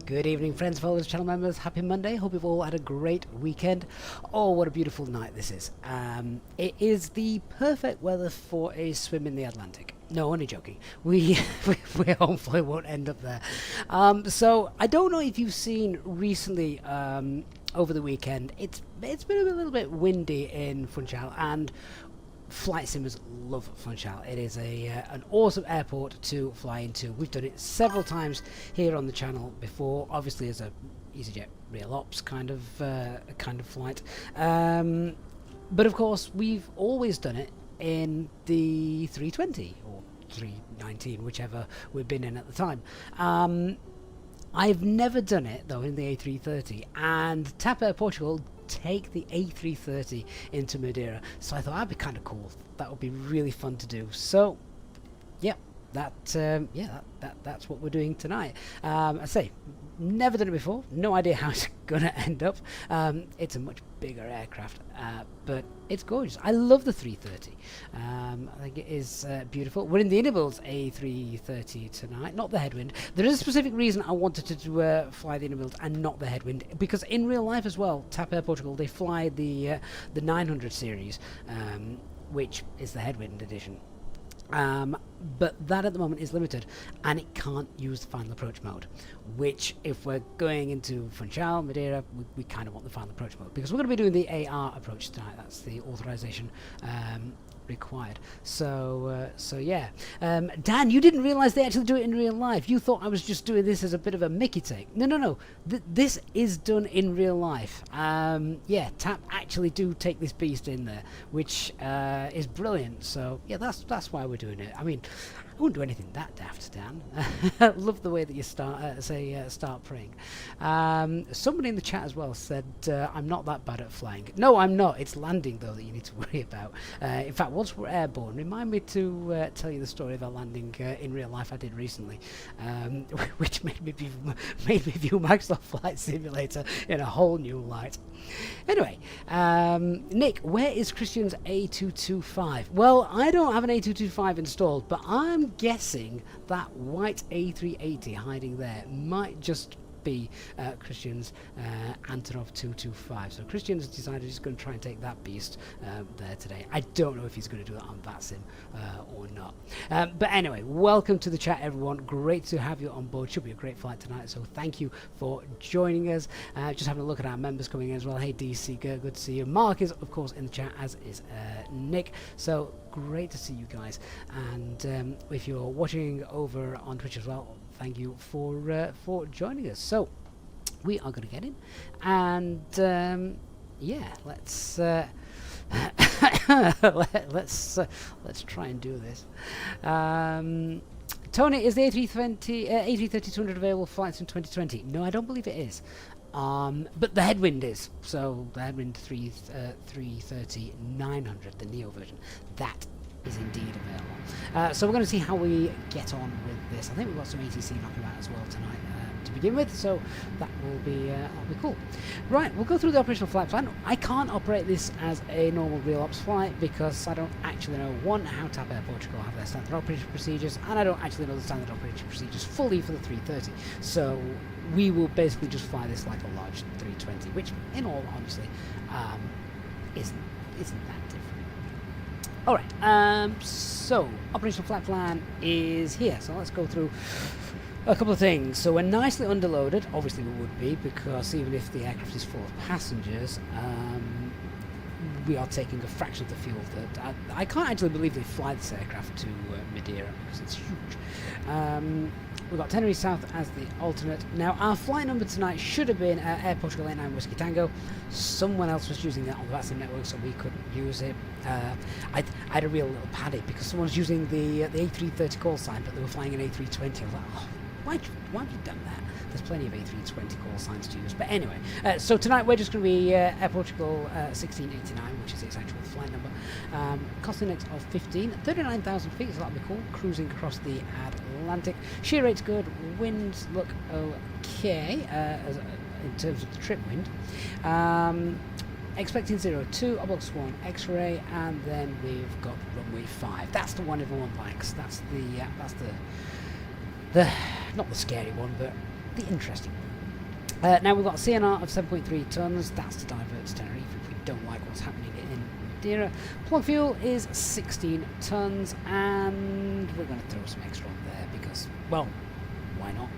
Good evening, friends, followers, channel members. Happy Monday. Hope you've all had a great weekend. Oh, what a beautiful night this is. It is the perfect weather for a swim in the Atlantic. No, only joking. We hopefully won't end up there. So I don't know if you've seen recently over the weekend. It's been a little bit windy in Funchal, and flight simmers love Funchal. It is an awesome airport to fly into. We've done it several times here on the channel before, obviously as a EasyJet real ops kind of flight. But of course, we've always done it in the 320 or 319, whichever we've been in at the time. I've never done it though in the A330, and TAP Air Portugal take the A330 into Madeira, so I thought that'd be kind of cool. That would be really fun to do. So yeah, that's what we're doing tonight. I say, never done it before, no idea how it's gonna end up. It's a much bigger aircraft, but it's gorgeous. I love the 330. I think it is beautiful. We're in the Inibuilds A330 tonight, not the headwind. There is a specific reason I wanted to fly the Inibuilds and not the headwind, because in real life as well, TAP Air Portugal, they fly the 900 series, which is the headwind edition. But that at the moment is limited, and it can't use the final approach mode, which if we're going into Funchal, Madeira, we kind of want the final approach mode, because we're going to be doing the AR approach tonight. That's the authorization required. So yeah. Dan, you didn't realise they actually do it in real life. You thought I was just doing this as a bit of a Mickey take. No. This is done in real life. Yeah, TAP actually do take this beast in there, which is brilliant. So yeah, that's why we're doing it. I mean, I wouldn't do anything that daft, Dan. Love the way that you start praying. Somebody in the chat as well said, I'm not that bad at flying. No, I'm not. It's landing, though, that you need to worry about. In fact, once we're airborne, remind me to tell you the story of a landing in real life I did recently, which made me view Microsoft Flight Simulator in a whole new light. Anyway, Nick, where is Christian's A225? Well, I don't have an A225 installed, but I'm guessing that white A380 hiding there might just be Christian's Antonov 225. So Christian's decided he's going to try and take that beast there today. I don't know if he's going to do that on VATSIM or not. But anyway, welcome to the chat, everyone. Great to have you on board. Should be a great flight tonight, so thank you for joining us. Just having a look at our members coming in as well. Hey DC, good to see you. Mark is of course in the chat, as is Nick. So great to see you guys. And if you're watching over on Twitch as well, thank you for joining us. So we are going to get in, and yeah, let's let's try and do this. Tony, is the A330-200 available flights in 2020? No, I don't believe it is. But the headwind is. So the headwind 330-900, the Neo version, that is indeed available. So we're going to see how we get on with this. I think we've got some ATC knocking about as well tonight to begin with, so that will be cool. Right, we'll go through the operational flight plan. I can't operate this as a normal real ops flight because I don't actually know, one, how TAP Air Portugal have their standard operating procedures, and I don't actually know the standard operating procedures fully for the 330. So we will basically just fly this like a large 320, which, in all honesty, isn't that different. Alright, so operational flight plan is here. So let's go through a couple of things. So we're nicely underloaded. Obviously we would be, because even if the aircraft is full of passengers, we are taking a fraction of the fuel that I can't actually believe they fly this aircraft to Madeira, because it's huge. We've got Tenerife South as the alternate. Now, our flight number tonight should have been Air Portugal 89 Whiskey Tango. Someone else was using that on the VATSIM network, so we couldn't use it. I had a real little panic because someone was using the A330 call sign, but they were flying an A320. I was like, oh, why have you done that? There's plenty of A320 call signs to use. But anyway, so tonight we're just going to be Air Portugal 1689, which is its actual flight number. Cost index of 39,000 feet, so that'll be cool. Cruising across the Atlantic. Shear rate's good. Winds look okay in terms of the trip wind. Expecting 02, approx 1 X-ray, and then we've got runway 5. That's the one everyone likes. That's the not the scary one, but the interesting one. Now we've got a CNR of 7.3 tonnes. That's to divert to Tenerife if we don't like what's happening in Madeira. Plug fuel is 16 tonnes, and we're going to throw some extra on there because, well, why not?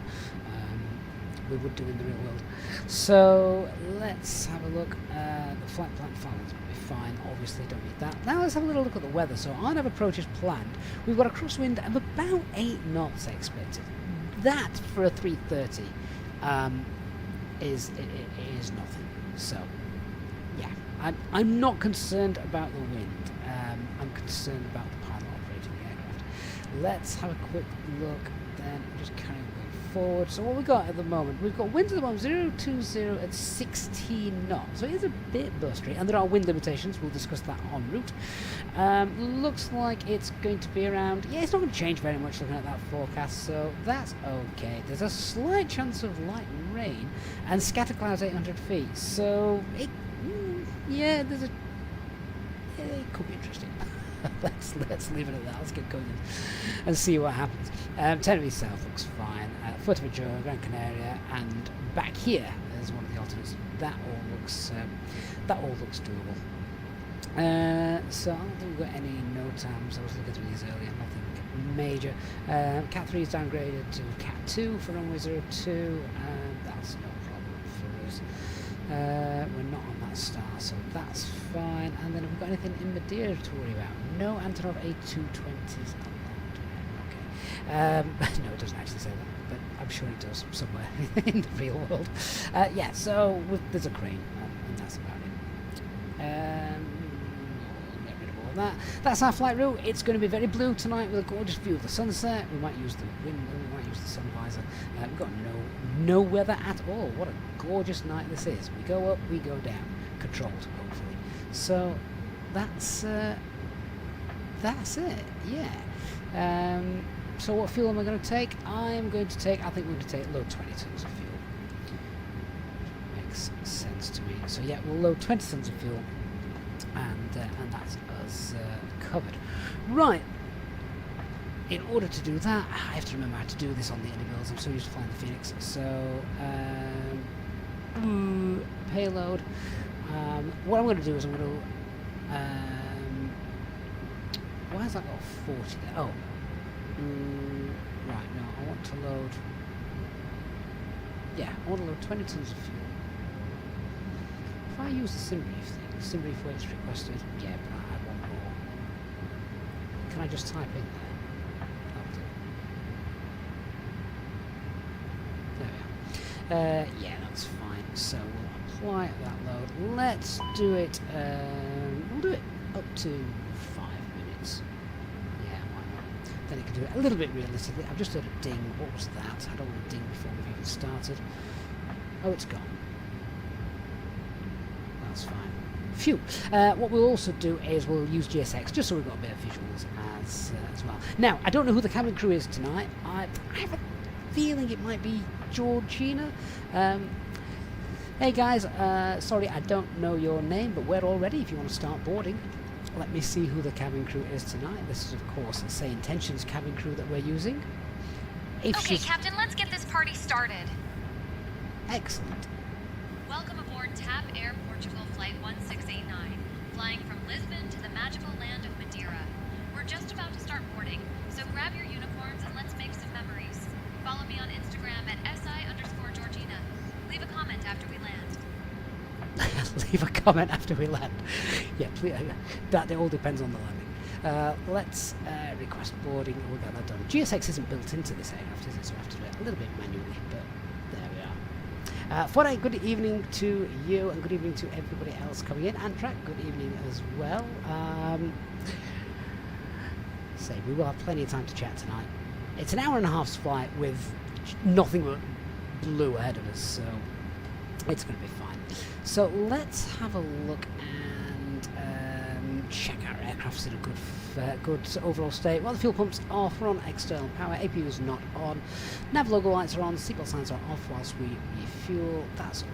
We would do in the real world. So let's have a look. The flight plan balance will be fine. Obviously, don't need that. Now let's have a little look at the weather. So on our approach is planned. We've got a crosswind of about 8 knots expected. That for a 330 is nothing. So yeah, I'm not concerned about the wind. I'm concerned about the pilot operating the aircraft. Let's have a quick look. Then just carrying forward. So what we got at the moment, we've got winds at the moment 020 at 16 knots, so it is a bit blustery, and there are wind limitations. We'll discuss that en route. Looks like it's going to be around, yeah, it's not going to change very much looking at that forecast, so that's okay. There's a slight chance of light rain and scatter clouds 800 feet, so it, yeah, it could be interesting. let's leave it at that. Let's get going and see what happens. Tenerife South looks fine. Fuerteventura, Gran Canaria, and back here as one of the alternates. That all looks doable. So I don't think we've got any NOTAMs. I was looking through these earlier. Nothing major. Cat 3 is downgraded to Cat 2 for runway 02, and that's no problem for us. We're not on that star, so that's fine. And then have we got anything in Madeira to worry about? No Antonov A220s allowed. Okay. No, it doesn't actually say that, but I'm sure it does somewhere in the real world. Yeah, so there's a crane, and that's about it. We'll get rid of all of that. That's our flight route. It's going to be very blue tonight with a gorgeous view of the sunset. We might use the window, we might use the sun visor. We've got no weather at all. What a gorgeous night this is. We go up, we go down. Controlled, hopefully. So that's it, yeah. So what fuel am I going to take? I think we're going to take load 20 tons of fuel. Makes sense to me. So yeah, we'll load 20 tons of fuel, and that's us covered. Right. In order to do that, I have to remember how to do this on the Inibuilds. I'm so used to flying the Phoenix. So payload. What I'm going to do is I'm going to why has that got 40 there? Oh, right, no, I want to load, yeah, I want to load 20 tons of fuel. If I use the SimBrief thing, SimBrief weights requested, yeah, but I want more. Can I just type in there? That'll do. There we are. Yeah, that's fine. So we'll apply that load. Let's do it, we'll do it up to 5 minutes. Yeah, why not? Then it can do it a little bit realistically. I've just heard a ding. What was that? I don't want a ding before we've even started. Oh, it's gone. That's fine. Phew. What we'll also do is we'll use GSX just so we've got a bit of visuals as well. Now, I don't know who the cabin crew is tonight. I have a feeling it might be Georgina. Hey guys, sorry I don't know your name, but we're all ready if you want to start boarding. Let me see who the cabin crew is tonight. This is, of course, the Say Intentions cabin crew that we're using. Okay, Captain, let's get this party started. Excellent. Welcome aboard TAP Air Portugal Flight 1689, flying from Lisbon to the magical land of Madeira. We're just about to start boarding, so grab your uniforms and let's make some memories. Follow me on Instagram at @SI_Georgina. Leave a comment after we land. Leave a comment after we land. Yeah, please, that all depends on the landing. Let's request boarding. We'll get that done. GSX isn't built into this aircraft, is it? So we have to do it a little bit manually, but there we are. Fore, good evening to you, and good evening to everybody else coming in. Antrak, good evening as well. We will have plenty of time to chat tonight. It's an hour and a half's flight with nothing but blue ahead of us, so it's going to be fine. So let's have a look and check our aircraft's in a good overall state. Well, the fuel pumps are off, we're on external power, APU is not on, nav logo lights are on, seatbelt signs are off whilst we refuel. That's all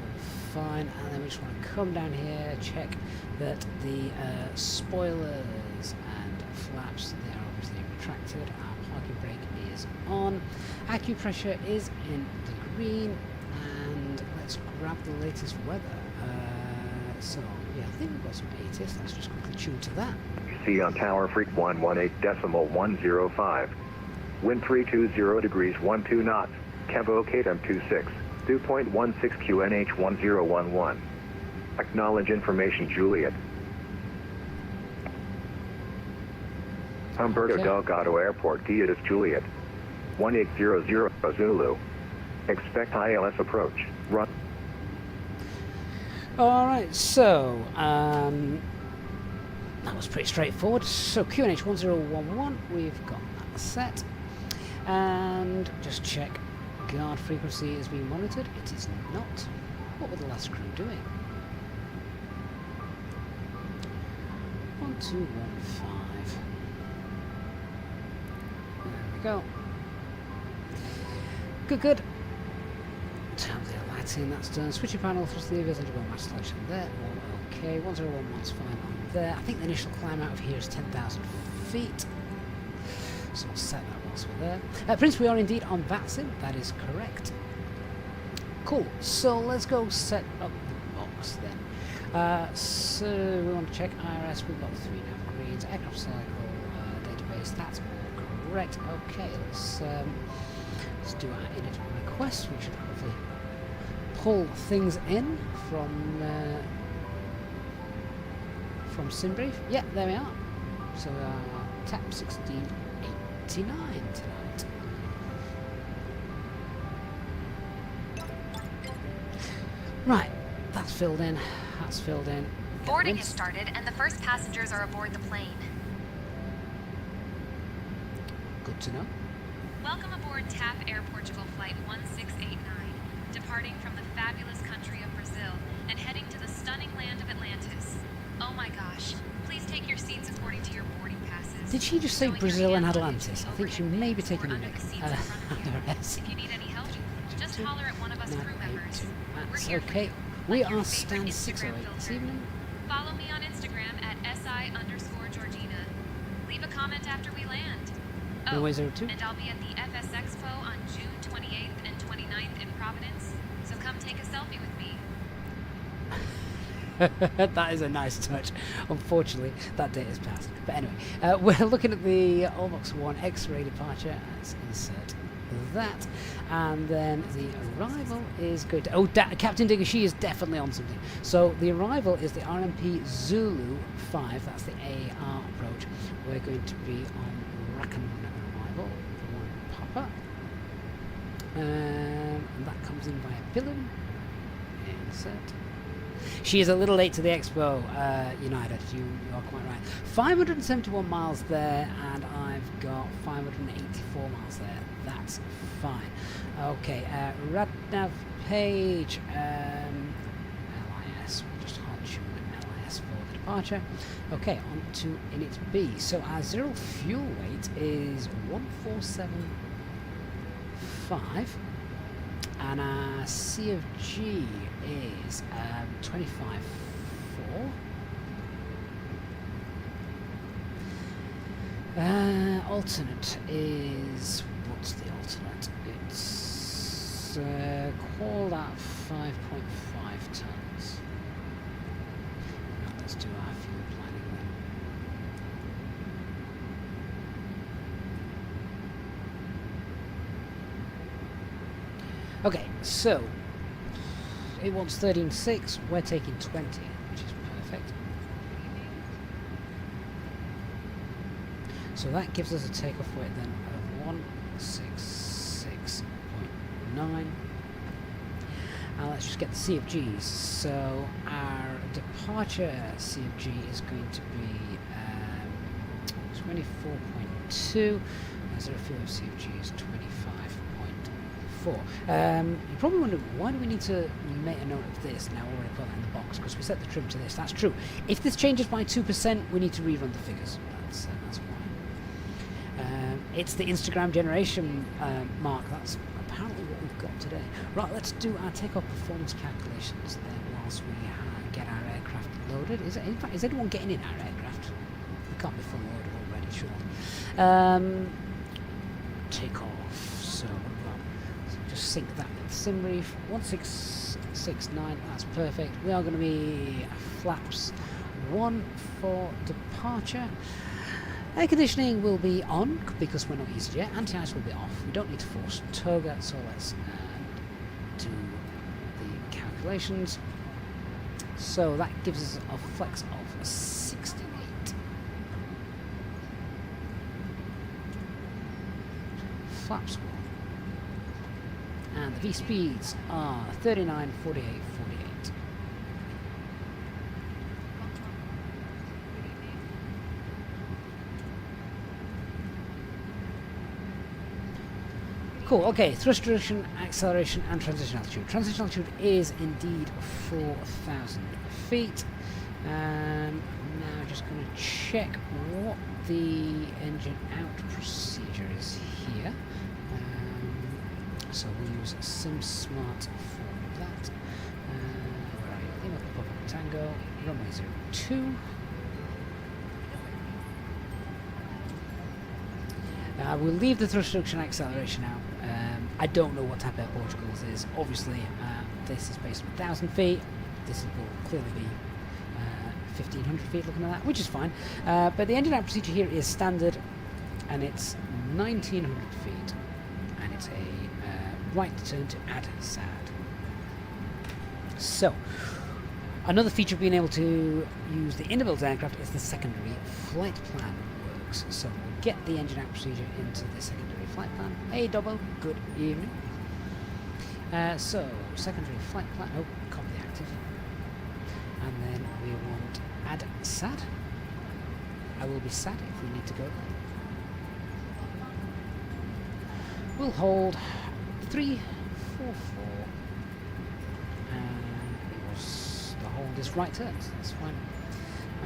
fine. And then we just want to come down here, check that the spoilers and flaps, they are obviously retracted. Our parking brake is on, acupressure is in the green, and let's grab the latest weather. So, yeah, I think we've got some 80s. Let's just quickly tune to that. See on tower freak 118.105. Wind 320 degrees 12 knots. Kevo Katum 26. 2.16 QNH 1011. Acknowledge information, Juliet. Humberto Okay. Delgado Airport, Diatis Juliet. 1800 Zulu. Expect ILS approach. Run. Alright, so, that was pretty straightforward. So, QNH 1011, we've got that set. And just check, guard frequency is being monitored. It is not. What were the last crew doing? 1215. There we go. Good. Turn the lighting, that's done. Switching panel, thrust levers, eligible match selection there. All okay. 1011's fine on there. I think the initial climb out of here is 10,000 feet. So we'll set that whilst we're there. Prince, we are indeed on VATSIM. That is correct. Cool. So let's go set up the box then. So we want to check IRS. We've got 3 nav greens, aircraft cycle, database. That's all correct. Okay, let's do our init request. We should hopefully pull things in from SimBrief. Yeah, there we are. So we are TAP 1689 tonight. Right, that's filled in. That's filled in. Boarding has started, and the first passengers are aboard the plane. Good to know. Welcome aboard TAP Air Portugal Flight 1689, departing from the fabulous country of Brazil and heading to the stunning land of Atlantis. Oh my gosh, please take your seats according to your boarding passes. Did she just say Showing your Brazil and hand luggage Atlantis? to I the think she overhead may be bins taking or a under mic. the seats in front of you. IRS. If you need any help, just holler at one of us crew members. We're That's here for okay. you. We Like your are favorite stand 608 Instagram this filter. evening. Follow me on Instagram at SI_Georgina. Leave a comment after we land. Oh, Runway 02. and I'll be at the FS Expo on June 28th and 29th in Providence, so come take a selfie with me. That is a nice touch. Unfortunately, that date has passed. But anyway, we're looking at the Allbox 1 X-ray departure. Let's insert that. And then the arrival is good. Oh, Captain Digger, she is definitely on something. So the arrival is the RMP Zulu 5. That's the AR approach. We're going to be on Rackham arrival. 1 Papa. And that comes in via Billum. Insert. She is a little late to the Expo, United. You are quite right. 571 miles there, and I've got 584 miles there. That's fine. Okay, Radnav page, LIS. We'll just hard tune LIS for the departure. Okay, on to init B. So our zero fuel weight is 1475. And our C of G is 25.4. Alternate is, what's the alternate? It's called at 5.5 tons. Now let's do our fuel planning then. Okay, so it wants 13.6, we're taking 20, which is perfect. So that gives us a takeoff weight then of 166.9. Now let's just get the CFGs. So our departure CFG is going to be 24.2. Zero fuel CFG is 25.4. You probably wonder, why do we need to make a note of this now? Already put that in the box because we set the trim to this. That's true. If this changes by 2%, we need to rerun the figures. That's why. It's the Instagram generation mark. That's apparently what we've got today. Right, let's do our takeoff performance calculations then whilst we get our aircraft loaded. In fact, is anyone getting in our aircraft? We can't be full loaded already, surely. Takeoff. So just sync that with SimReef. 1669, that's perfect. We are going to be flaps 1 for departure. Air conditioning will be on because we're not EasyJet. Anti-ice will be off. We don't need to force toga, so let's do the calculations. So that gives us a flex of 68. Flaps 1. And the V speeds are 39, 48, 48. Cool, okay, thrust direction, acceleration and transition altitude. Transition altitude is indeed 4,000 feet. Now just going to check what the engine out procedure is here. So we'll use SimSmart for that. Where are you? Lima Papa Tango, runway 02. We'll leave the thrust reduction acceleration out. I don't know what TAP Air Portugal's is. Obviously, this is based on 1,000 feet. This will clearly be 1,500 feet looking at that, which is fine. But the engine out procedure here is standard, and it's 1,900 feet, and it's a right turn to add-SAD. So, another feature of being able to use the Inibuilds aircraft is the secondary flight plan works. So we'll get the engine out procedure into the secondary flight plan. Hey Dobbo, good evening. So, secondary flight plan, oh, copy the active. And then we want add SAD. I will be SAD if we need to go there. We'll hold 344, and the hold is right turn, so that's fine.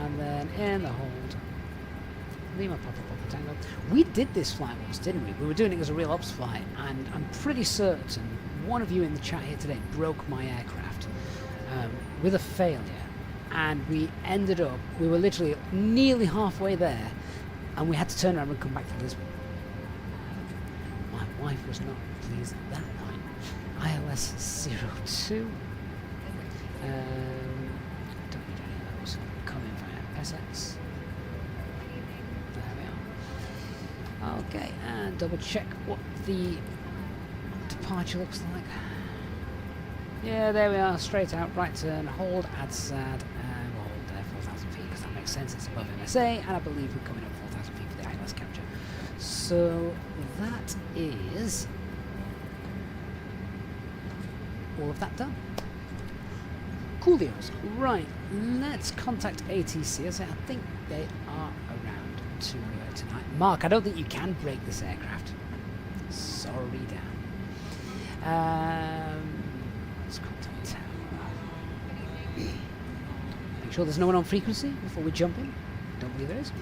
And then in the hold, Lima Papa Papa Tango. We did this flight once, didn't we? We were doing it as a real ops flight, and I'm pretty certain one of you in the chat here today broke my aircraft with a failure, and we ended up, we were literally nearly halfway there, and we had to turn around and come back to Lisbon. My wife was not pleased at that point. ILS 02. Don't need any of those. Come in via SX. There we are. Okay, and double check what the departure looks like. Yeah, there we are, straight out, right turn, hold, add SAD, and we'll hold there 4,000 feet because that makes sense, it's above MSA, and I believe we're coming up 4,000 feet for the ILS capture. So that is all of that done. Coolios. Right, let's contact ATC. I think they are around tonight. Mark, I don't think you can break this aircraft. Sorry, Dan. Let's contact Tower. Make sure there's no one on frequency before we jump in. Don't believe there is.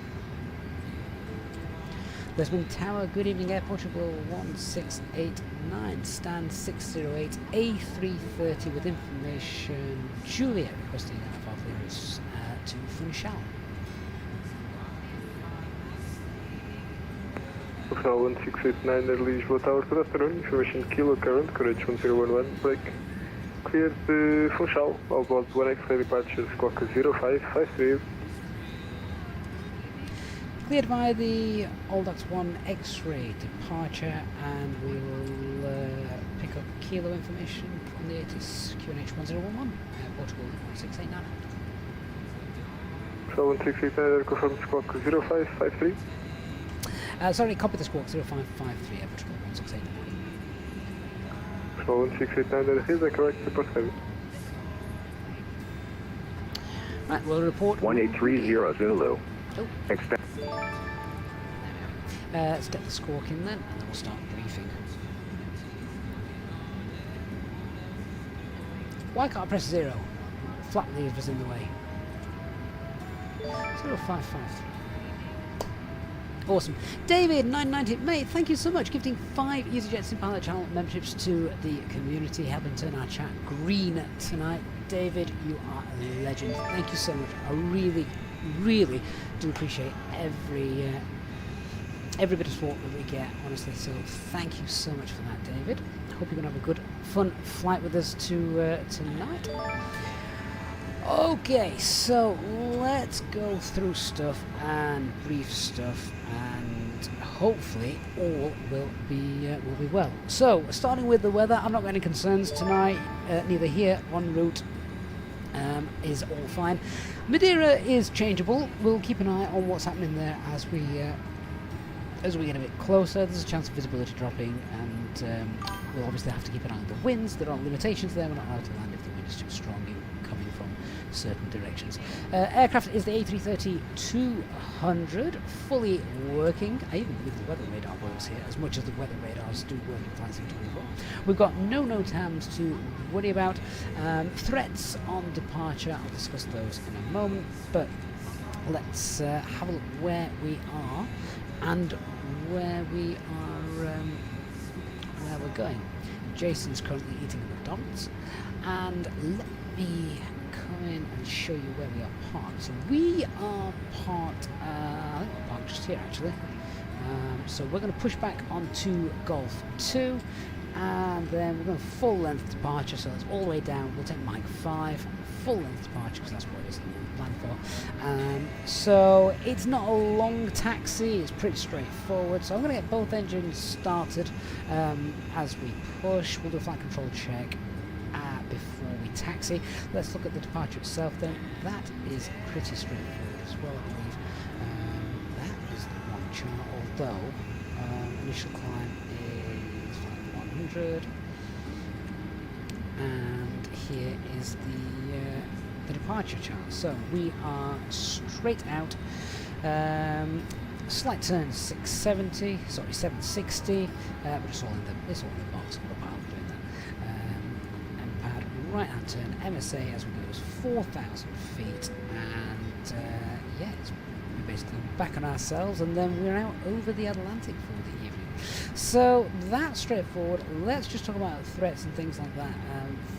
Lisbon Tower, good evening, Air Portugal 1689, stand 608, A330 with information. Juliet requesting our clearance to Funchal. Funchal 1689, Lisbon Tower, good afternoon, information kilo current, courage 1011, break. Cleared Funchal, all board 1X, departure squawk 0553. Cleared by the Oldax 1 X-ray departure, and we will pick up kilo information from the ATIS QNH 1011, Portugal 1689. Funchal 1689, confirm squawk 0553. Sorry, copy the squawk 0553, Portugal 1689. Funchal 1689, is that correct? Report heavy. Right, we'll report 1830 Zulu. Oh. Expect. Let's get the squawk in then, and then we'll start briefing. Why can't I press 0? Flat lever's in the way. 0553. Awesome. David, 990, mate, thank you so much. Gifting 5 EasyJet SimPilot channel memberships to the community, helping turn our chat green tonight. David, you are a legend. Thank you so much. I really do appreciate every bit of support that we get, honestly, so thank you so much for that, David. Hope you're going to have a good, fun flight with us tonight. Okay, so let's go through stuff and brief stuff, and hopefully all will be well. So, starting with the weather, I'm not got any concerns tonight, neither here en route. Is all fine. Madeira is changeable. We'll keep an eye on what's happening there as we get a bit closer. There's a chance of visibility dropping, and we'll obviously have to keep an eye on the winds. There are limitations there. We're not allowed to land if the wind is too strong coming from certain directions. Aircraft is the A330-200, fully working. I even believe the weather radar works here, as much as the weather radars do work in Flight Sim 24. We've got no NOTAMs to worry about. Threats on departure, I'll discuss those in a moment, but let's have a look where we are and where we are, where we're going. Jason's currently eating at McDonald's, and let me come in and show you where we are parked. So we are parked, I think we're parked just here actually. So we're going to push back onto Golf 2, and then we're going to full length departure, so that's all the way down. We'll take Mike 5, full length departure, because that's what it is that we plan for. So it's not a long taxi, it's pretty straightforward. So I'm going to get both engines started as we push. We'll do a flight control check before we taxi. Let's look at the departure itself then. That is pretty straightforward as well, I believe. That is the one chart, although initial climb is 100, and here is the departure chart. So we are straight out. Slight turn 670, sorry 760. We're just all in the box. Right hand turn, MSA as we go is 4,000 feet, and yeah, we're basically back on ourselves, and then we're out over the Atlantic for the evening. So that's straightforward. Let's just talk about threats and things like that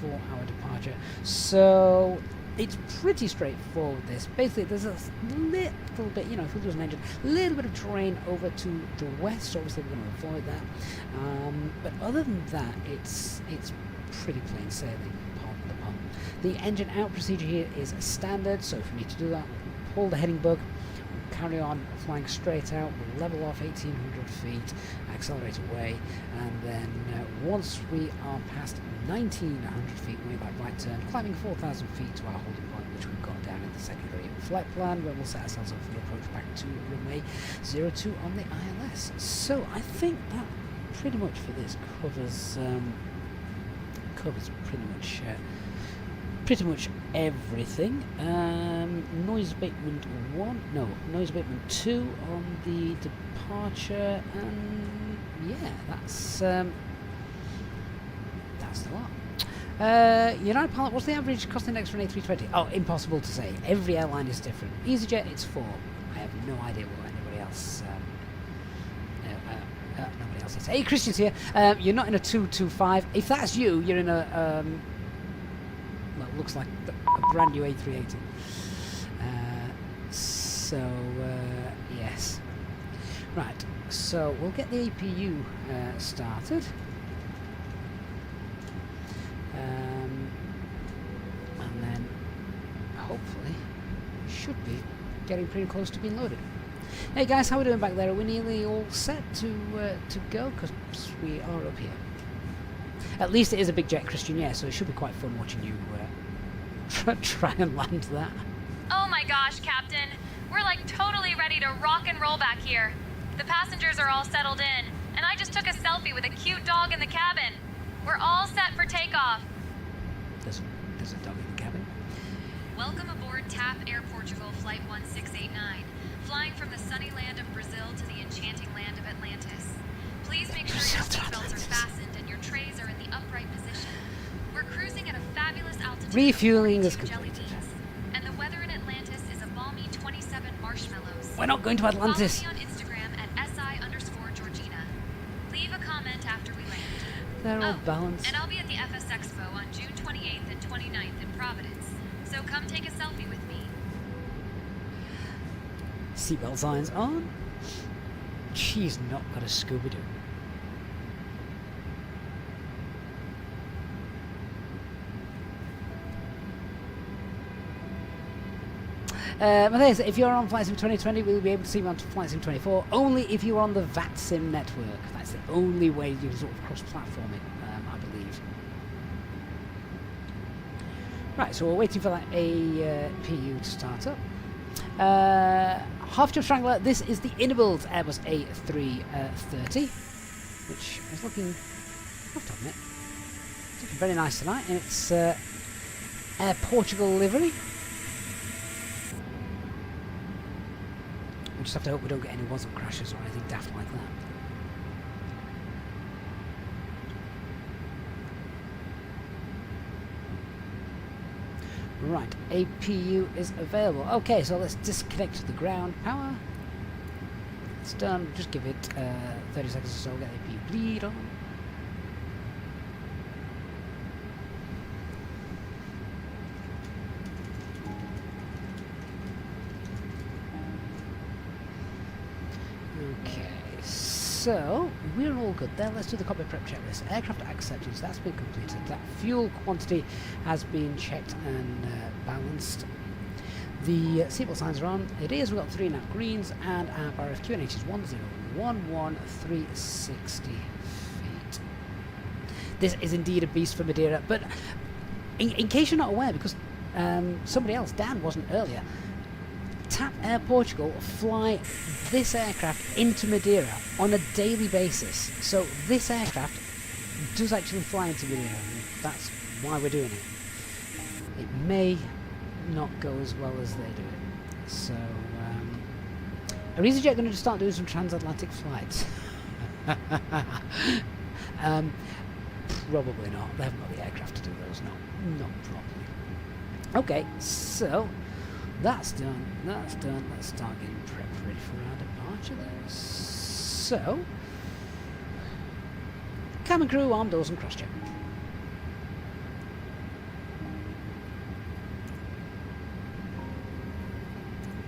for our departure. So it's pretty straightforward, this. Basically, there's a little bit, you know, if we lose an engine, a little bit of terrain over to the west, so obviously we're going to avoid that. But other than that, it's pretty plain sailing. The engine out procedure here is standard, so if we need to do that, we'll pull the heading bug, we'll carry on flying straight out, we'll level off 1,800 feet, accelerate away, and then once we are past 1,900 feet, we make that right turn, climbing 4,000 feet to our holding point, which we've got down in the secondary flight plan, where we'll set ourselves up for the approach back to runway 02 on the ILS. So I think that pretty much for this covers pretty much everything. Noise abatement 1, no, noise abatement 2 on the departure, and yeah, that's the lot. United Pilot, what's the average cost index for an A320? Oh, impossible to say. Every airline is different. EasyJet, it's 4. I have no idea what anybody else. Nobody else is. Hey, Christian's here. You're not in a 225. If that's you, you're in a. Well, it looks like a brand new A380. Yes. Right, so we'll get the APU started. And then hopefully should be getting pretty close to being loaded. Hey guys, how are we doing back there? Are we nearly all set to go? Because we are up here. At least it is a big jet, Christian, yeah, so it should be quite fun watching you try and land that. Oh my gosh, Captain. We're like totally ready to rock and roll back here. The passengers are all settled in, and I just took a selfie with a cute dog in the cabin. We're all set for takeoff. There's a dog in the cabin. Welcome aboard TAP Air Portugal Flight 1689, flying from the sunny land of Brazil to the enchanting land of Atlantis. Please make sure your seatbelts are fastened and your trays are in the upright position. We're cruising at a fabulous altitude. Refueling is jelly completed. beans, and the weather in Atlantis is a balmy 27 marshmallows. We're not going to Atlantis. Follow me on Instagram at @SI_Georgina. Leave a comment after we land. They're all balanced. And I'll be at the FS Expo on June 28th and 29th in Providence. So come take a selfie with me. Seatbelt signs on. She's not got a Scooby-Doo. Matthias, if you're on FlightSim 2020, we'll be able to see you on FlightSim 24 only if you're on the VATSIM network. That's the only way you can sort of cross-platform it, I believe. Right, so we're waiting for that APU to start up. Half-Jump Strangler, this is the Inibuilds Airbus A330, which is looking, I have to admit, it's looking very nice tonight in its Air Portugal livery. We just have to hope we don't get any WASM crashes or anything daft like that. Right, APU is available. Okay, so let's disconnect the ground power. It's done. Just give it 30 seconds or so, get the APU bleed on. So, we're all good there. Let's do the cockpit prep checklist. Aircraft acceptance, that's been completed. That fuel quantity has been checked and balanced. The seatbelt signs are on. It is, we've got 3.5 greens, and our RFQ and H is 1011360 feet. This is indeed a beast for Madeira, but in case you're not aware, because somebody else, Dan, wasn't earlier, TAP Air Portugal fly this aircraft into Madeira on a daily basis. So this aircraft does actually fly into Madeira, and that's why we're doing it. It may not go as well as they do it. So, are EasyJet going to start doing some transatlantic flights? Probably not. They haven't got the aircraft to do those, not properly. Okay, so that's done, that's done. Let's start getting prepped ready for our departure there. So, cabin crew, arm doors and cross-check.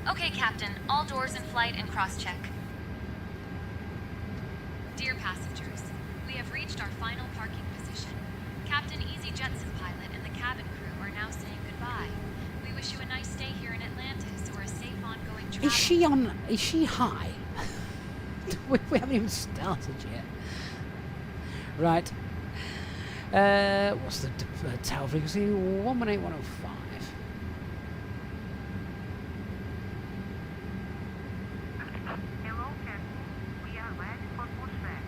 Okay, Captain. All doors in flight and cross-check. Dear passengers, we have reached our final parking position. Captain EasyJet's pilot and the cabin crew are now saying goodbye. We wish you a nice stay here in Atlantis or a safe ongoing travel. Is she high? we haven't even started yet. Right. What's the tower frequency? 118105. Hello, Captain. We are ready for pushback.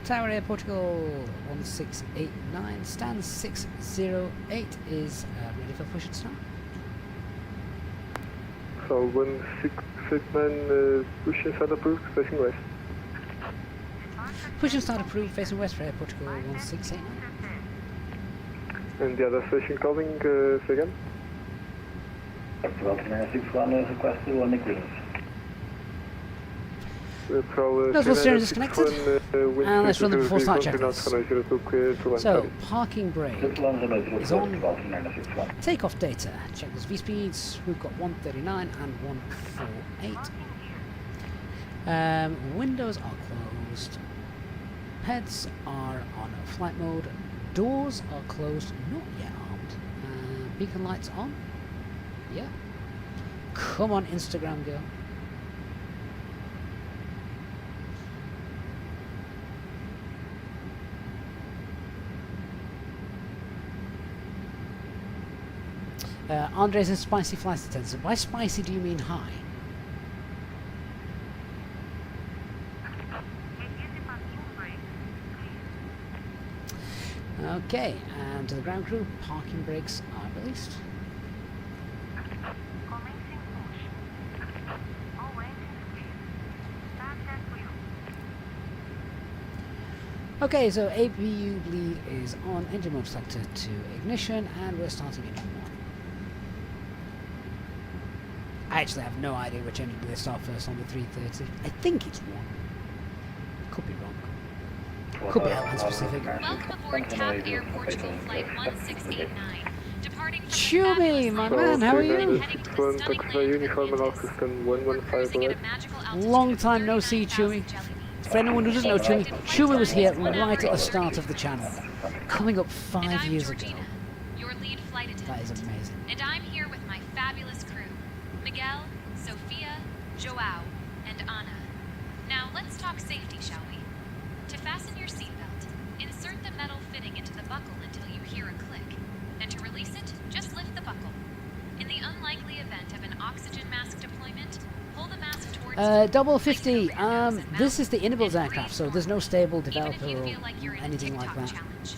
Tower Air Portugal 1689, stand 608 is ready for push and start. So 1689, push and start approved, facing west. Push and start approved, facing west for Air Portugal 1689. And the other station calling, say again? Portugal 961 requested one greens. Nozzle steering is disconnected, and let's run the before start checklist. So, parking brake is on, takeoff data, checklist V-speeds, we've got 139 and 148. Windows are closed, heads are on flight mode, doors are closed, not yet armed, beacon lights on, yeah, come on Instagram girl. Andres and spicy flight attendant. By spicy do you mean high? Okay, and to the ground crew, parking brakes are released. Commencing push. All engines clear. Start at wheel. Okay, so APU bleed is on, engine mode selected to ignition, and we're starting engine 1. I actually have no idea which engine they start first on the 330. I think it's 1. Could be wrong. Could be airline specific. Welcome aboard TAP Air Portugal Flight 1689. Departing from Chumi, my man, how are you? Long time no see, Chumi. For anyone who doesn't know Chumi, Chumi was here right at the start of the channel. coming up And 5 I'm years Georgina, ago. your lead flight attendant. That is amazing. And I'm here with my fabulous crew, Miguel, Sophia, Joao, and Anna. Now let's talk safety, shall we? To fasten your seatbelt, insert the metal fitting into the buckle until you hear a click. And to release it, just lift the buckle. In the unlikely event of an oxygen mask deployment, pull the mask towards Double place it over 50. your nose and This mouth, is the Inibuilds and aircraft, breathe so there's no stable developer even if you or feel like you're in a anything like TikTok that. challenge.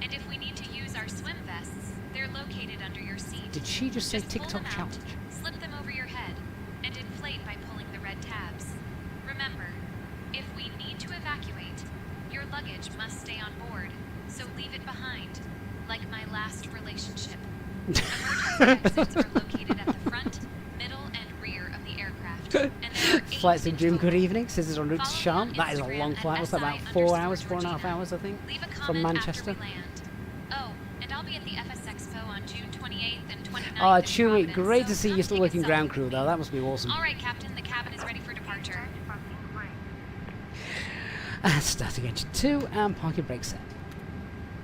And if we need to use our swim vests, they're located under your seat. Did she just say Pull TikTok them out, challenge? slip them over your head, and inflate by pulling the red tabs. Remember, if we need to evacuate, your luggage must stay on board, so leave it behind, like my last relationship. Emergency exits are located at the front, middle, and rear of the aircraft. And there are 8 Flights in in June, good total. evening. Scissors en route to Follow me Sharm. on That is a Instagram long at flight. What's that, about 4 hours, 4.5 SI_Georgina. hours, I think, Leave a from comment Manchester? after we land. Oh, and I'll be at the FS Expo on June 28th and 29th. Oh, in Chewie, Providence, great so to see you come still take a working ground selfie crew, with though. me. That must be awesome. All right, Captain, the cabin is ready for departure. Starting engine 2 and parking brake set.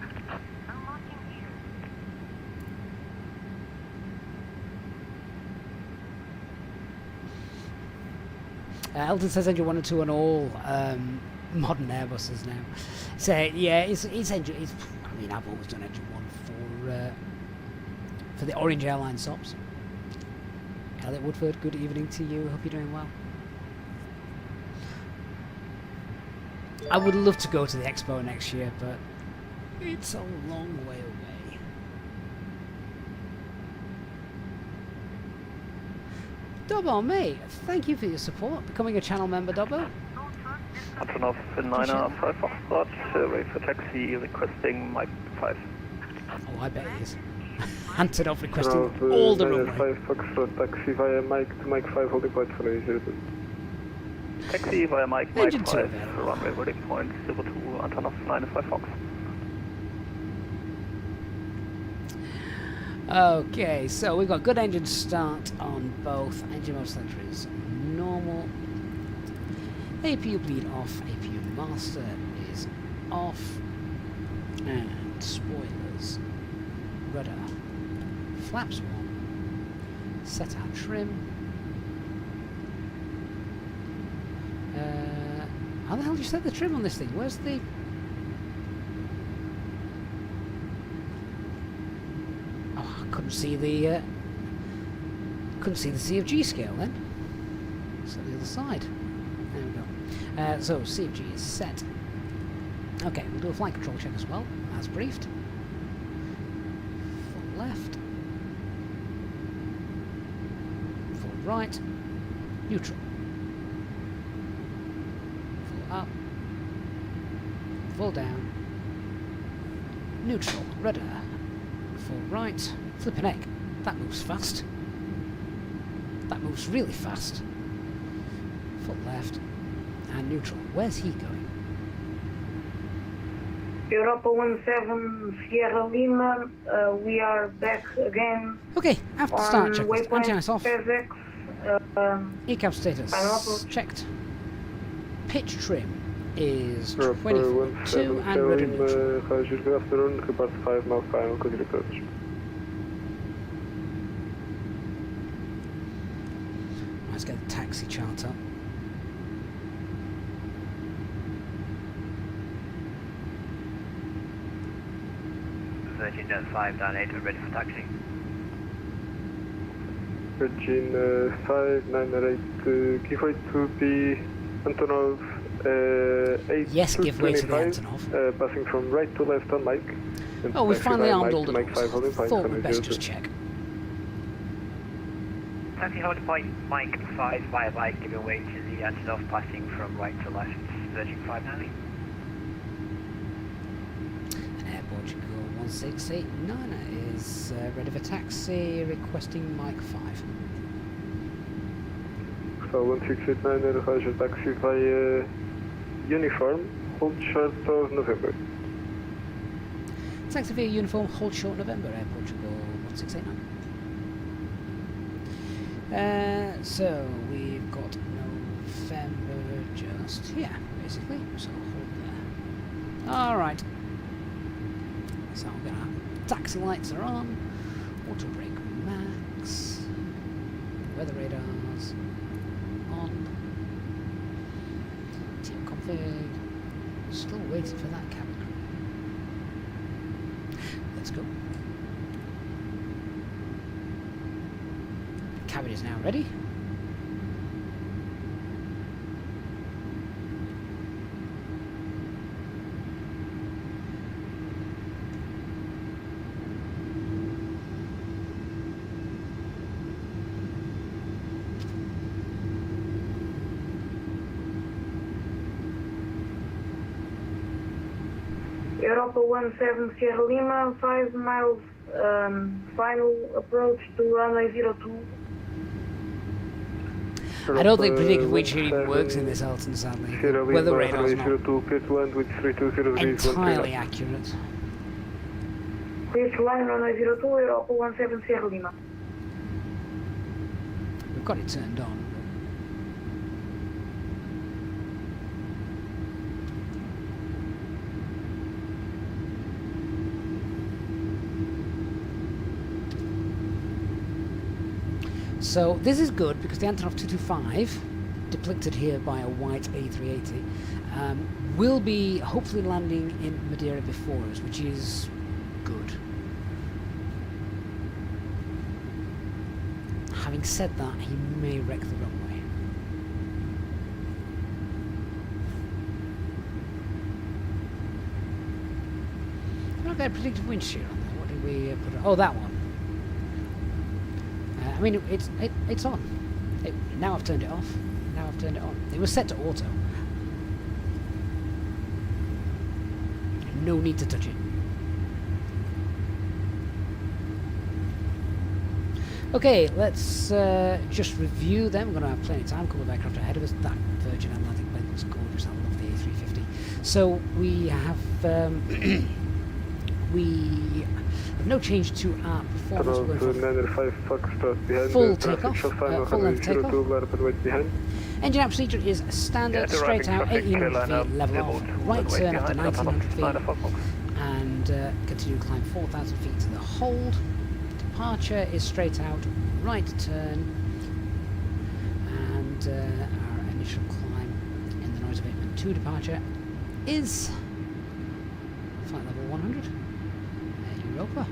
Unlocking gear. Elton says engine 1 and 2 on all modern Airbuses now. So yeah, it's engine. I mean, I've always done engine 1 for the Orange Airline stops. Elliot Woodford, good evening to you. Hope you're doing well. I would love to go to the Expo next year, but it's a long way away. Dobbo, mate, thank you for your support. Becoming a channel member, Dobbo. Antonov 995 Foxtrot, ready for taxi, requesting Mike 5. Oh, I bet he is. Antonov requesting all the runway. 5 Foxtrot taxi via Mike to Mike 5 holding point for the Taxi via Mike Engine 2 5, available. runway ready point 02 Antonov 995 Fox. Okay, so we've got good engine start on both. Engine mode selector is normal. APU bleed off. APU master is off. And spoilers. Rudder. Flaps 1. Set our trim. How the hell do you set the trim on this thing? Where's the... Oh, I couldn't see the CFG scale then. It's on the other side. There we go. So CFG is set. Okay, we'll do a flight control check as well, as briefed. Full left. Full right. Neutral. Full up. Full down. Neutral. Rudder. Full right. Flipping egg. That moves fast. That moves really fast. Full left. And neutral. Where's he going? Europa 17 Sierra Lima, we are back again Okay, after start on checklist. waypoint Anti-ice off. physics. ECAP status I'm also- checked. Pitch trim is Europa 24.2 17 and rudder Sierra neutral. Lima, Roger, good afternoon, report 5 mile final, code approach. Let's get the taxi chart up. Virgin Jet 5 down 8, ready for taxi. Virgin 598, give way to the Antonov 8 Yes, give way to the 25, Antonov. passing from right to left on Mike. And Oh, we taxi finally via armed Mike all to the Mike 5 holding doors. point, Thought for we'd best 02. just check. Taxi hold point Mike 5 via Mike, giving way to the Antonov, passing from right to left, Virgin 590. Air Portugal 1689 is ready for taxi, requesting Mike 5. So 1689, Roger, taxi via uniform, hold short of November. Taxi via uniform, hold short November, Air Portugal 1689. So we've got November just here, basically. So hold there. Alright. So we're gonna, taxi lights are on, auto brake max, weather radars on, team config, still waiting for that cabin crew. Let's go. Cabin is now ready. Europa 17 Sierra Lima, 5 miles, final approach to runway 02. I don't think predictive wind shear even works in this Elton, sadly. Sierra Weather Lima, radar's runway not 02, clear to land with 320 degrees, entirely accurate. Clear to line runway 02, Europa 17 Sierra Lima. We've got it turned on. So this is good because the Antonov 225, depicted here by a white A380, will be hopefully landing in Madeira before us, which is good. Having said that, he may wreck the runway. I'm not going to predict wind shear on there. What did we put on? Oh, that one. I mean, it's on. Now I've turned it off. Now I've turned it on. It was set to auto. No need to touch it. Okay, let's just review them. We're going to have plenty of time. Couple of aircraft ahead of us. That Virgin Atlantic plane looks gorgeous. I love the A350. So we have we have no change to our performance. We're going for full takeoff, full length takeoff. Engine out procedure is standard, straight out, 1800 feet, level off, right turn after 1900 feet, and continue to climb 4,000 feet to the hold. Departure is straight out, right turn, and our initial climb in the noise abatement to departure is flight level 100, Europa.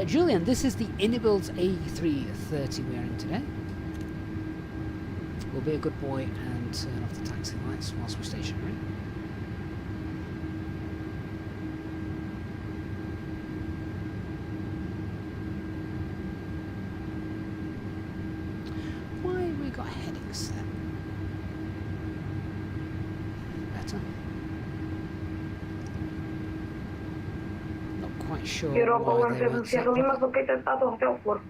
Julian, this is the Inibuilds A330 we are in today. We'll be a good boy and turn off the taxi lights whilst we're stationary. Why have we got headings set? Better. Quite sure Europa why they 17 weren't Sierra set. Lima, located at Hotel 4.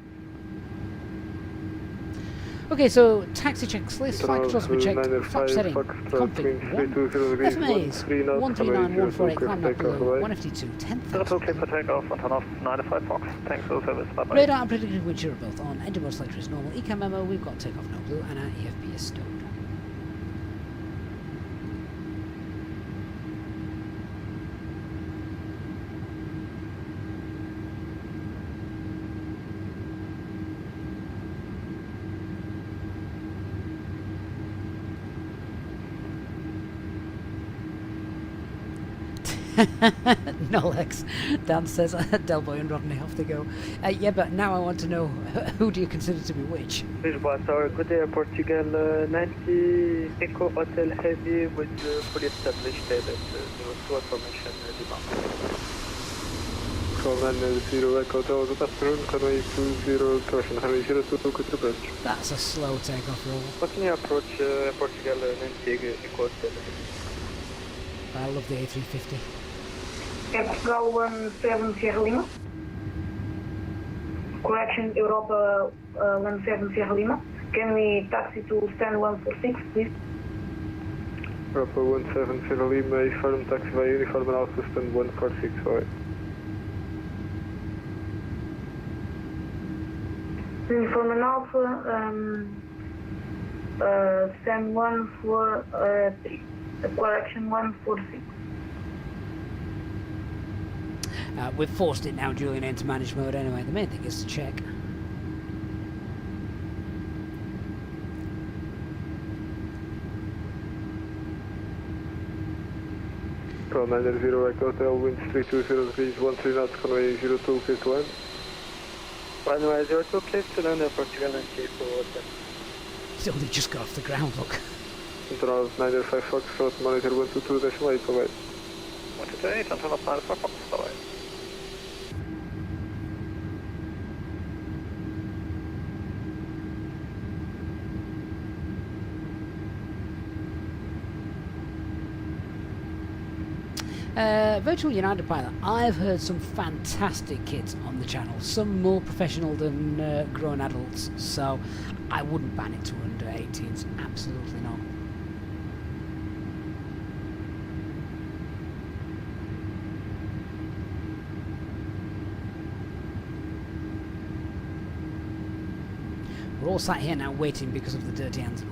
Okay, so taxi checklist, flight controls have been checked, flap setting, config 1, FMAs, 139148, climb not below, 1FT2, 10,000. That's okay for takeoff, Antonov 95 Fox. Thanks for the service, bye bye. Radar and predictive wind shear are both on, engine mode selector is normal, ECAM memo, we've got takeoff no blue, and our EFP is stowed. Nolex. Dan says Delboy and Rodney have to go. Yeah, but now I want to know who do you consider to be which? Lisbon, good day, Portugal 90 Eco Hotel Heavy with fully established that to information demand. Command 0 Echo Tower, good afternoon, runway 20, correction, runway 02, good approach. That's a slow takeoff roll. Continue approach Portugal 90 Eco Hotel. I love the A350. Air Portugal 17 Sierra Lima. Correction, Europa 17 Sierra Lima. Can we taxi to stand 146, please? Europa 17 Sierra Lima, firm taxi by uniform and also stand 146, alright. Uniform and Alpha, send 143, correction 146. We've forced it now, Julian, into managed mode anyway. The main thing is to check. From 90 Echo Hotel, winds 32 degrees, 13 knots, runway 02, clear to land. Runway 02, clear to land, Air Portugal 98 Hotel. It's only just got off the ground, look. Internal 905 Fox, South monitor 122.8, away. 128, Internal 905 Fox, away. Virtual United Pilot, I've heard some fantastic kids on the channel, some more professional than grown adults, so I wouldn't ban it to under 18s, absolutely not. We're all sat here now waiting because of the dirty hands off.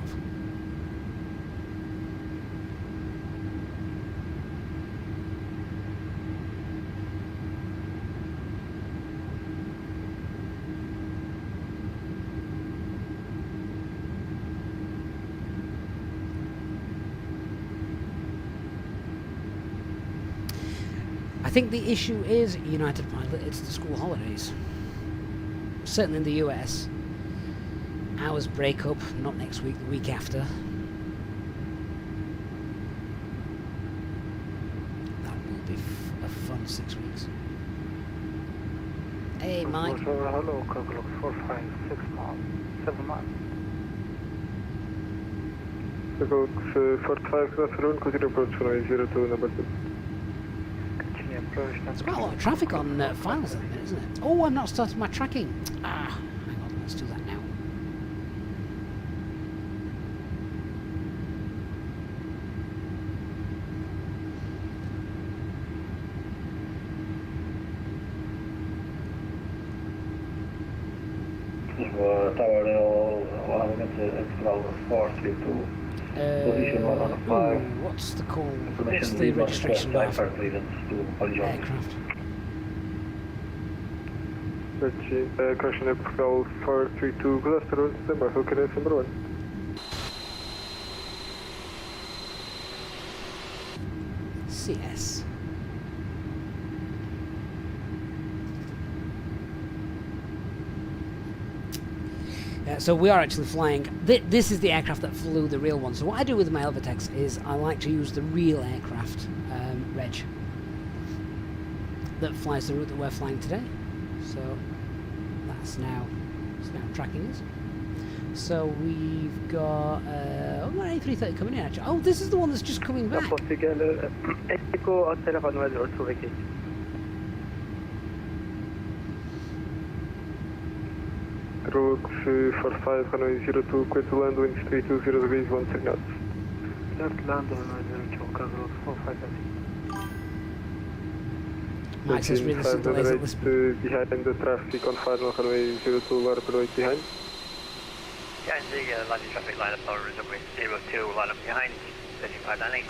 I think the issue is United Pilot, it's the school holidays. Certainly in the US. Hours break up, not next week, the week after. That will be a fun 6 weeks. Hey Mike. Hello, Cockpit 456 miles, 7 miles. Cockpit 45, good afternoon, continue approach runway 02, number 2. There's quite a lot of traffic on finals at the minute, isn't it? Oh, I'm not starting my tracking. Ah, hang on, let's do that now. Tower 432. Position 105. What's the call? What's the registration bar for aircraft? Correction Air Portugal 432, good afternoon, standby, how can I number 1? CS. So we are actually flying. This is the aircraft that flew the real one. So what I do with my Elvatex is I like to use the real aircraft reg that flies the route that we're flying today. So that's now tracking us. So we've got oh, A330 coming in actually. Oh, this is the one that's just coming back. Portugal, Echo Hotel, runway 02, vacate. Rook 45, runway 02, clear to land, winds 320 degrees, 13 knots. Clear to land, runway 02, Cockpit 45. Mike says really some delays at Lisbon. Behind the traffic on final runway 02, line up and right behind. Behind the landing traffic line up power runway 02, line up behind, 35 landing.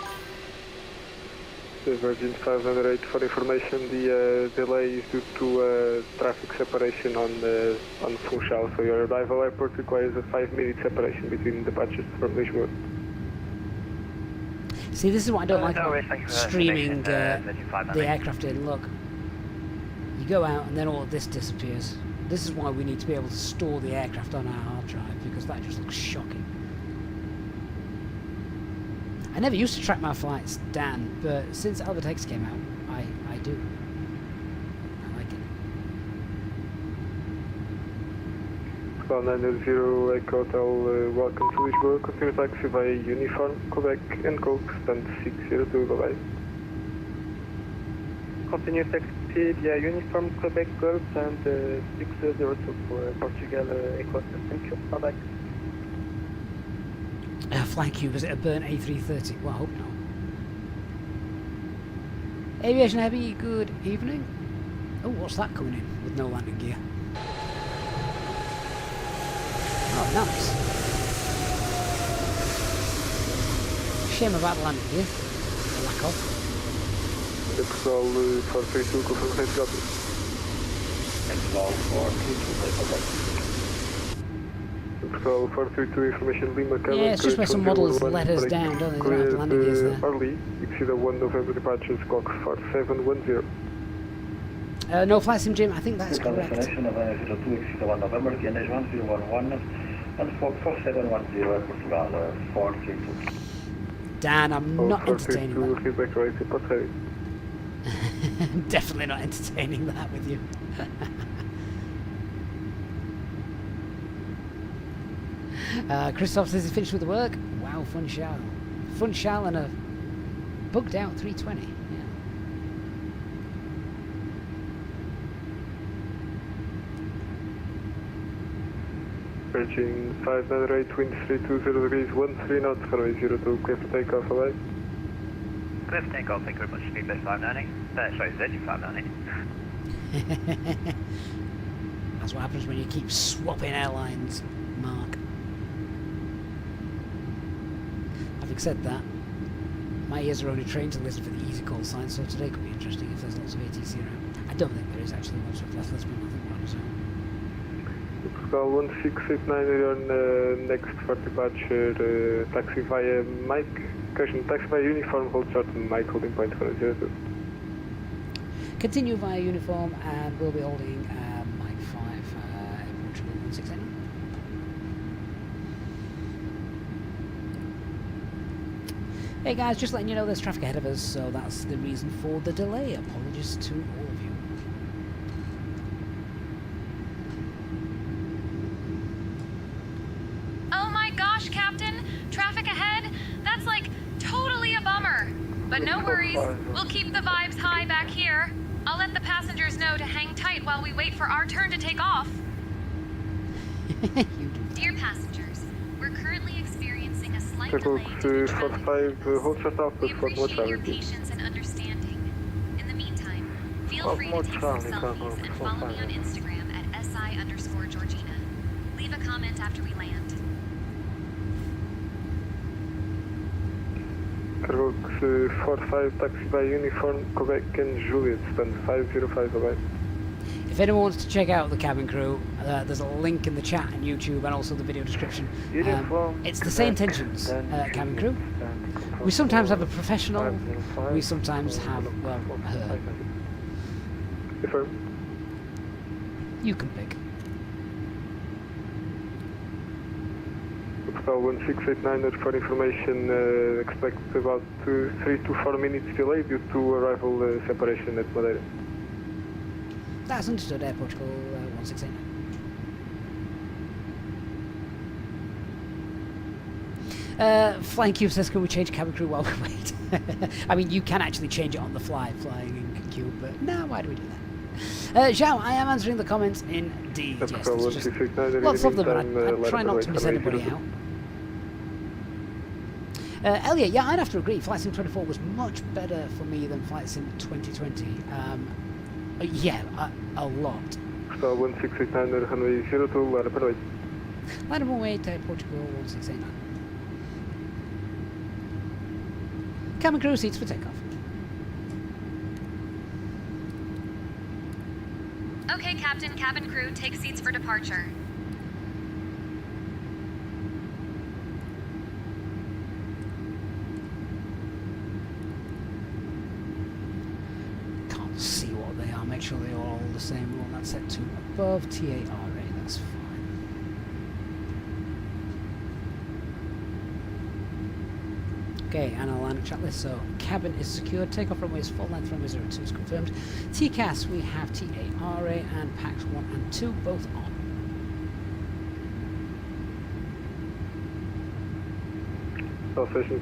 The Virgin 508 for information, the delay is due to traffic separation on Funchal, so your arrival airport requires a 5-minute separation between departures from Lisbon. See, this is what I don't like about streaming the aircraft in. Look, you go out and then all of this disappears. This is why we need to be able to store the aircraft on our hard drive, because that just looks shocking. I never used to track my flights, Dan, but since Elvatex came out, I do. I like it. Call 900 Echo Hotel, welcome to Lisbon. Continue taxi via Uniform, Quebec and Coke, stand 602, bye-bye. Continue taxi via Uniform, Quebec, Golf, and 602 for Portugal, Echo Hotel. Thank you, bye-bye. Flank you, was it a burnt A330? Well, I hope not. Aviation Heavy, good evening. Oh, what's that coming in with no landing gear? Oh, nice. shame about the landing gear. The lack of. Portugal 432, confirm safety copy. Portugal 432, Portugal 432, information Lima, cabin. Yeah, it's just where some models let us down, don't they? They don't have the landing gears there. Early, exceed 1 November departures, clock 4710. No flight sim, Jim, I think that's correct. Destination of 02, exceed 1 November, DNH 1011, and 4710, Portugal 432. Dan, I'm not entertaining that. Feedback right, report heavy. Definitely not entertaining that with you. Christoph says he's finished with the work. Wow, Funchal. Funchal and a bugged out 320. Yeah. Virgin 598, wind 320 degrees, 13 knots, runway 02, clear for takeoff, alright? Clear for takeoff, thank you very much, speed base 598. Sorry, ZG 598. That's what happens when you keep swapping airlines, Mark. Having said that, my ears are only trained to listen for the easy call sign, so today could be interesting if there's lots of ATC around. I don't think there is actually lots of Lisbon, I think one is. Portugal 1689, you're on next for departure, taxi via Mike, caution, taxi via uniform, hold short on Mike, holding point 402. Continue via uniform and we'll be holding Mike 5, Air Portugal 169. Hey guys, just letting you know there's traffic ahead of us, so that's the reason for the delay. Apologies to all of you. Oh my gosh, Captain! Traffic ahead? That's like totally a bummer. But no worries, we'll keep the vibes high back here. I'll let the passengers know to hang tight while we wait for our turn to take off. Dear passengers, we're currently experiencing a slight delay due to traffic delays. We appreciate your patience and understanding. In the meantime, feel free to take some selfies and follow me on Instagram at SI_Georgina. Leave a comment after we land. Airbox 45, taxi by uniform, Quebec and Juliet, stand 505, away. If anyone wants to check out the cabin crew, there's a link in the chat and YouTube and also the video description. It's the same tensions, cabin crew. We sometimes have a professional, we sometimes have, well, her. Confirm. You can pick. Portugal 1689, for information, expect about 3 to 4 minutes delay due to arrival separation at Madeira. That's understood, Air Portugal 1689. Flying Cube says, can we change cabin crew while we wait? I mean, you can actually change it on the fly, flying in Cube, but no, why do we do that? Zhao, I am answering the comments indeed. Yes, there's just lots of them, but I try not to miss anybody out. Elliot, yeah, I'd have to agree. Flight Sim 24 was much better for me than Flight Sim 2020. Yeah, a lot. So 1689, runway 02, line up and wait. Line up and wait, Portugal 1689. Cabin crew seats for takeoff. Okay, Captain, cabin crew, take seats for departure. Can't see what they are. Make sure they're all the same. Well, that's set to above TARA. That's fine. Okay, and I'll line up checklist. So cabin is secured. Takeoff runway is full length. Runway 02 is confirmed. TCAS we have TARA and PAX 1 and 2 both on. All stations,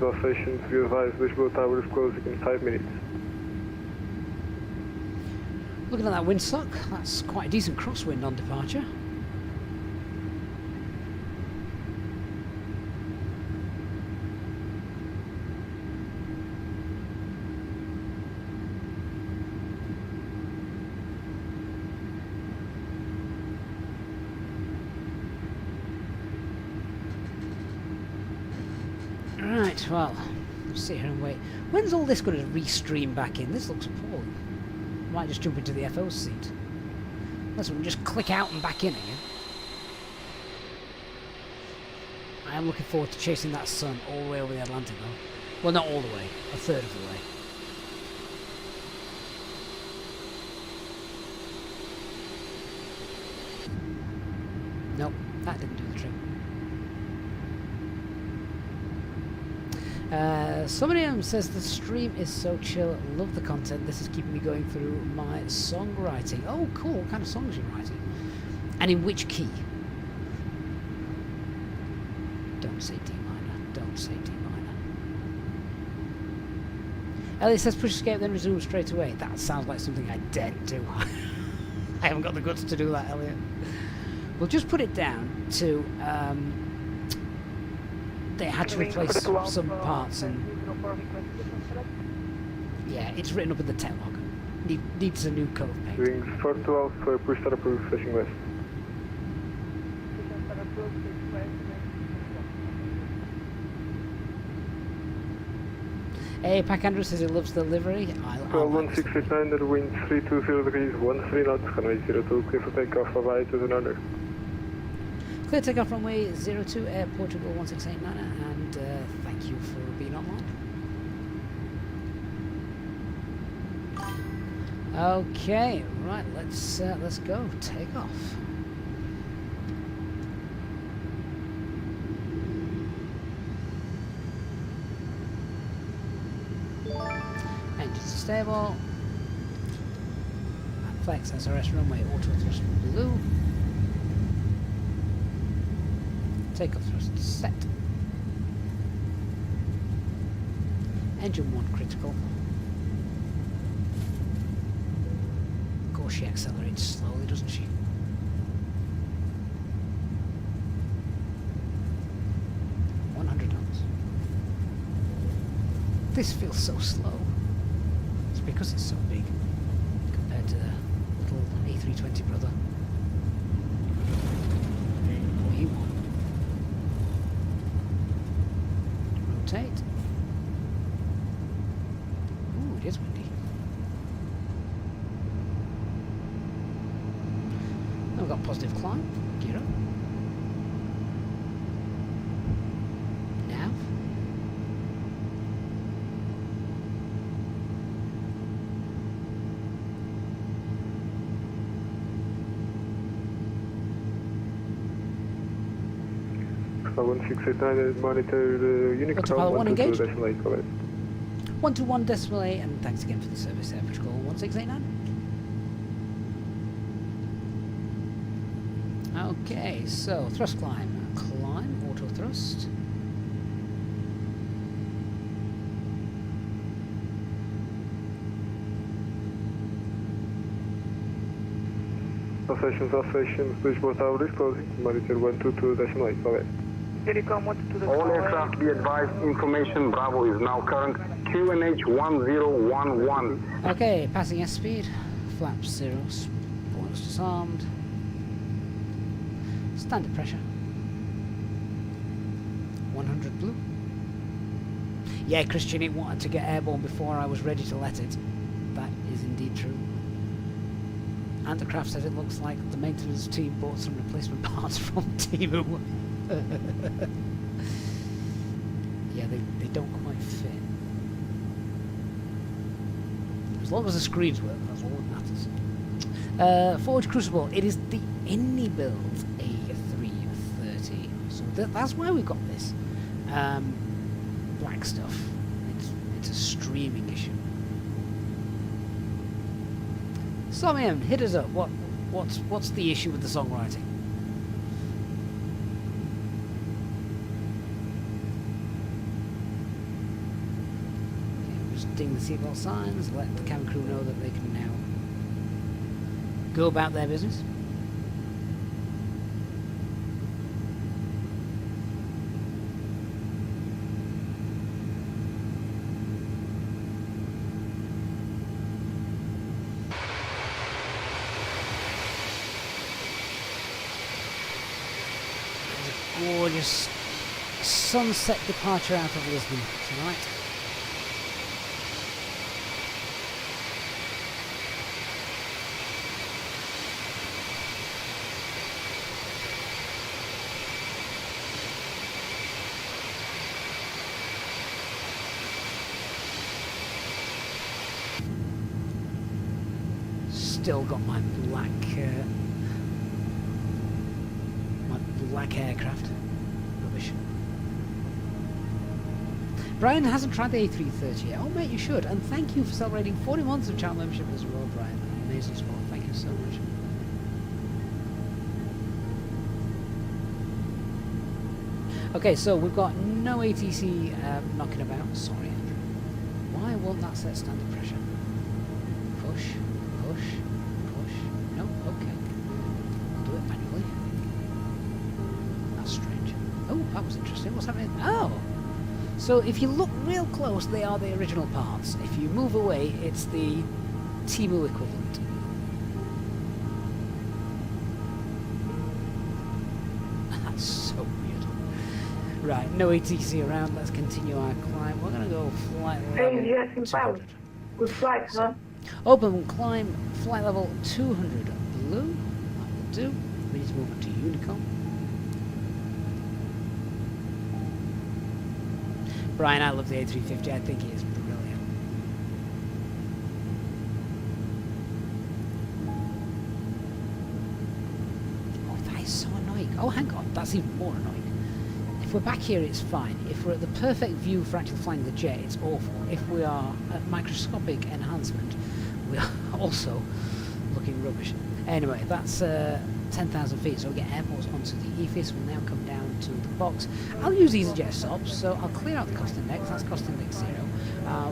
be advised, Lisbon Tower is closing in 5 minutes. Looking at that windsock, that's quite a decent crosswind on departure. Right, well, Sit here and wait. When's all this going to restream back in? This looks appalling. Might just jump into the FO's seat. Unless we can just click out and back in again. I am looking forward to chasing that sun all the way over the Atlantic though. Well, not all the way. A third of the way. Nope, that didn't do the trick. Somebody says the stream is so chill, love the content, this is keeping me going through my songwriting. Oh cool, what kind of songs are you writing? And in which key? Don't say D minor, don't say D minor. Elliot says push escape then resume straight away. That sounds like something I daren't do. I haven't got the guts to do that, Elliot. We'll just put it down to they had to replace some parts and yeah, it's written up in the tech log. Needs a new coat of paint. Wings 412 for push start approved, flashing west. Hey, Pack Andrew says he loves the livery. I like 1689, wind 320 degrees, 13 knots, runway 02, clear for takeoff, bye-bye to the northern. Clear takeoff runway 02 Air Portugal 1689, and thank you for being online. Okay, right, let's go. Take off. Engines stable. And flex SRS runway auto thrust blue. Takeoff thrust set. Engine 1 critical. Of course she accelerates slowly, doesn't she? This feels so slow. It's because it's so big compared to the little A320 brother. What you want? Rotate. Ooh, it is windy. I've got positive climb. Gear up. Alpha 1689, monitor Unicron 122.8, correct. 121.8, and thanks again for the service, Air Portugal 1689. Okay, so thrust climb, auto thrust. All stations, Lisbon Tower is closing, monitor 122.8, correct. All aircraft be advised, information Bravo is now current QNH 1011. Okay, passing airspeed, flaps 0, spoilers disarmed, standard pressure, 100 blue. Yeah, Christian, it wanted to get airborne before I was ready to let it. That is indeed true. And the craft says it looks like the maintenance team bought some replacement parts from Timu. Yeah, they don't quite fit. As long as the screens work, that's all that matters. Forge Crucible, it is the Inibuilds A330. So that's why we got this black stuff. It's a streaming issue. Somium, hit us up. What's the issue with the songwriting? The seatbelt signs, let the cabin crew know that they can now go about their business. There's a gorgeous sunset departure out of Lisbon tonight. still got my black aircraft. Rubbish. Brian hasn't tried the A330 yet. Oh mate, you should. And thank you for celebrating 40 months of channel membership as well, Brian. Amazing sport. Thank you so much. Okay, so we've got no ATC knocking about. Sorry, Andrew. Why won't that set standard pressure? Push, push, push. No, okay. I'll do it manually. That's strange. Oh, that was interesting. What's happening? Oh! So if you look real close, they are the original parts. If you move away, it's the Timu equivalent. That's so weird. Right, no ATC around. Let's continue our climb. We're going to go flight level 200. Good flight, huh? Open climb, flight level 200 blue. That will do. We need to move on to Unicorn. Brian, I love the A350. I think it is brilliant. Oh, that is so annoying. Oh, hang on. That's even more annoying. If we're back here, it's fine. If we're at the perfect view for actually flying the jet, it's awful. If we are at microscopic enhancement, we are also looking rubbish. Anyway, that's 10,000 feet, so we'll get airports onto the EFIS. We'll now come down to the box. I'll use EasyJet stops, so I'll clear out the cost index. That's cost index 0.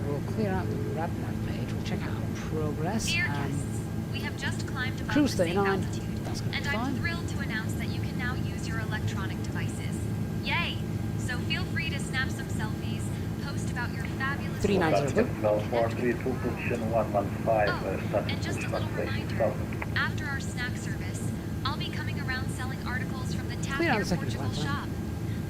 We'll clear out the RadNav page. We'll check out our progress. Dear guests, we have just climbed above Cruise the safe 39. altitude, That's going to and be I'm fine. thrilled to announce that you can now use your electronic devices. Yay! So feel free to snap some selfies, post about your fabulous 390 good. Well, 432, position 115, and just a little reminder, after our snack service, I'll be coming around selling articles from the TAP Clear out Air the second Portugal flight plan. shop.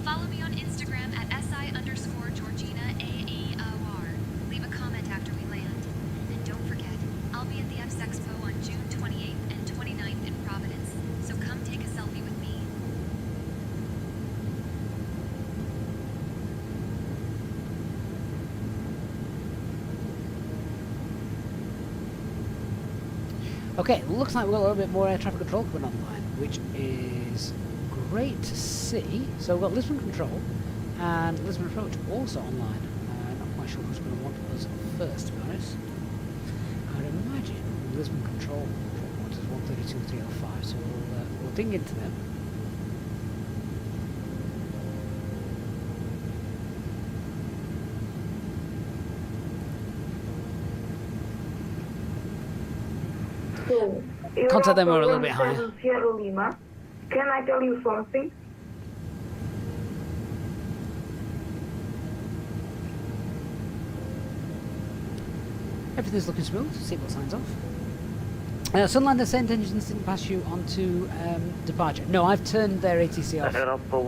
Follow me on Instagram at SI_Georgina AEOR. Leave a comment after we land. And don't forget, I'll be at the FS Expo on June 28th and 29th in Providence, so come take a selfie with me. Okay, looks like we've got a little bit more air traffic control coming online, which is great to see. So we've got Lisbon Control and Lisbon Approach also online. Not quite sure who's going to want us first, to be honest. I'd imagine Lisbon Control want us 132.305, so we'll ding into them. So, Contact them are a little bit higher. 17 Sierra Lima. Can I tell you something? Everything's looking smooth. See what signs off. Sunlander sent engines didn't pass you onto departure. No, I've turned their ATC off. Europa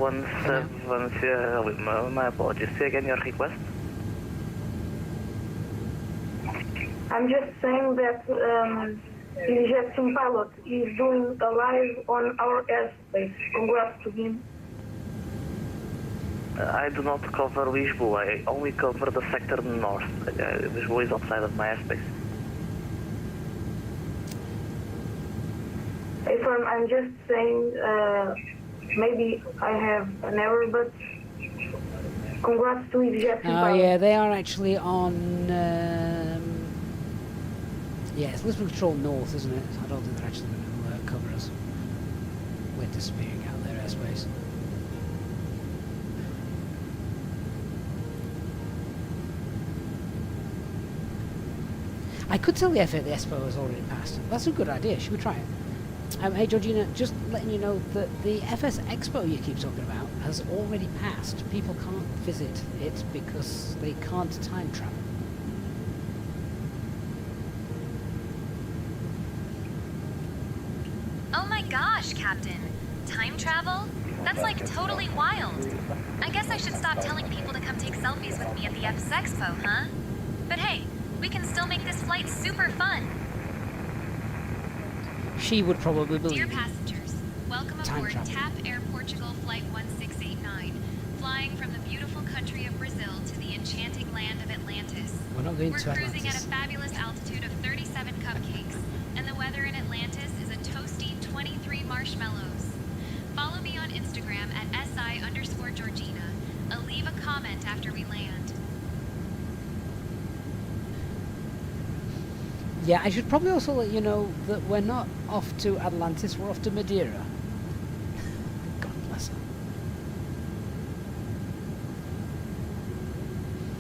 17 Sierra Lima. My apologies. Say again your request. I'm just saying that EasyJet Sim pilot is doing a live on our airspace. Congrats to him. I do not cover Lisbon. I only cover the sector north. Lisbon is outside of my airspace. If I'm just saying, maybe I have an error, but congrats to EasyJet Sim Oh pilot. yeah, they are actually on. Yeah, it's Lisbon Control North, isn't it? I don't think they're actually going to cover us. We're disappearing out of their airspace. I could tell the FA the Expo has already passed. That's a good idea. Should we try it? Hey Georgina, just letting you know that the FS Expo you keep talking about has already passed. People can't visit it because they can't time travel. Oh my gosh, Captain. Time travel? That's like totally wild. I guess I should stop telling people to come take selfies with me at the FS Expo, huh? But hey, we can still make this flight super fun. She would probably believe Dear you. passengers, welcome Time aboard travel. TAP Air Portugal Flight 1689, flying from the beautiful country of Brazil to the enchanting land of Atlantis. We're not going We're to cruising at a Atlantis. fabulous altitude of 37 cupcakes, and the weather in Atlantis is a toasty 23 marshmallows. Follow me on Instagram at SI_Georgina. I'll leave a comment after we land. Yeah, I should probably also let you know that we're not off to Atlantis, we're off to Madeira. God bless her.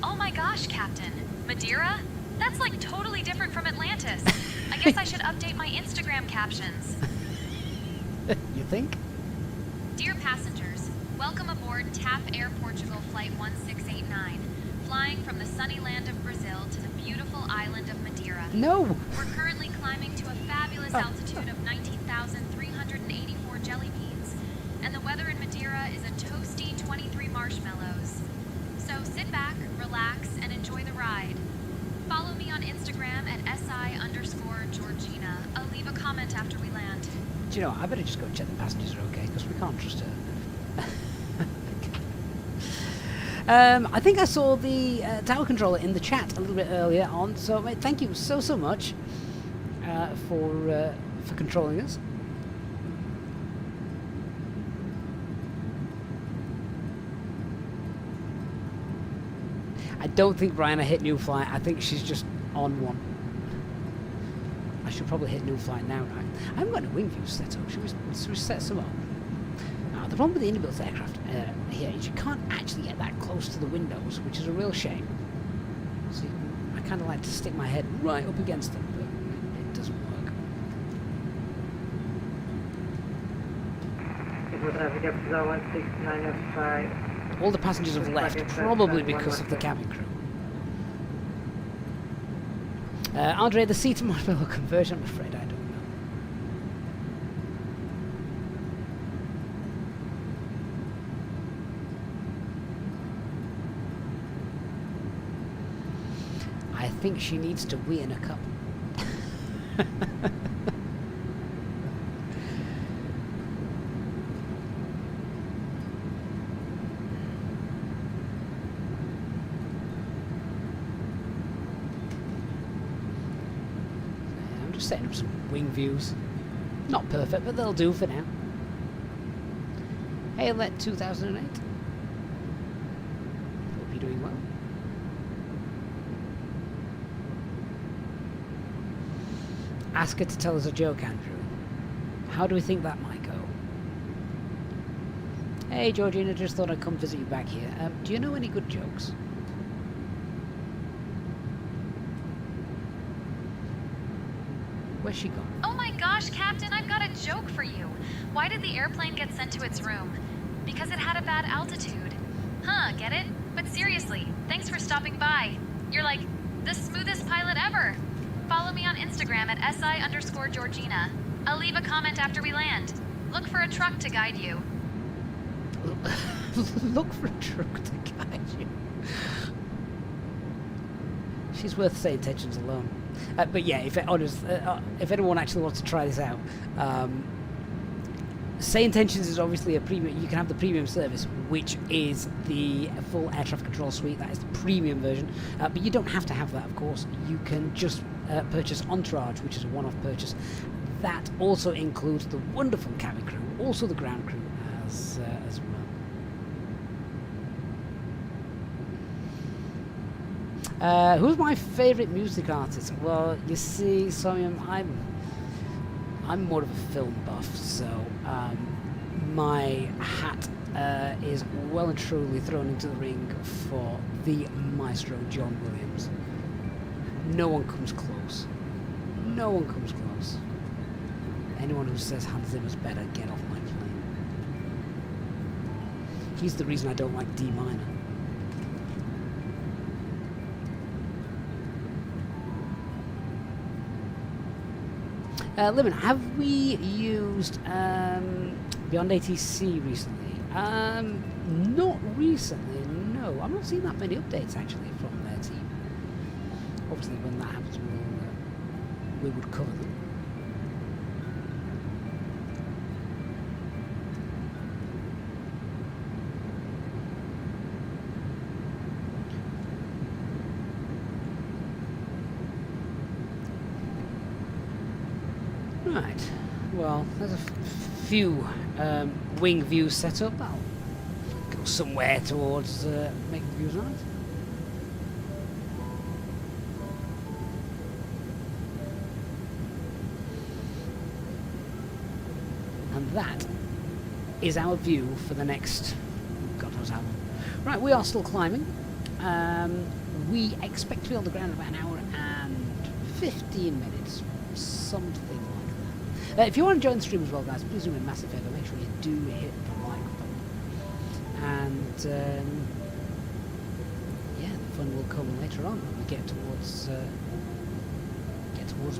Oh my gosh, Captain. Madeira? That's like totally different from Atlantis. I guess I should update my Instagram captions. You think? Dear passengers, welcome aboard TAP Air Portugal Flight 1689, flying from the sunny land of Brazil to the beautiful island of Madeira. No! We're currently climbing to a fabulous altitude of 19,384 jelly beans, and the weather in Madeira is a toasty 23 marshmallows. So sit back, relax, and enjoy the ride. Follow me on Instagram at SI_Georgina. I'll leave a comment after we land. Do you know, I better just go check the passengers are okay, because we can't trust her. I think I saw the tower controller in the chat a little bit earlier on, so mate, thank you so much for controlling us. I don't think Brianna hit new flight. I think she's just on one. I should probably hit new flight now, right? I haven't got any wing views set up. Should we set some up? The problem with the Inibuilds aircraft here is you can't actually get that close to the windows, which is a real shame. See, I kind of like to stick my head right up against them, but it doesn't work. All the passengers have left, probably because of the cabin crew. Andre, the seat to marshmallow conversion, I'm afraid I don't know. I think she needs to wee in a cup. I'm just setting up some wing views. Not perfect, but they'll do for now. Hail at 2008. Hope you're doing well. Ask her to tell us a joke, Andrew. How do we think that might go? Hey, Georgina, just thought I'd come visit you back here. Do you know any good jokes? Where's she gone? Oh my gosh, Captain, I've got a joke for you. Why did the airplane get sent to its room? Because it had a bad altitude. Huh, get it? But seriously, thanks for stopping by. You're like the smoothest pilot ever. Follow me on Instagram at SI_Georgina. I'll leave a comment after we land. Look for a truck to guide you. Look for a truck to guide you. She's worth say intentions alone. But yeah, if anyone actually wants to try this out, Say Intentions is obviously a premium. You can have the premium service, which is the full air traffic control suite. That is the premium version. But you don't have to have that, of course. You can just purchase Entourage, which is a one-off purchase. That also includes the wonderful cabin crew, also the ground crew as well. Who's my favourite music artist? Well, you see, Somium, I'm more of a film buff, so my hat is well and truly thrown into the ring for the maestro John Williams. No one comes close. No one comes close. Anyone who says Hans Zimmer's better, get off my plane. He's the reason I don't like D minor. Limon, have we used Beyond ATC recently? Not recently, no. I've not seen that many updates actually from their team. Obviously, when that happens, we would cover them. Right. Well, there's a few wing views set up. That'll go somewhere towards making the views nice. And that is our view for the next, God knows how long. Right, we are still climbing. We expect to be on the ground in about an hour and 15 minutes, something like that. If you want to join the stream as well, guys, please do me a massive favour. Make sure you do hit the like button. And yeah, the fun will come later on when we get towards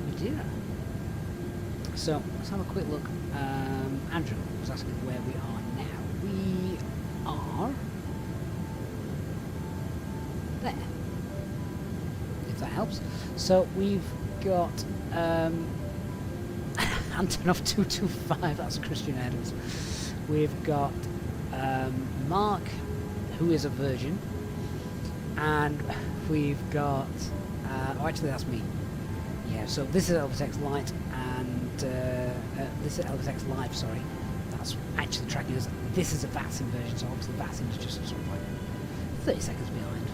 Madeira. So let's have a quick look. Andrew was asking where we are now. We are there, if that helps. So we've got Antonov 225, that's Christian Adams. We've got Mark, who is a virgin, and we've got oh, actually that's me. Yeah, so this is LVTX Lite, and this is LVTX Live, sorry. That's actually tracking us. This is a VATSIM version, so obviously VATSIM is just sort of like 30 seconds behind.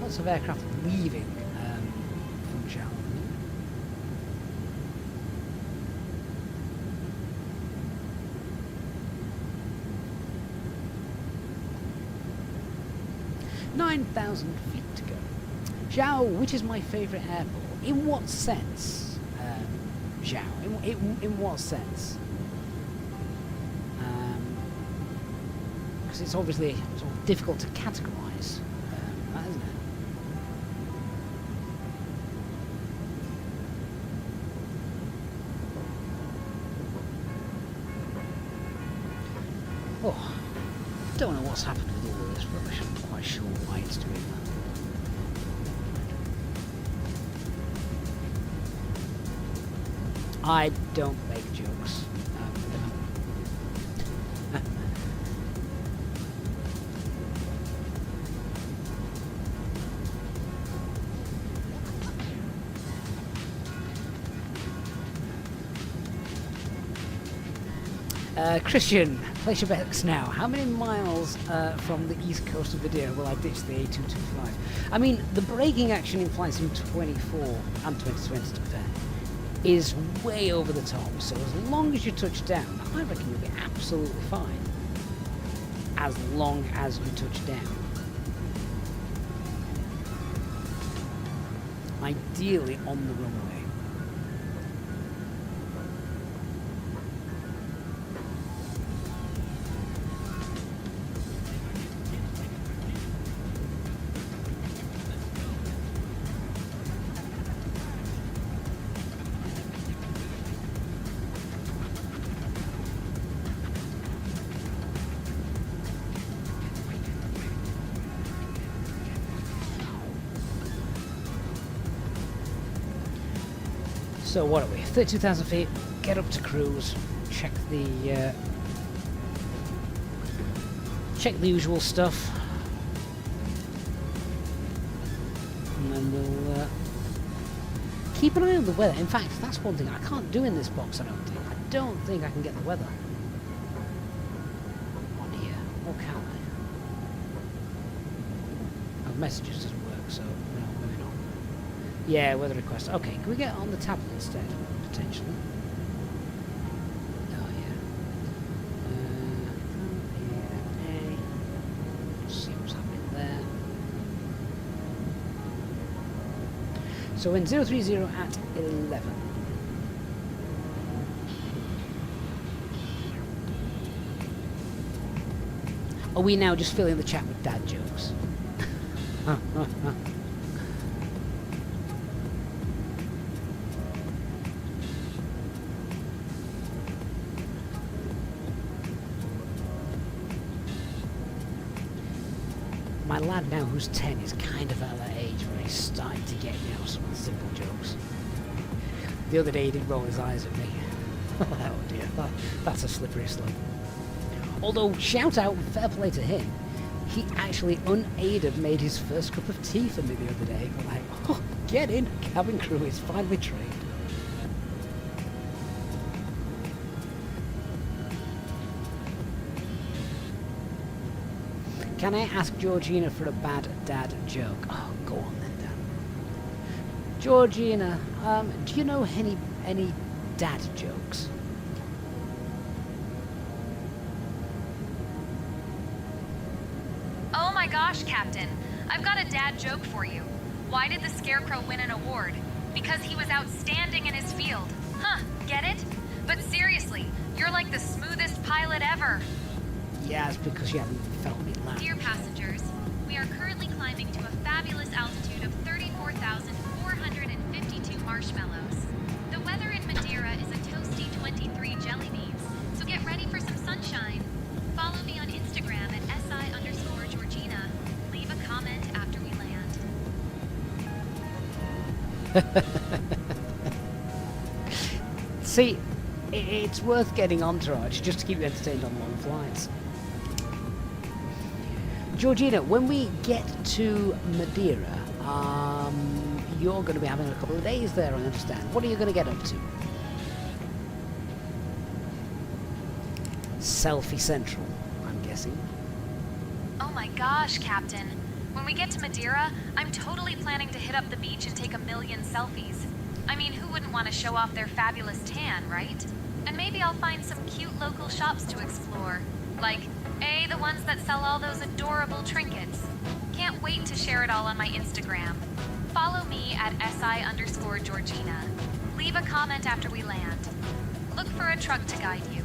Lots of aircraft leaving Funchal. "9,000 feet to go. Zhao, which is my favourite airport? In what sense, Zhao? In what sense? Because it's obviously sort of difficult to categorise, that, isn't it? Oh, don't know what's happened with all of this rubbish. I'm not quite sure why it's doing that. I don't make jokes. Christian, place your bets now. How many miles from the east coast of Madeira will I ditch the A225? I mean, the braking action in Flight Sim 24 and 2020, to be fair, is way over the top. So as long as you touch down, I reckon you'll be absolutely fine. As long as you touch down. Ideally on the runway. So what are we? 32,000 feet. Get up to cruise. Check the usual stuff, and then we'll keep an eye on the weather. In fact, that's one thing I can't do in this box. I don't think I can get the weather on here, or can I? Messages doesn't work, so no, maybe not. Yeah, weather request. Okay, can we get on the tablet instead, potentially? Oh, yeah. See what's happening there. So in 030 at 11. Are we now just filling the chat with dad jokes? My lad now, who's 10, is kind of at that age where he's starting to get, you know, some of the simple jokes. The other day he did roll his eyes at me. Oh dear, that's a slippery slope. Although, shout out, fair play to him, he actually unaided made his first cup of tea for me the other day. I'm like, oh, get in, cabin crew is finally trained. Can I ask Georgina for a bad dad joke? Oh, go on then, Dan. Georgina, do you know any dad jokes? Oh my gosh, Captain. I've got a dad joke for you. Why did the Scarecrow win an award? Because he was outstanding in his field. Huh, get it? But seriously, you're like the smoothest pilot ever. Yeah, it's because you haven't felt me land. Dear passengers, we are currently climbing to a fabulous altitude of 34,452 marshmallows. The weather in Madeira is a toasty 23 jelly beans, so get ready for some sunshine. Follow me on Instagram at SI_Georgina. Leave a comment after we land. See, it's worth getting Entourage just to keep you entertained on long flights. Georgina, when we get to Madeira, you're going to be having a couple of days there, I understand. What are you going to get up to? Selfie Central, I'm guessing. Oh my gosh, Captain. When we get to Madeira, I'm totally planning to hit up the beach and take a million selfies. I mean, who wouldn't want to show off their fabulous tan, right? And maybe I'll find some cute local shops to explore. Like, the ones that sell all those adorable trinkets. Can't wait to share it all on my Instagram. Follow me at SI_Georgina. Leave a comment after we land. Look for a truck to guide you.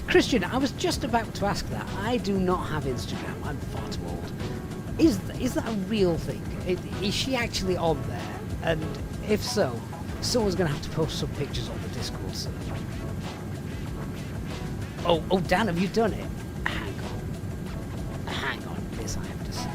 Christian, I was just about to ask that. I do not have Instagram. I'm far too old. Is that a real thing? Is she actually on there? And if so, someone's going to have to post some pictures on the Discord server. Oh, Dan, have you done it? Hang on. This I have to see.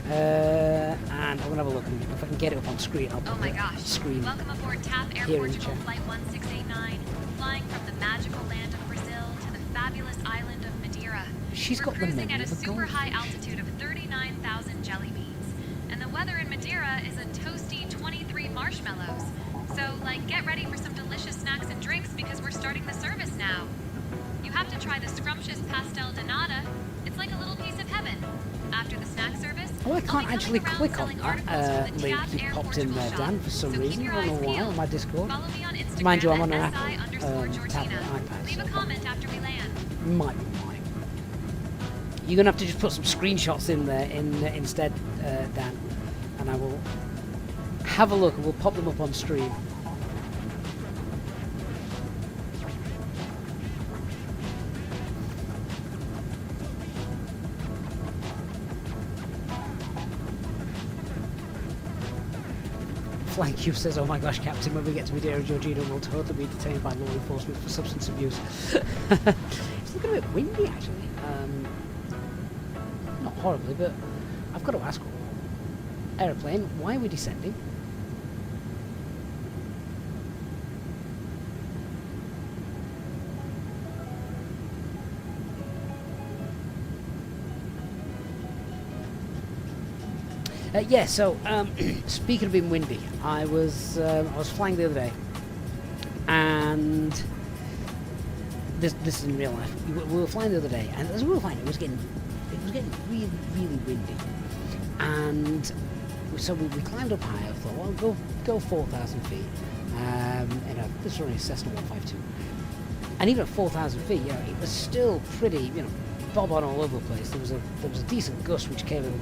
And I'm going to have a look. If I can get it up on screen, I'll put Oh my gosh. the screen Welcome aboard TAP Air here in Portugal chat. Flight 1689, flying from the magical land of Brazil to the fabulous island of Madeira. She's We're got the cruising memory at a of a super goldfish. high altitude of 39,000 jelly beans. And the weather in Madeira is a toasty 23 marshmallows. So, get ready for some delicious snacks and drinks because we're starting the service now. You have to try the scrumptious pastel de nata. It's like a little piece of heaven. After the snack service, Oh, I I'll be can't actually coming around click on selling that articles from the link TAP you Air popped in Portugal there, shop. Dan, for some So keep reason. your I don't know eyes why peeled. on my Discord. Follow me on Instagram Mind you, I'm on an at Apple SI_Georgina. tablet iPad. Leave a So comment after we land. might be mine. You're going to have to just put some screenshots in there instead, Dan. And I will have a look and we'll pop them up on stream. Flying Q says, oh my gosh, Captain, when we get to Madeira, Georgina will totally be detained by law enforcement for substance abuse. It's looking a bit windy, actually. Not horribly, but I've got to ask, aeroplane, why are we descending? Speaking of being windy, I was flying the other day, and this is in real life. We were flying the other day, and as we were flying, it was getting really, really windy, and so we climbed up high. I thought, well, go 4,000 feet. This was only a Cessna 152, and even at 4,000 feet, it was still pretty, bob on all over the place. There was a decent gust which came and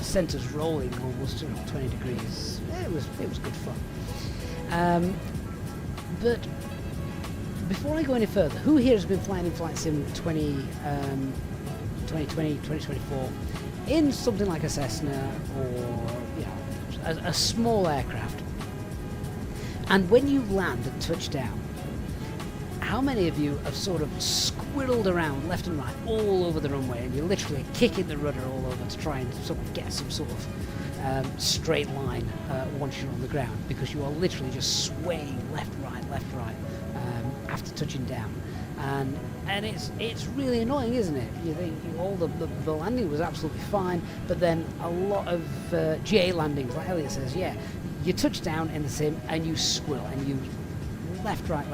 sent us rolling almost 20 degrees. It was good fun. But before I go any further, who here has been flying in Flight Sim 2020, 2024 in something like a Cessna or a small aircraft? And when you land and touch down, how many of you have sort of squirreled around left and right all over the runway, and you're literally kicking the rudder all over to try and sort of get some sort of straight line once you're on the ground, because you are literally just swaying left, right, after touching down. and it's really annoying, isn't it? You think all the landing was absolutely fine, but then a lot of GA landings, like Elliot says, yeah, you touch down in the sim and you squill and you left, right,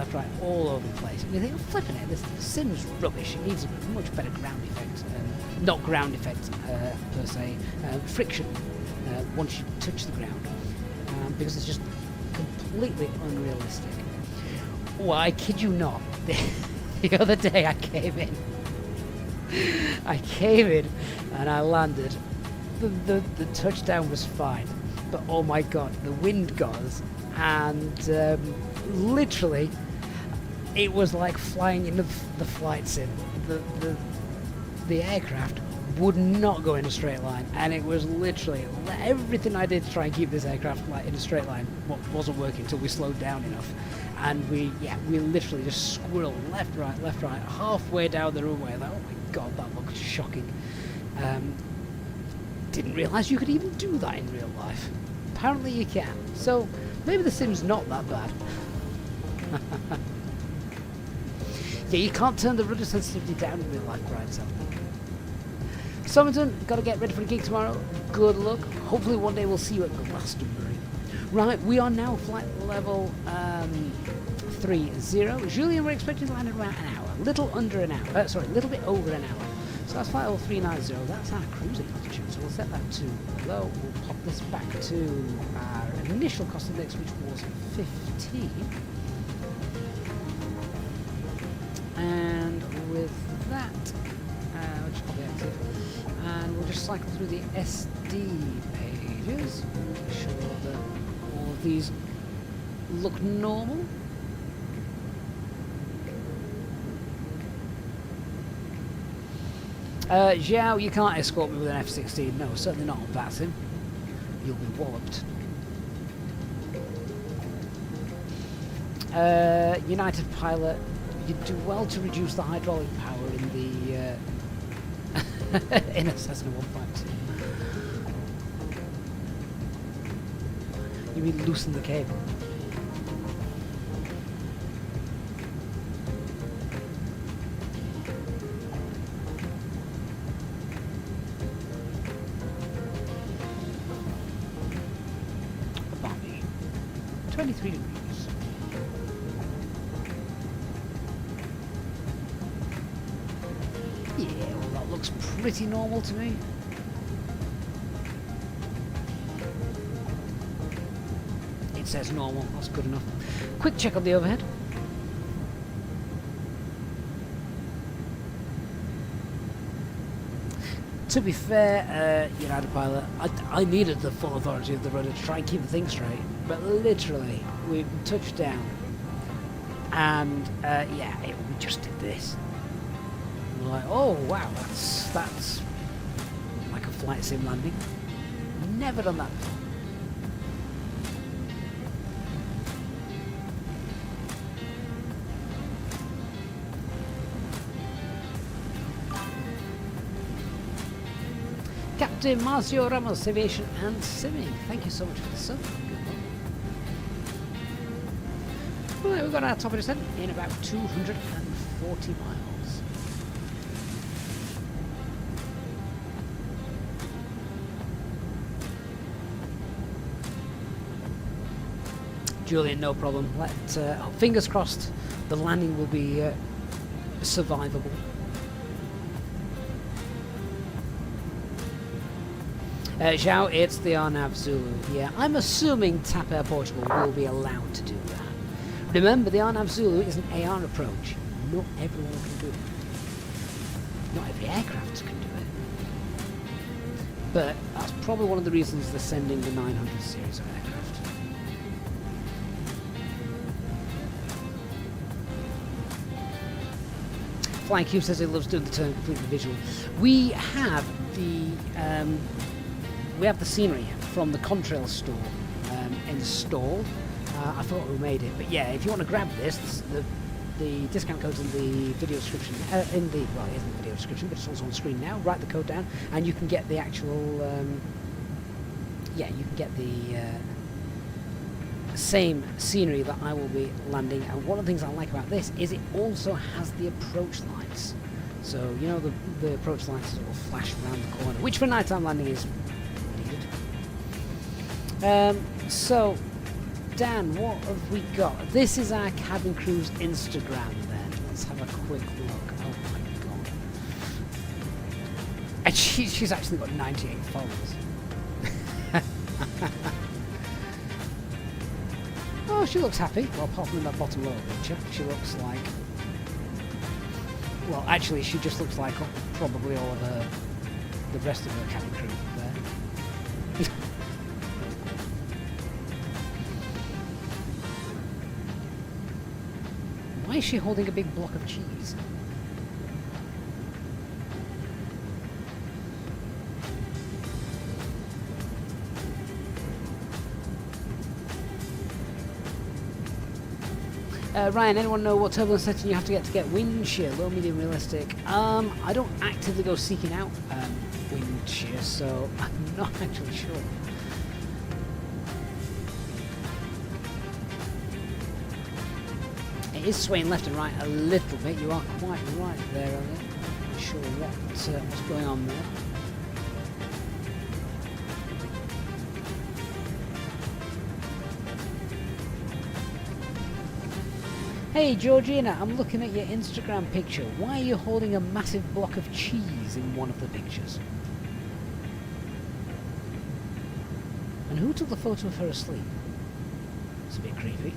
all over the place. And you think, oh, flipping it, this sim's rubbish. It needs a much better ground effect, not ground effect per se, friction once you touch the ground, because it's just completely unrealistic. Well, I kid you not. The other day I came in and I landed. The touchdown was fine, but oh my god, the wind got us, and literally it was like flying in the flight sim. The aircraft would not go in a straight line, and it was literally everything I did to try and keep this aircraft like in a straight line wasn't working until we slowed down enough. And we literally just squirreled left, right, halfway down the runway. Like, oh my god, that looks shocking. Didn't realise you could even do that in real life. Apparently you can. So maybe the sim's not that bad. Yeah, you can't turn the rudder sensitivity down in real life, Brian. So, Somerton, got to get ready for the gig tomorrow. Good luck. Hopefully one day we'll see you at Glastonbury. Right, we are now flight level 30. Julian, we're expecting to land in around an hour. Little under an hour. Sorry, a little bit over an hour. So that's flight level 390. That's our cruising altitude. So we'll set that to low. We'll pop this back to our initial cost index, which was 15. And with that, we'll just pop the active. And we'll just cycle through the SD pages. Make sure that all of these look normal. Zhao, you can't escort me with an F-16. No, certainly not on VATSIM. You'll be walloped. United Pilot, you do well to reduce the hydraulic power in the in a Cessna 152. You mean loosen the cable? About me. 23 degrees. Yeah, well, that looks pretty normal to me. It says normal, that's good enough. Quick check on the overhead. To be fair, United Pilot, I needed the full authority of the rudder to try and keep the thing straight, but literally, we touched down, and yeah, we just did this. We're like, oh wow, that's like a flight sim landing. Never done that before. Captain Marcio Ramos, Aviation and Simming. Thank you so much for the sub. Good luck. Right, we've got our top of descent in about 240 miles. Julian, no problem. Fingers crossed the landing will be survivable. Zhao, it's the RNAV Zulu. Yeah, I'm assuming TAP Air Portugal will be allowed to do that. Remember, the RNAV Zulu is an AR approach. Not everyone can do it. Not every aircraft can do it. But that's probably one of the reasons they're sending the 900 series of aircraft. Flying Q says he loves doing the turn completely visual. We have the scenery from the Contrail store installed. I thought we made it, but yeah, if you want to grab this, the discount code's in the video description. Well, it isn't the video description, but it's also on screen now. Write the code down, and you can get the actual. Yeah, you can get the same scenery that I will be landing, and one of the things I like about this is it also has the approach lights. So you know the approach lights sort of flash around the corner, which for nighttime landing is needed. So Dan, what have we got? This is our cabin crew's Instagram then. Let's have a quick look. Oh my god. And she's actually got 98 followers. Oh, she looks happy. Well, apart from in that bottom lower picture, she looks like... Well, actually, she just looks like probably all of the rest of her cabin crew there. Why is she holding a big block of cheese? Ryan, anyone know what turbulence setting you have to get wind shear? Low, medium, realistic? I don't actively go seeking out wind shear, so I'm not actually sure. It is swaying left and right a little bit. You are quite right there, I'm not sure what's going on there. Hey Georgina, I'm looking at your Instagram picture. Why are you holding a massive block of cheese in one of the pictures? And who took the photo of her asleep? It's a bit creepy.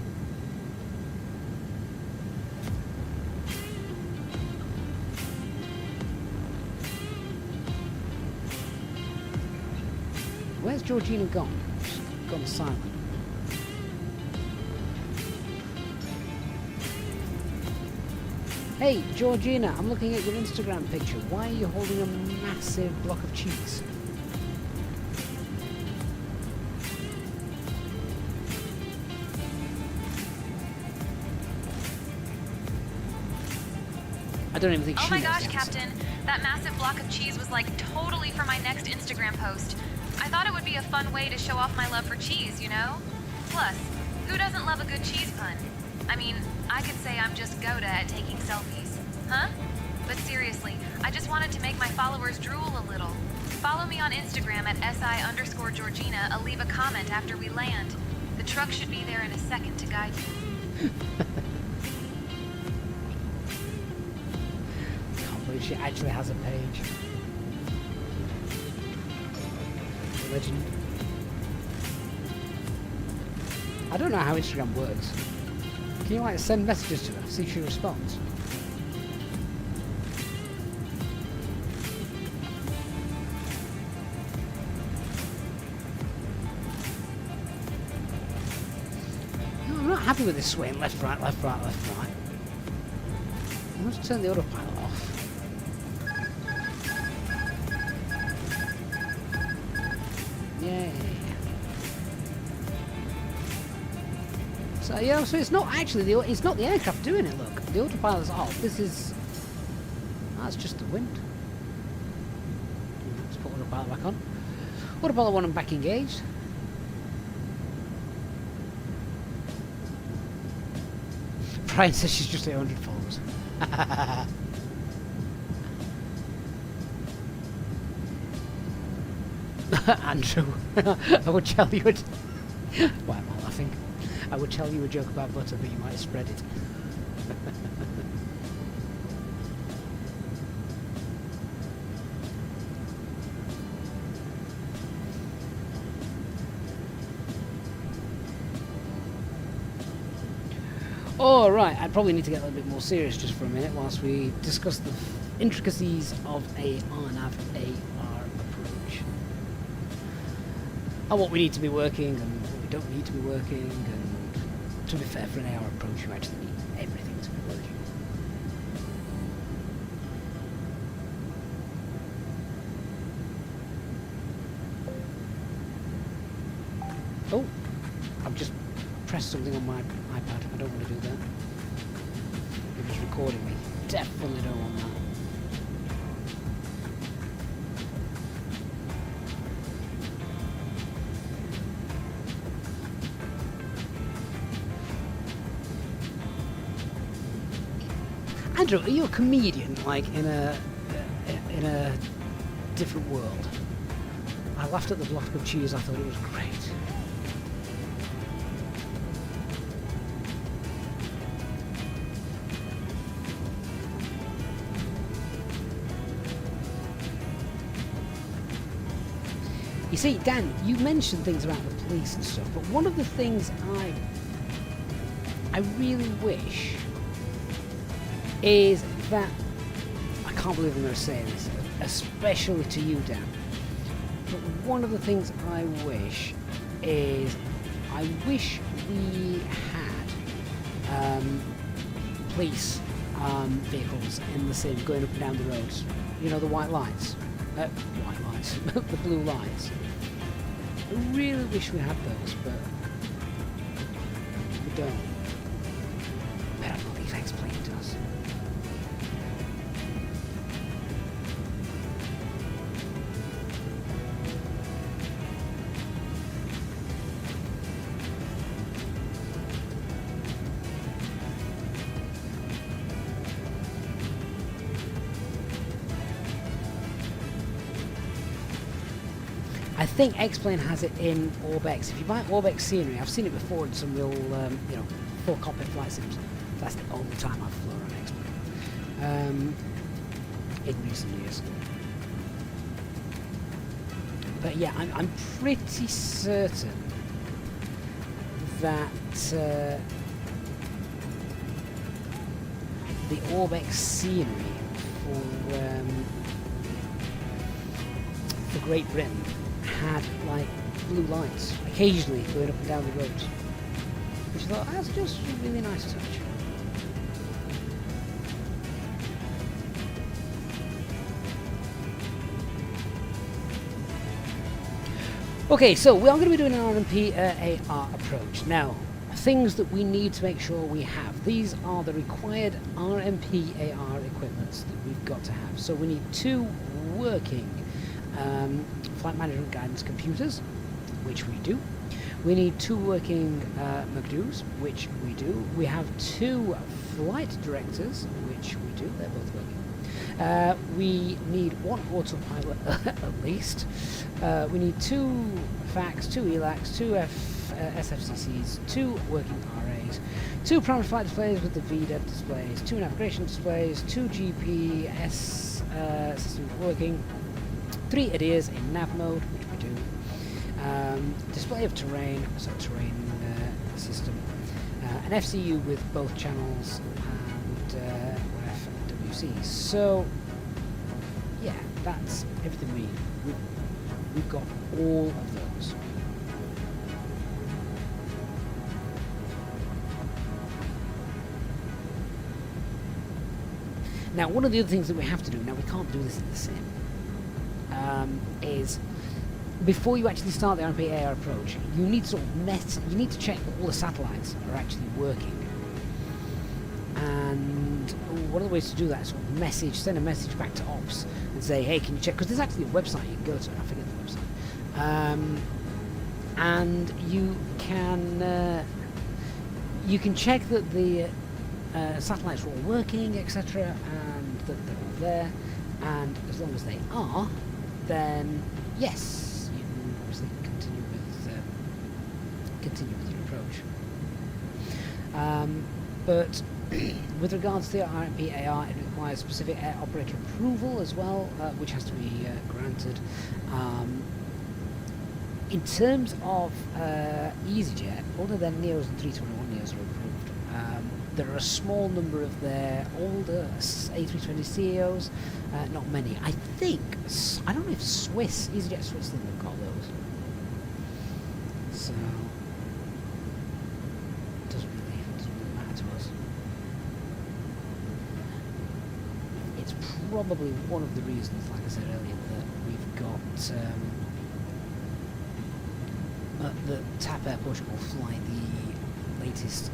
Where's Georgina gone? She's gone silent. Hey, Georgina, I'm looking at your Instagram picture. Why are you holding a massive block of cheese? I don't even think she knows. Oh my gosh, Captain. That massive block of cheese was like totally for my next Instagram post. I thought it would be a fun way to show off my love for cheese, you know? Plus, who doesn't love a good cheese pun? I mean, I could say I'm just Goda at taking selfies. Huh? But seriously, I just wanted to make my followers drool a little. Follow me on Instagram at SI_Georgina and leave a comment after we land. The truck should be there in a second to guide you. Can't believe she actually has a page. Legend. I don't know how Instagram works. Can you like send messages to her, see if she responds? No, I'm not happy with this swaying left, right, left, right, left, right. I want to turn the autopilot off. Yay. So yeah, so it's not actually it's not the aircraft doing it. Look, the autopilot's off. That's just the wind. Let's put autopilot back on. Autopilot 1 and back engaged. Brian says she's just 800 followers. Andrew, I would tell you. Why am I laughing? I would tell you a joke about butter, but you might spread it. All right, I probably need to get a little bit more serious just for a minute whilst we discuss the intricacies of a RNAV AR approach. And what we need to be working and what we don't need to be working, and to be fair, for an AR approach you actually need everything to be working. Oh, I've just pressed something on my iPad. I don't want to do that. It was recording me. Definitely don't want that. Andrew, are you a comedian, like in a different world? I laughed at the block of cheese. I thought it was great. You see, Dan, you mentioned things about the police and stuff, but one of the things I really wish is that, I can't believe I'm going to say this, especially to you, Dan, but one of the things I wish is, I wish we had police vehicles in the sim going up and down the roads. You know, the white lights. White lights, the blue lights. I really wish we had those, but we don't. But I believe X-Plane does. I think X-Plane has it in Orbex. If you buy Orbex scenery, I've seen it before in some real, full cockpit flight sims. That's the only time I've flown on X-Plane in recent years. But yeah, I'm pretty certain that the Orbex scenery for Great Britain had like blue lights occasionally going up and down the roads, which I thought that's just a really nice touch. Okay, so we are going to be doing an RMP AR approach now. Things that we need to make sure we have. These are the required RMP AR equipments that we've got to have. So we need 2 working flight management guidance computers, which we do. We need 2 working McDoos, which we do. We have 2 flight directors, which we do. They're both working. We need 1 autopilot at least. We need 2 FACs, 2 ELACs, 2 SFCCs, 2 working RAs, 2 primary flight displays with the VDEP displays, 2 navigation displays, 2 GPS systems working, 3 ADIRs in nav mode, which we do, display of terrain, so terrain system, an FCU with both channels, and FWC. So, yeah, that's everything we need. We've got all of those. Now, one of the other things that we have to do, now we can't do this in the sim, is before you actually start the RMP AR approach, you need to you need to check that all the satellites are actually working. And one of the ways to do that is sort of send a message back to ops and say, hey, can you check? Because there's actually a website you can go to. I forget the website. And you can check that the satellites are all working, etc., and that they're all there. And as long as they are, then yes, you can obviously continue with your approach. But with regards to the RMP AR, it requires specific air operator approval as well, which has to be granted. In terms of EasyJet, all of their Neos and 321 Neos are approved. There are a small number of their older A320 CEOs, not many. I don't know if EasyJet Switzerland have got those. So, it doesn't really matter to us. It's probably one of the reasons, like I said earlier, that we've got the TAP Air Portugal fly the latest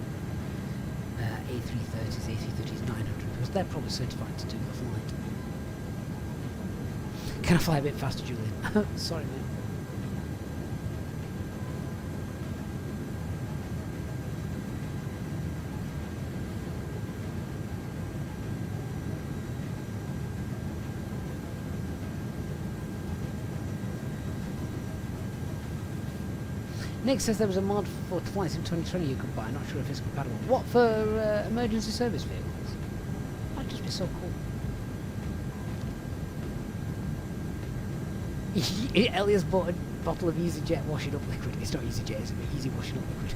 A330s, A330-200, because they're probably certified to do the flight. Can I fly a bit faster, Julian? Sorry, mate. Nick says there was a mod for flights in 2020 you could buy. Not sure if it's compatible. What, for emergency service vehicles? That'd just be so cool. Elliot's bought a bottle of EasyJet washing up liquid. It's not EasyJet, is it? Easy washing up liquid.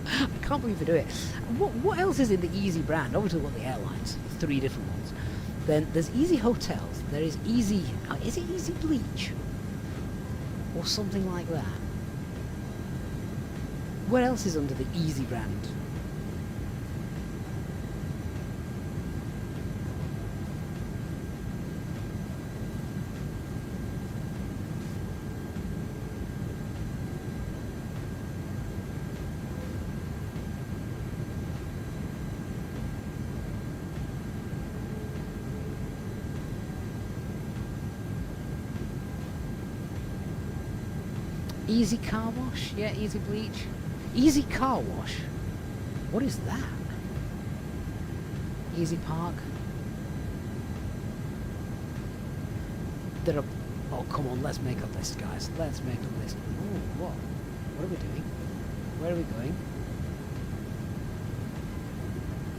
I can't believe they do it. What else is in the Easy brand? Obviously, we've got the airlines, 3 different ones. Then there's Easy Hotels. There is Easy. Is it Easy Bleach? Or something like that. What else is under the Easy brand? Easy Car Wash? Yeah, Easy Bleach. Easy Car Wash? What is that? Easy Park? There are... Oh, come on, let's make a list, guys. Let's make a list. Oh, what? What are we doing? Where are we going?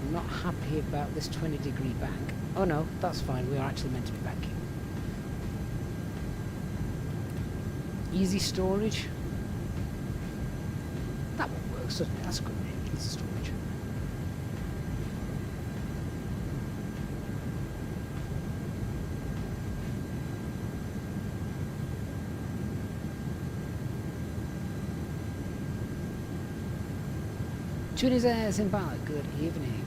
I'm not happy about this 20-degree bank. Oh no, that's fine. We are actually meant to be banking. Easy Storage. That one works, doesn't it? That's a good name, Easy Storage. Tunis Airs in Ballot, good evening.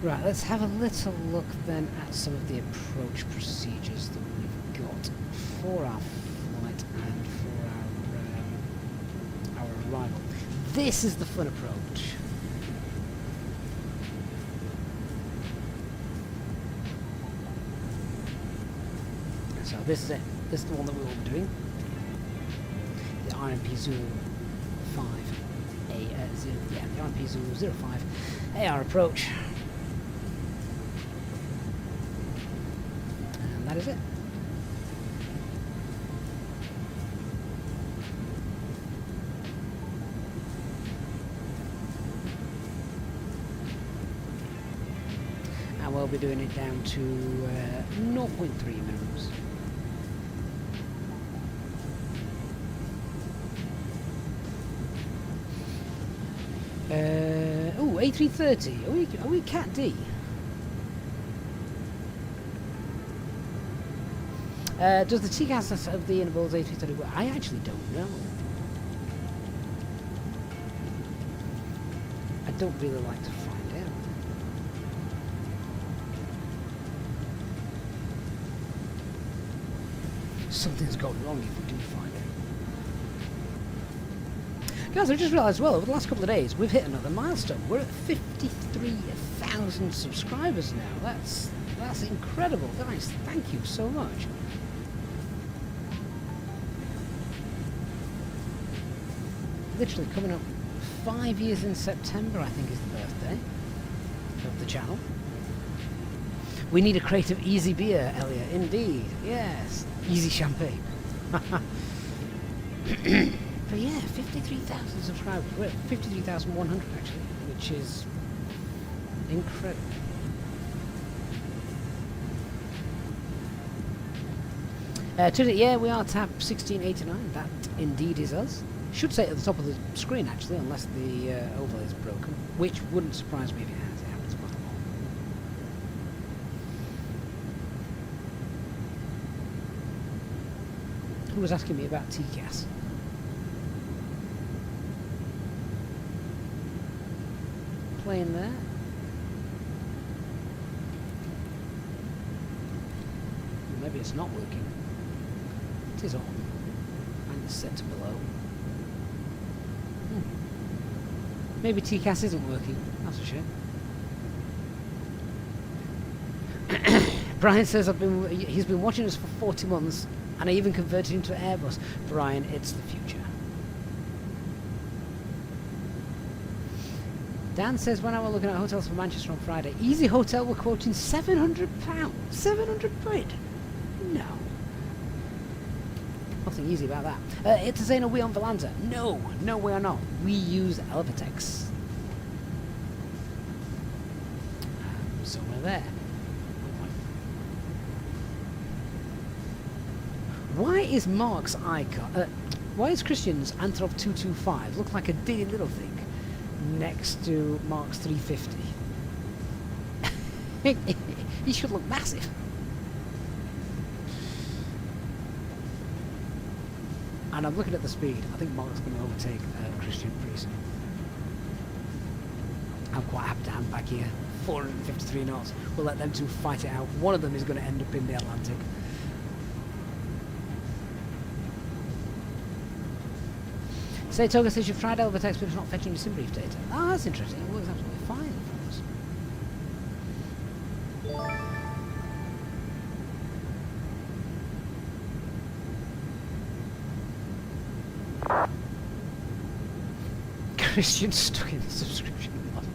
Right, let's have a little look then at some of the approach procedures that we've got for our flight and for our arrival. This is the fun approach. So this is it. This is the one that we will be doing. The RMP 05 the RMP 05 AR approach. That is it. And we'll be doing it down to 0.3 minimums. Oh, A330. Are we Cat D? Does the TCAS of the Inibuilds A330 work? I actually don't know. I don't really like to find out. Something's gone wrong if we do find out. Guys, I just realised as well, over the last couple of days, we've hit another milestone. We're at 53,000 subscribers now. That's incredible, guys. Thank you so much. Literally coming up 5 years in September, I think, is the birthday of the channel. We need a crate of easy beer, Elliot. Indeed, yes. Easy champagne. But yeah, 53,000 subscribers. We're at 53,100 actually, which is incredible. Yeah, we are TAP 1689. That indeed is us. Should say at the top of the screen actually, unless the overlay is broken, which wouldn't surprise me if it has. It happens quite a lot. Who was asking me about TCAS? Playing there. Maybe it's not working. It is on. And it's set to below. Maybe TCAS isn't working. That's a shame. Brian says he's been watching us for 40 months and I even converted him to Airbus. Brian, it's the future. Dan says, when I was looking at hotels for Manchester on Friday, Easy Hotel were quoting £700. 700 quid? No. Nothing easy about that. It's saying, are we on Volanta? No, no, we are not. We use Elvatex. So we're there. Why is Mark's icon? Why is Christian's Antonov 225 look like a dilly little thing next to Mark's 350? He should look massive. And I'm looking at the speed. I think Mark's going to overtake Christian pretty soon. I'm quite happy to hand back here. 453 knots. We'll let them two fight it out. One of them is going to end up in the Atlantic. Say Toga says you've tried Elvatex but it's not fetching your SimBrief data. Ah, that's interesting. It works absolutely fine for us. Christian stuck in the subscription model.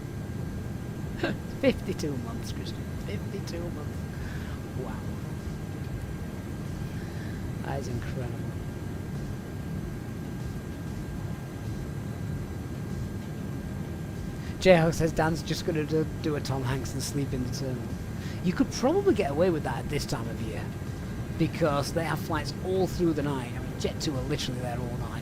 52 months, Christian. 52 months. Wow. That is incredible. Jayhawk says Dan's just going to do a Tom Hanks and sleep in the terminal. You could probably get away with that at this time of year because they have flights all through the night. I mean, Jet2 are literally there all night.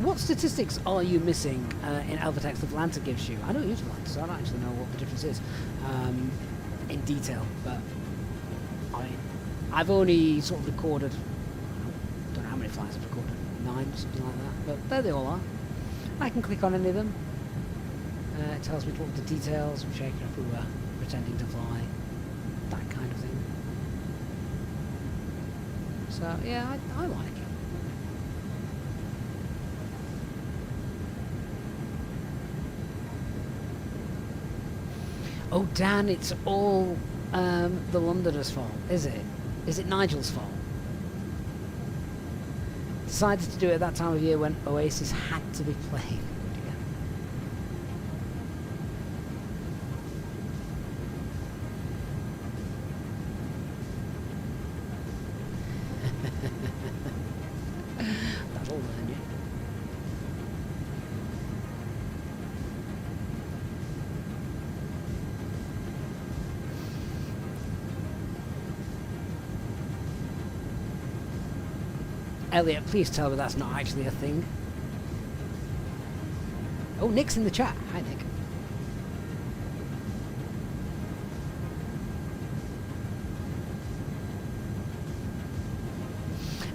What statistics are you missing in Elvatex that Volanta gives you? I don't use Volanta, so I don't actually know what the difference is in detail, but I've only sort of recorded, I don't know how many flights I've recorded, 9, something like that, but there they all are. I can click on any of them. It tells me what the details, which aircraft we were pretending to fly, that kind of thing. So yeah, I like it. Oh Dan, it's all the Londoners' fault, is it? Is it Nigel's fault? Decided to do it at that time of year when Oasis had to be playing. That'll learn you. Elliot, please tell me that's not actually a thing. Oh, Nick's in the chat. Hi, Nick.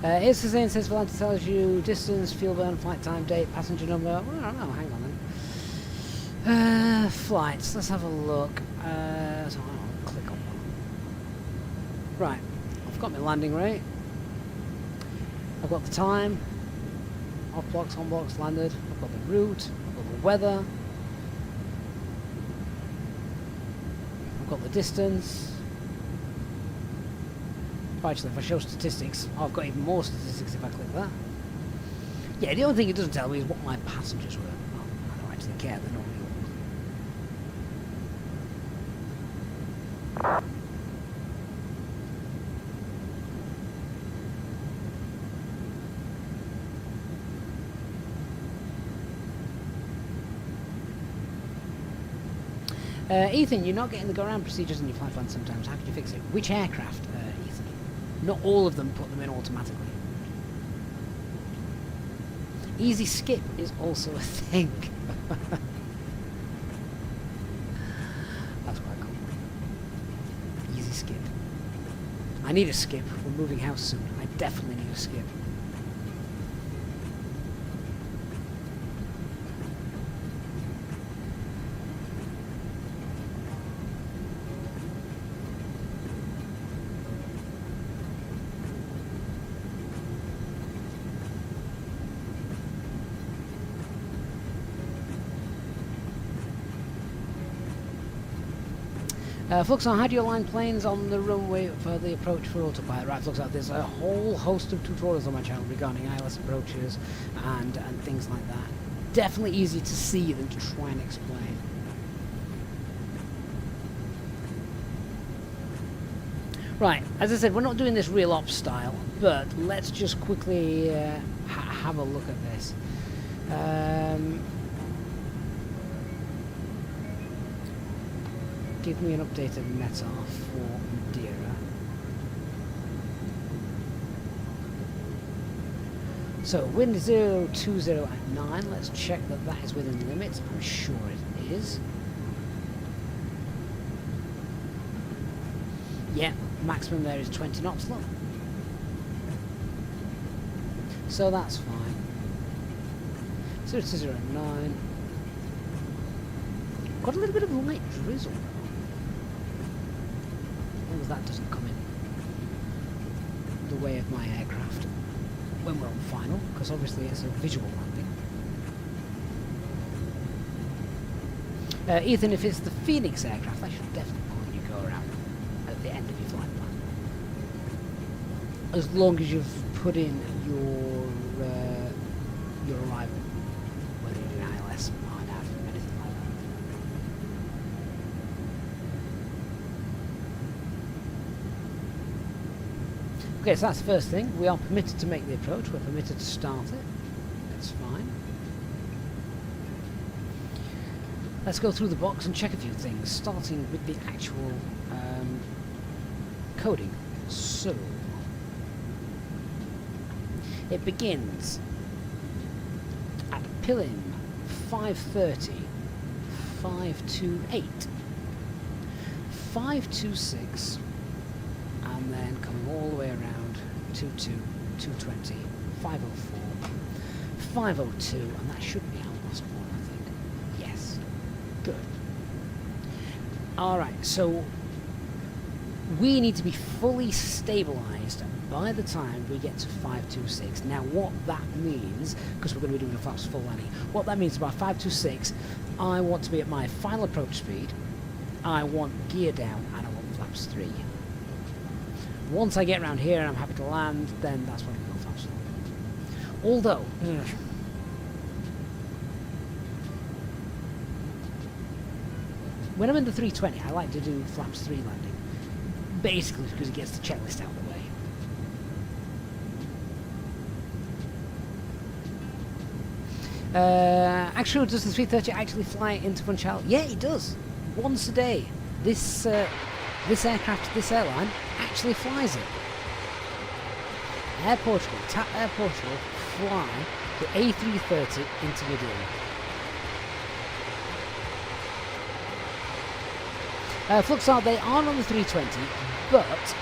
Here's the thing, says Volanta tells you distance, fuel burn, flight time, date, passenger number. Well, I don't know, hang on then. Flights, let's have a look. So I'll click on one. Right, I've got my landing rate. I've got the time, off blocks, on blocks, landed. I've got the route, I've got the weather. I've got the distance. Actually, if I show statistics, I've got even more statistics if I click that. Yeah, the only thing it doesn't tell me is what my passengers were. Well, I don't actually care, they're normally Ethan, you're not getting the go-around procedures in your flight plan sometimes. How can you fix it? Which aircraft, Ethan? Not all of them put them in automatically. Easy skip is also a thing. That's quite cool. Easy skip. I need a skip. We're moving house soon. I definitely need a skip. Fluxon, how do you align planes on the runway for the approach for autopilot? Right, Fluxon, there's a whole host of tutorials on my channel regarding ILS approaches and things like that. Definitely easier to see than to try and explain. Right, as I said, we're not doing this real ops style, but let's just quickly have a look at this. Give me an updated METAR for Madeira. So, wind 020 at 9. Let's check that that is within limits. I'm sure it is. Yeah, maximum there is 20 knots long. So that's fine. 020 at 9. Got a little bit of light drizzle. As long as that doesn't come in the way of my aircraft when we're on final, because obviously it's a visual landing. Ethan, if it's the Phoenix aircraft, that should definitely pull when you go around at the end of your flight plan. As long as you've put in your arrival, whether you're doing ILS, RNAV, anything like that. Okay, so that's the first thing. We are permitted to make the approach. We're permitted to start it. That's fine. Let's go through the box and check a few things, starting with the actual coding. So, it begins at Pillim 530, 528, 526, and then coming all the way around 22, 220, 504, 502, and that should be our last one, I think. Yes. Good. Alright, so we need to be fully stabilized by the time we get to 526. Now what that means, because we're going to be doing a flaps full landing, what that means is by 526 I want to be at my final approach speed, I want gear down, and I want flaps 3. Once I get around here and I'm happy to land, then that's when I can go flaps full. Although when I'm in the 320 I like to do flaps 3 landing, basically because it gets the checklist out of the way. Actually, does the 330 actually fly into Funchal? Yeah, it does. Once a day. This aircraft, this airline, actually flies it. Air Portugal, TAP Air Portugal, fly the A330 into Madeira. Fluxar, they are on the 320, but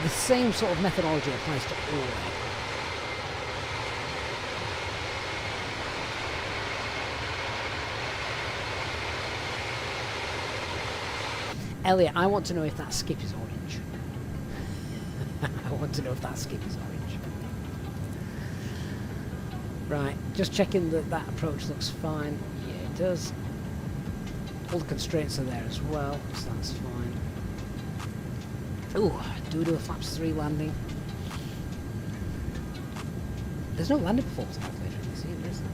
the same sort of methodology applies to all aircraft. Elliot, I want to know if that skip is orange. I want to know if that skip is orange. Right, just checking that that approach looks fine. Yeah, it does. All the constraints are there as well, so that's fine. Ooh, do we do a flaps 3 landing? There's no landing performance calculator in this either, is there?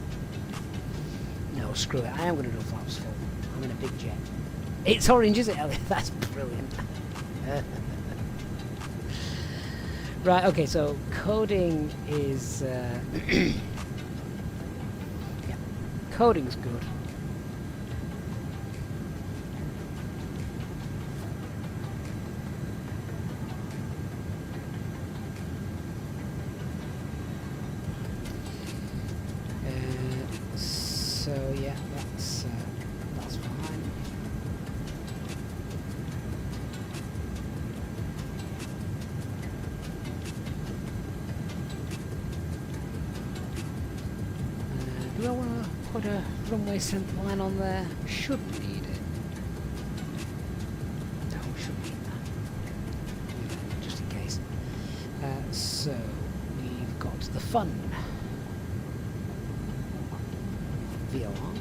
No, screw it. I am going to do a flaps full. I'm in a big jet. It's orange, is it, Elliot? That's brilliant. Right, okay, so coding is... yeah, coding's good. So yeah, that's fine. Do I want to put a runway center line on there? Should need it. No, should need that. Just in case. So we've got the fun. VOR.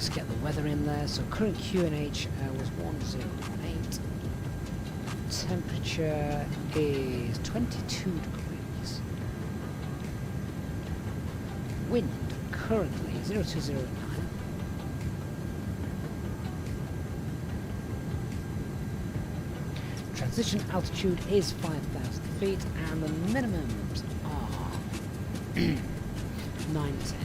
let's get the weather in there. So current QNH was 1018. Temperature is 22 degrees. Wind currently 0209. Transition altitude is 5,000 feet, and the minimums are 910.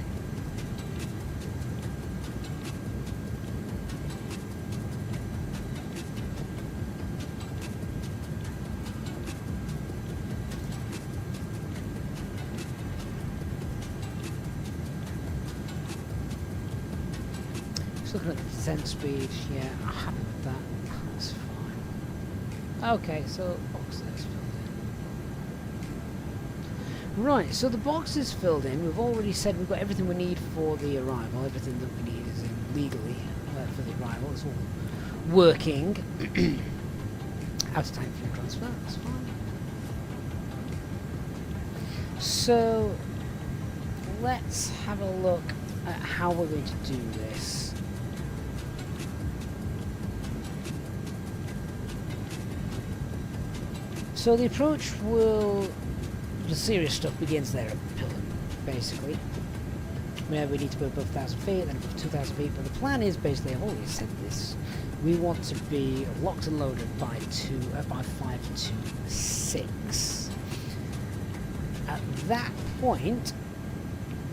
Just looking at the descent speed, yeah, I'm happy with that. That's fine. Okay, so box is filled in. Right, so the box is filled in. We've already said we've got everything we need for the arrival. Everything that we need is in legally for the arrival. It's all working. Out of time fuel transfer, that's fine. So let's have a look at how we're going to do this. So the approach will, the serious stuff begins there at Pillar, basically. Where we need to be above 1,000 feet, then above 2,000 feet, but the plan is basically, I've always said this, we want to be locked and loaded by 5 to 6. At that point,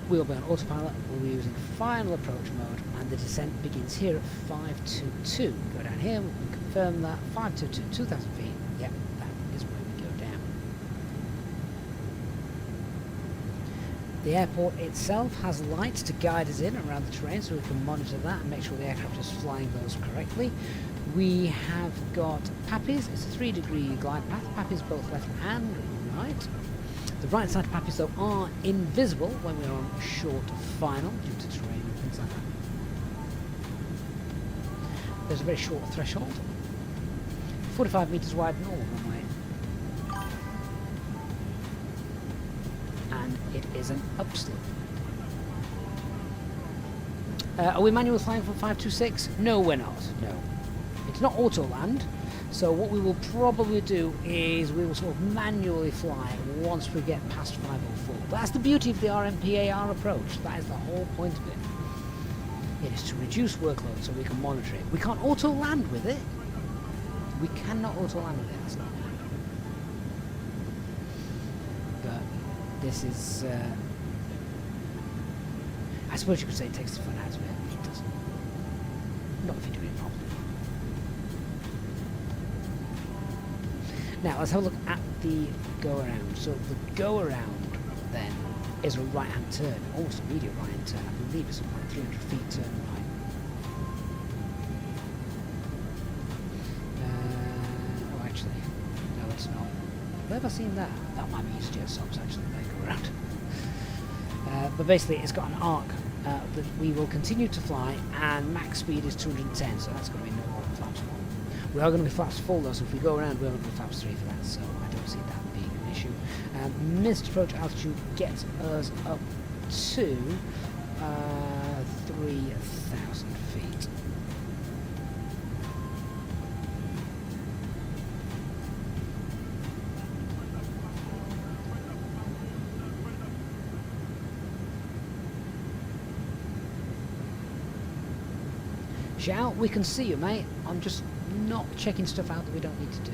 we'll be on autopilot, we'll be using final approach mode, and the descent begins here at 522. Go down here, we can confirm that, 522, 2,000 feet, yep, that is where we go down. The airport itself has lights to guide us in around the terrain, so we can monitor that and make sure the aircraft is flying those correctly. We have got PAPIs, it's a 3-degree glide path, PAPIs both left and right. The right side PAPIs though are invisible when we are on short final due to terrain and things like that. There's a very short threshold, 45 metres wide normal runway. And it is an upslope. Are we manual flying from 526? No, we're not. No. It's not auto land. So what we will probably do is we will sort of manually fly once we get past 504. That's the beauty of the RMPAR approach. That is the whole point of it. It is to reduce workload so we can monitor it. We can't auto land with it. We cannot auto land with it. That's not. But this is. I suppose you could say it takes the fun out of it. It doesn't. Not if you do it properly. Now let's have a look at the go-around. So the go-around then is a right-hand turn, almost a immediate right-hand turn. I believe it's about 300 feet turn right. Oh, actually, no, it's not. Where have I seen that? That might be EasyJet stops actually. They go around. But basically, it's got an arc that we will continue to fly, and max speed is 210. So that's going to be no more than flaps 1. We are going to be flaps full though, so if we go around, we're going to be flaps 3 for that, so I don't see that being an issue. Missed approach altitude gets us up to 3,000 feet. Shout, we can see you, mate. I'm just not checking stuff out that we don't need to do.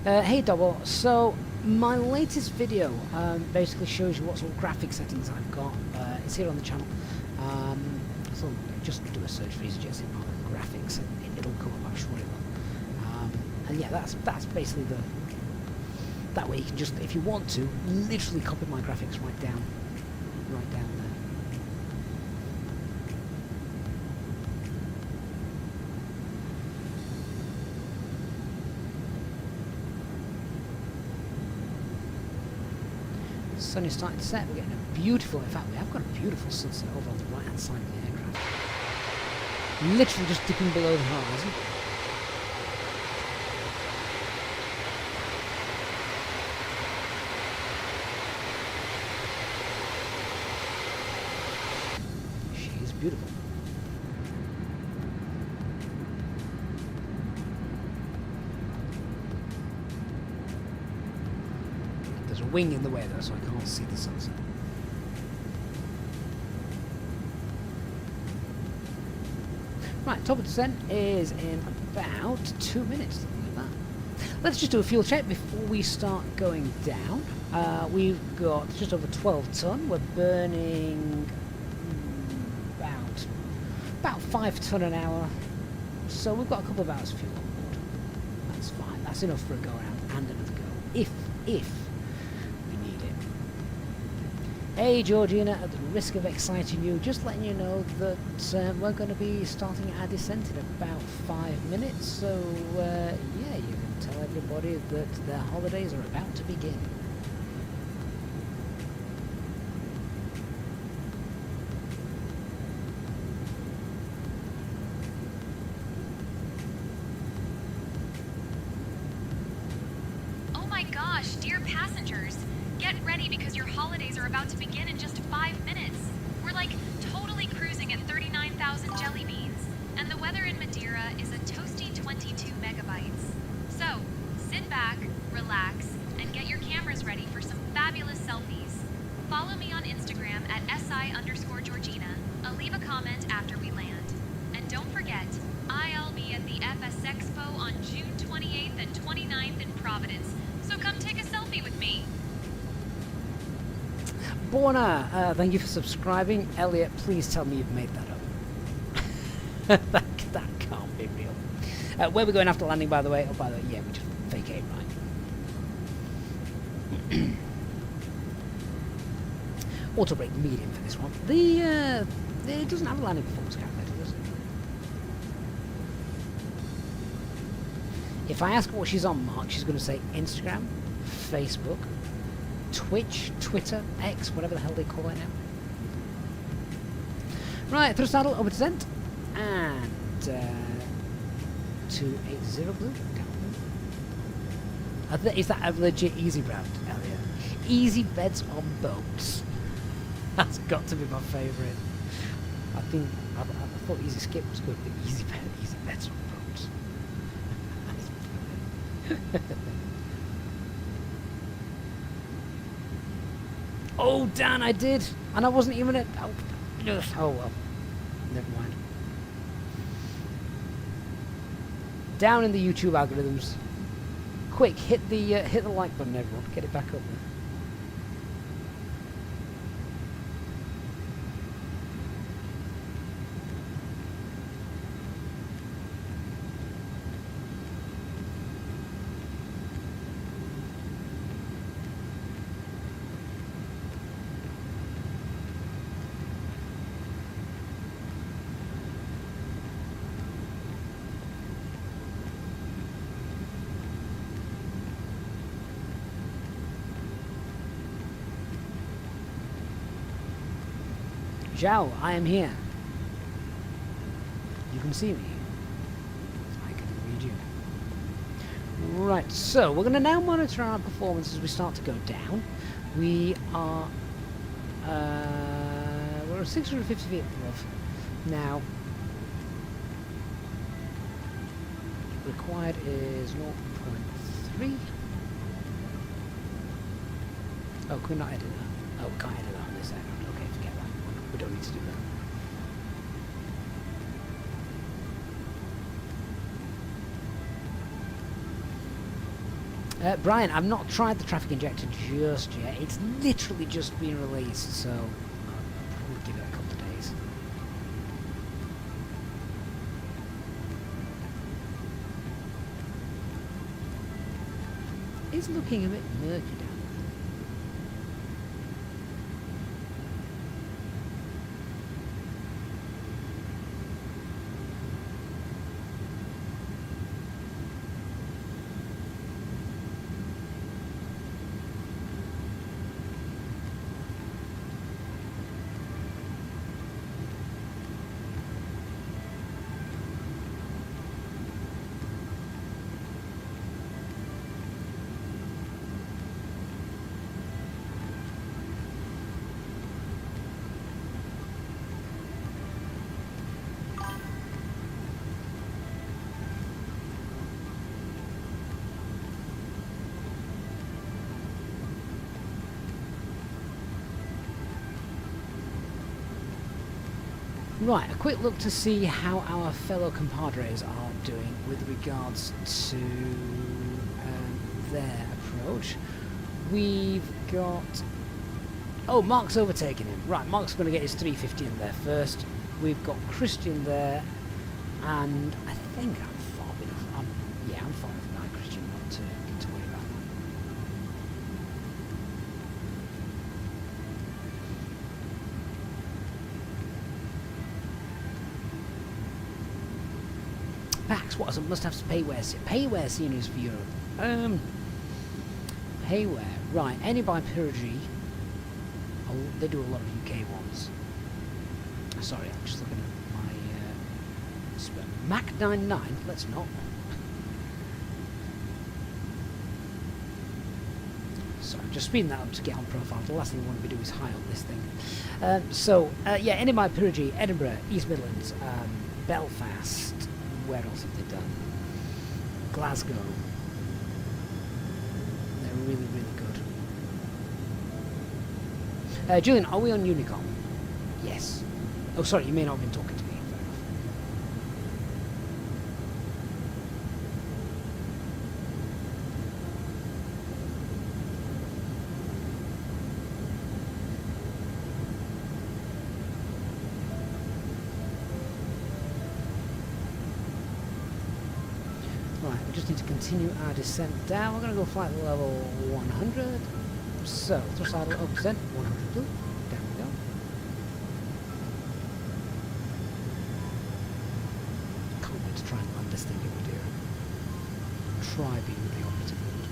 Hey Double, so my latest video basically shows you what sort of graphic settings I've got. It's here on the channel. So just do a search for EasyJet graphics and it'll come up, I'm sure it will. And yeah, that's basically the. That way you can just, if you want to, literally copy my graphics right down there. Sun is starting to set. We're getting a beautiful, in fact we have got a beautiful sunset over on the right hand side of the aircraft. Literally just dipping below the horizon. beautiful. There's a wing in the way though, so I can't see the sunset. Right, top of descent is in about 2 minutes, something like that. Let's just do a fuel check before we start going down. We've got just over 12 ton. We're burning about 5 ton an hour. So we've got a couple of hours of fuel on board. That's fine. That's enough for a go around and another go, if we need it. Hey Georgina, at the risk of exciting you, just letting you know that we're going to be starting our descent in about 5 minutes. So yeah, you can tell everybody that their holidays are about to begin. Oh my gosh, dear passengers, get ready because your holidays are about to begin in just 5 minutes. We're like totally cruising at 39,000 jelly beans, and the weather in Madeira is a toasty 22 megabytes. So, sit back, relax, and get your cameras ready for some fabulous selfies. Follow me on Instagram at SI_Georgina. I'll leave a comment after we land. And don't forget, I'll be at the FS Expo on June 28th and 29th in Providence, so come take a selfie with me. Borna, thank you for subscribing. Elliot, please tell me you've made that up. that can't be real. Where are we going after landing, by the way? Oh, by the way, yeah, we just vacate, right? Auto brake medium for this one. It doesn't have a landing performance calculator, does it? If I ask her what she's on, Mark, she's going to say Instagram, Facebook, Twitch, Twitter, X, whatever the hell they call it now. Right, thrust saddle, over descent, and 280 blue. Is that a legit easy brand, Elliot? Easy beds on boats. That's got to be my favourite. I thought easy skip was good, but easy beds on boats. Oh, Dan, I did, and I wasn't even at. Oh well, never mind. Down in the YouTube algorithms. Quick, hit the like button, everyone. Get it back up there. Zhao, I am here. You can see me. I can read you. Right, so we're going to now monitor our performance as we start to go down. We are we're 650 feet above. Now, required is 0.3. Oh, can we not edit that? Oh, we can't edit that on this end. Okay, forget that. We don't need to do that. Brian, I've not tried the traffic injector just yet. It's literally just been released, so I'll probably give it a couple of days. It's looking a bit murky down. Right, a quick look to see how our fellow compadres are doing with regards to their approach. We've got... Oh, Mark's overtaken him. Right, Mark's going to get his 350 in there first. We've got Christian there, and I think I'm far enough. Yeah, I'm far enough behind Christian not to worry about that. Pax, what are some must-haves payware sceneries for Europe? Payware, right, any by Pyrrhy. Oh, they do a lot of UK ones. Sorry, I'm just looking at my Mac 99. Let's not. Sorry, I'm just speeding that up to get on profile. The last thing I want to be doing is high on this thing. Yeah, any by Pyrrhy, Edinburgh, East Midlands, Belfast. Where else have they done? Glasgow. They're really, really good. Julian, are we on Unicom? Yes. Oh, sorry, you may not have been talking to me. Fair enough. Right, we just need to continue our descent down. We're going to go flight level 100. So, thrust idle 0%, 100 blue. Down we go. Can't wait to try and land this thing in Madeira. Try being the operative word.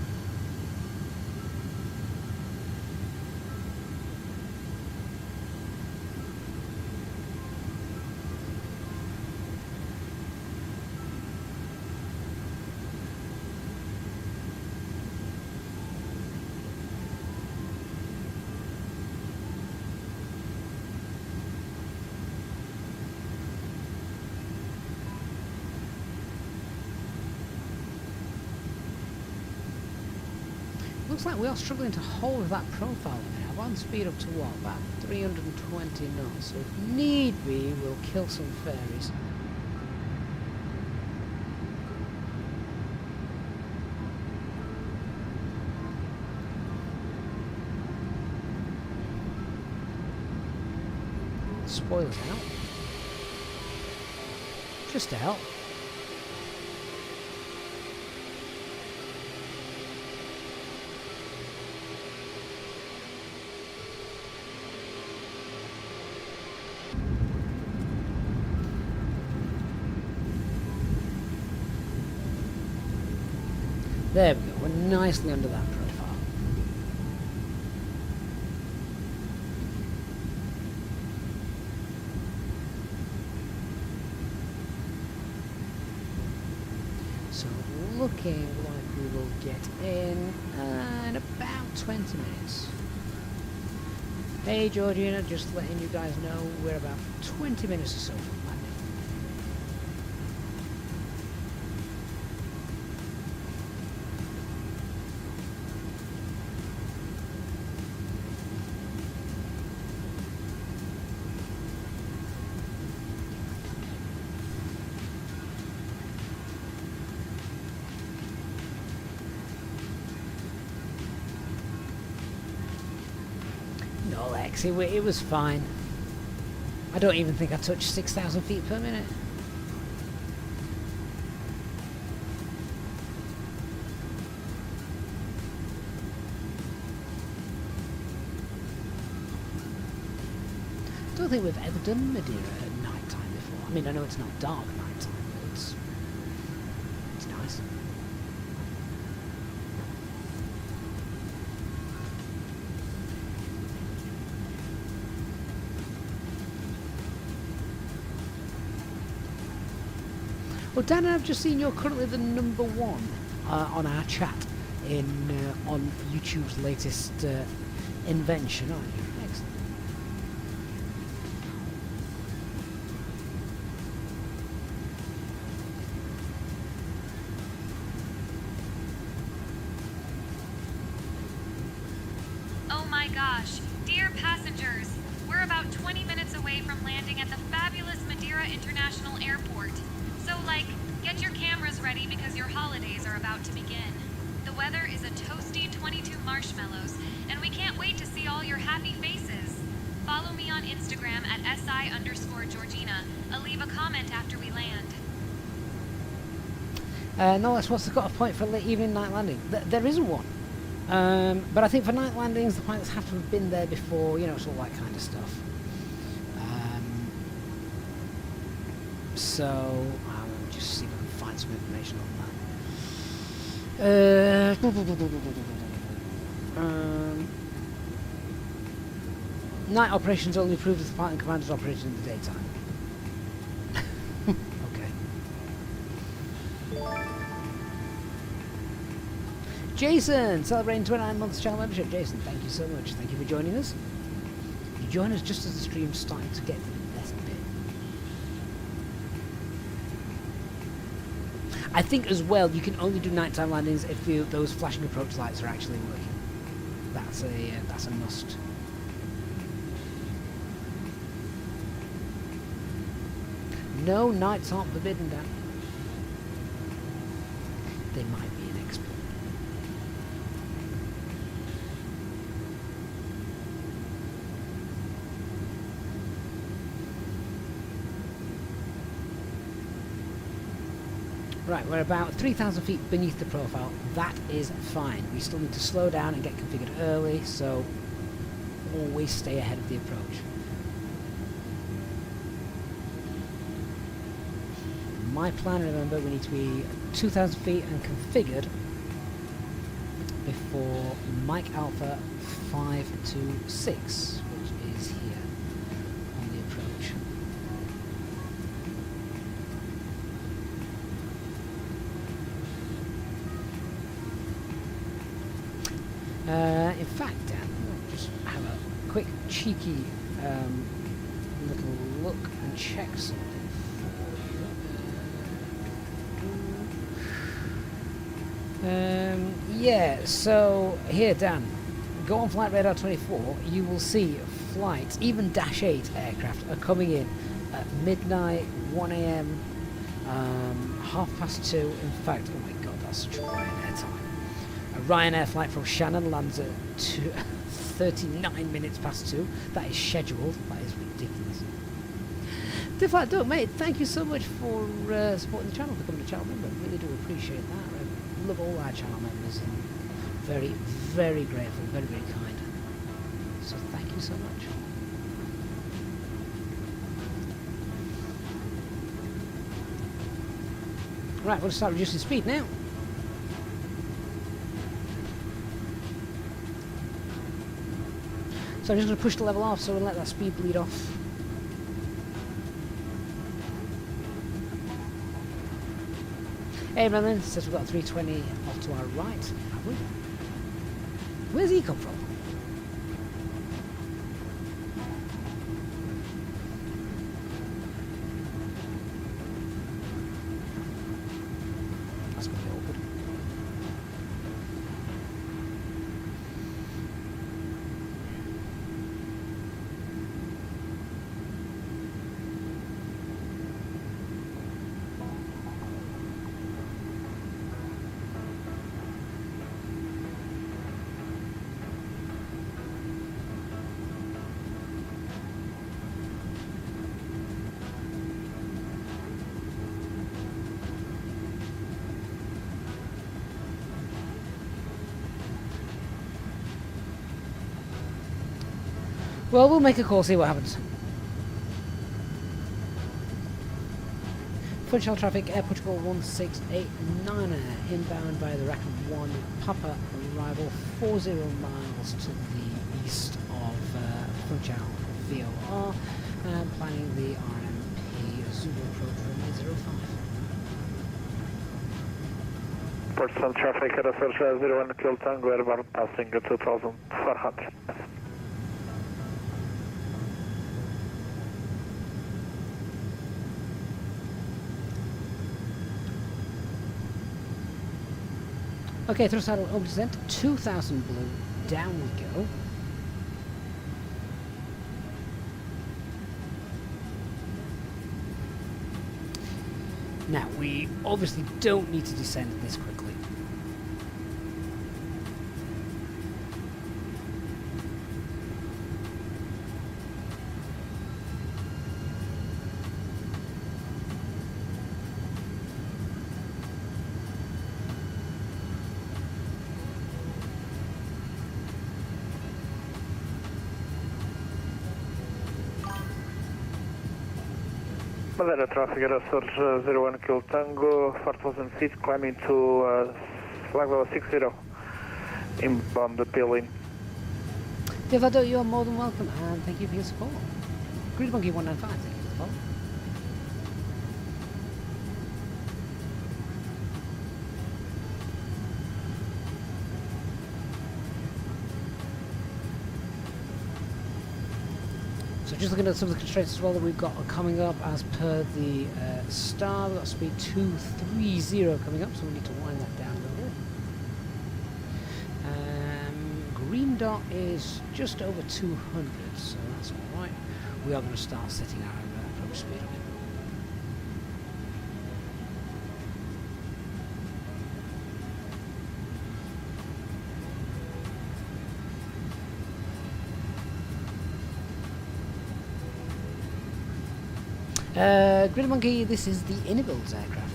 Looks like we are struggling to hold that profile a minute. I've on speed up to what? About 320 knots. So if need be, we'll kill some fairies. Spoilers out. Just to help. There we go, we're nicely under that profile. So looking like we will get in about 20 minutes. Hey Georgina, just letting you guys know we're about 20 minutes or so from landing. No, Lex, it was fine. I don't even think I touched 6,000 feet per minute. I don't think we've ever done Madeira at night time before. I mean, I know it's not dark night time, but it's nice. Well, Dan, I've just seen you're currently the number one on our chat on YouTube's latest invention, aren't you? Excellent. Oh my gosh, dear passengers, we're about 20 minutes away from landing at the fabulous airport. So, like, get your cameras ready because your holidays are about to begin. The weather is a toasty 22 marshmallows, and we can't wait to see all your happy faces. Follow me on Instagram at SI_Georgina. I'll leave a comment after we land. No, that's what's the cut-off point for late evening night landing. There isn't one. But I think for night landings, the pilots have to have been there before, you know, sort of that kind of stuff. So, I'll just see if I can find some information on that. Night operations only approved if the pilot and commanders operated in the daytime. Okay. Jason, celebrating 29 months channel membership. Jason, thank you so much. Thank you for joining us. You join us just as the stream's starting to get to the best bit. I think as well, you can only do nighttime landings if those flashing approach lights are actually working. That's a must. No, nights aren't forbidden, Dan. They might be an expert. Right, we're about 3,000 feet beneath the profile. That is fine. We still need to slow down and get configured early, so always stay ahead of the approach. My plan, remember, we need to be 2,000 feet and configured before Mike Alpha 526, which is here on the approach. In fact, Dan, I'll just have a quick cheeky little look and check something. Yeah, so here, Dan, go on flight radar 24, you will see flights, even Dash 8 aircraft are coming in at midnight, 1 AM, 2:30. In fact, oh my god, that's such a Ryanair time. A Ryanair flight from Shannon lands at 39 minutes past 2. That is scheduled. That is ridiculous. Deflight Doug, mate, thank you so much for supporting the channel, becoming a channel member. Really do appreciate that. I love all our channel members and very, very grateful, very, very kind. So thank you so much. Right, we'll start reducing speed now. So I'm just going to push the level off so we'll let that speed bleed off. Hey Merlin, says we've got a 320 off to our right. Have we? Where's he come from? That's going to be awkward. Well, we'll make a call, see what happens. Funchal traffic, Air Portugal 1689, inbound via the Rackham 1 Papa, arrival 40 miles to the east of Funchal VOR, planning the RMP Zulu approach runway 05. Port some traffic at a search 01 Kilo Tango, airborne passing at 2400. Okay, thrust saddle over descent, 2000 blue, down we go. Now, we obviously don't need to descend this quickly. Madeira traffic at Açores 01 Kilo Tango, 4,000 feet, climbing to flag level 60, inbound the Pilling. Devado, you're more than welcome, and thank you for your support. Greedy Monkey 195, thank you for the follow. So just looking at some of the constraints as well that we've got coming up as per the star. We've got speed 230 coming up, so we need to wind that down a little bit. Green dot is just over 200, so that's alright. We are going to start setting our approach speed on it. Grid Monkey, this is the Inibuilds aircraft.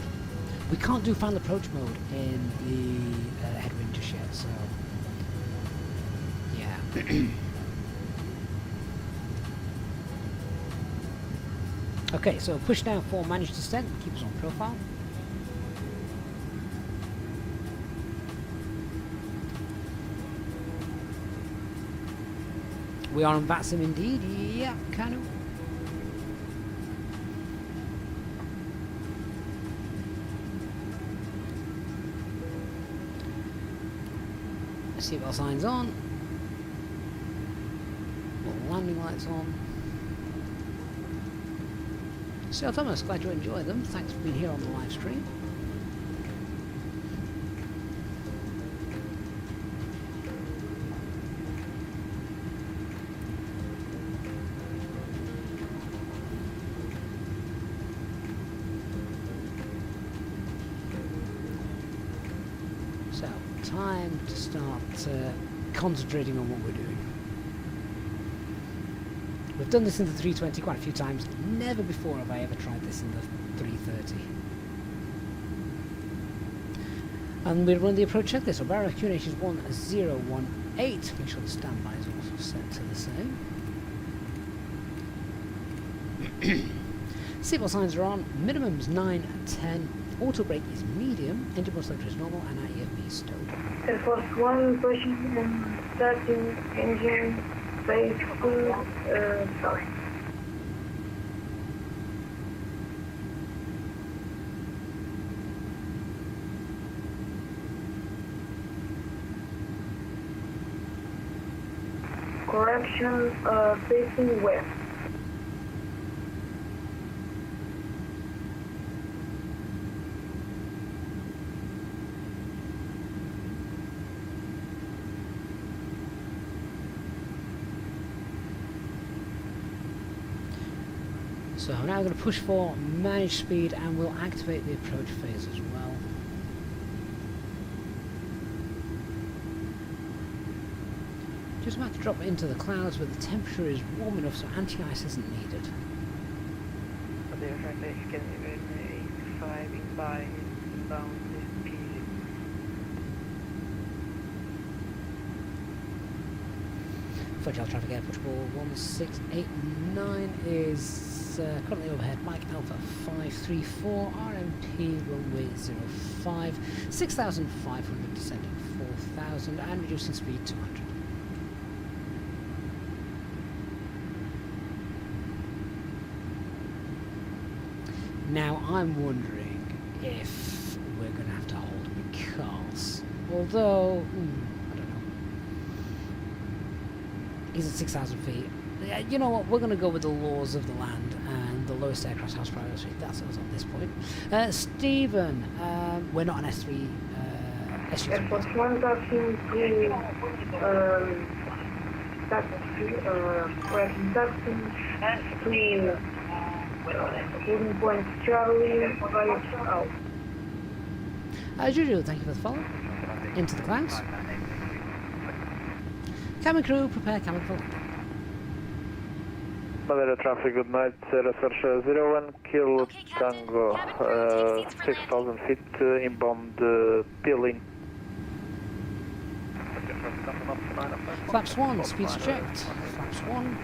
We can't do final approach mode in the headwind just yet, so yeah. Okay, so push down for managed descent, keep us on profile. We are on VATSIM indeed, yeah, kind of. Seatbelt signs on. Landing lights on. So Thomas, glad you enjoyed them. Thanks for being here on the live stream. So, time to start concentrating on what we're doing. We've done this in the 320 quite a few times. Never before have I ever tried this in the 330. And we'll run the approach checklist. So Barra QNH is 1018. Make sure the standby is also set to the same. Seatbelt signs are on. Minimum's 9 and 10. Auto brake is medium. Engine boost selector is normal. And IEFB is stowed. Air Force 1 pushing and starting engine phase 2 south. Correction facing west. So now we're going to push for managed speed and we'll activate the approach phase as well. Just about to drop into the clouds where the temperature is warm enough so anti-ice isn't needed. Madeira traffic can even 85 inbound PZ. Funchal traffic Air Portugal 1689 is currently overhead. Mike Alpha 534, RMP runway 05, 6,500 descending 4,000 and reducing speed 200. Now I'm wondering if we're going to have to hold because, although, I don't know, he's at 6,000 feet. You know what, we're going to go with the laws of the land and the lowest aircraft house priority. That's us at this point. Stephen, we're not an S3 SU. Air Force 1 taxing to taxi, correction taxing to Holding point Charlie, right out. As usual, thank you for the follow. Into the clouds. Cabin crew, prepare cabin for landing. Maderia traffic, good night, search 01, Kilo Okay, Captain. Tango, Cabin crew, take seats for 6,000 feet, inbound peeling. Flaps 1, speed's checked. Flaps 1.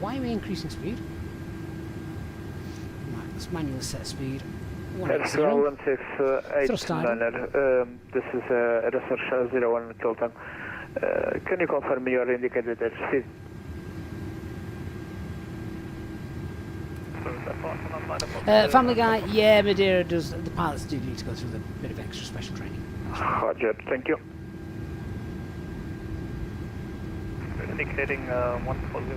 Why are we increasing speed? Right, let's manually set speed. 180. 1689, this is research 01, Kilo Tango. Can you confirm your indicated airspeed? Family Guy, yeah, Madeira does. The pilots do need to go through a bit of extra special training. Roger, thank you. Indicating 140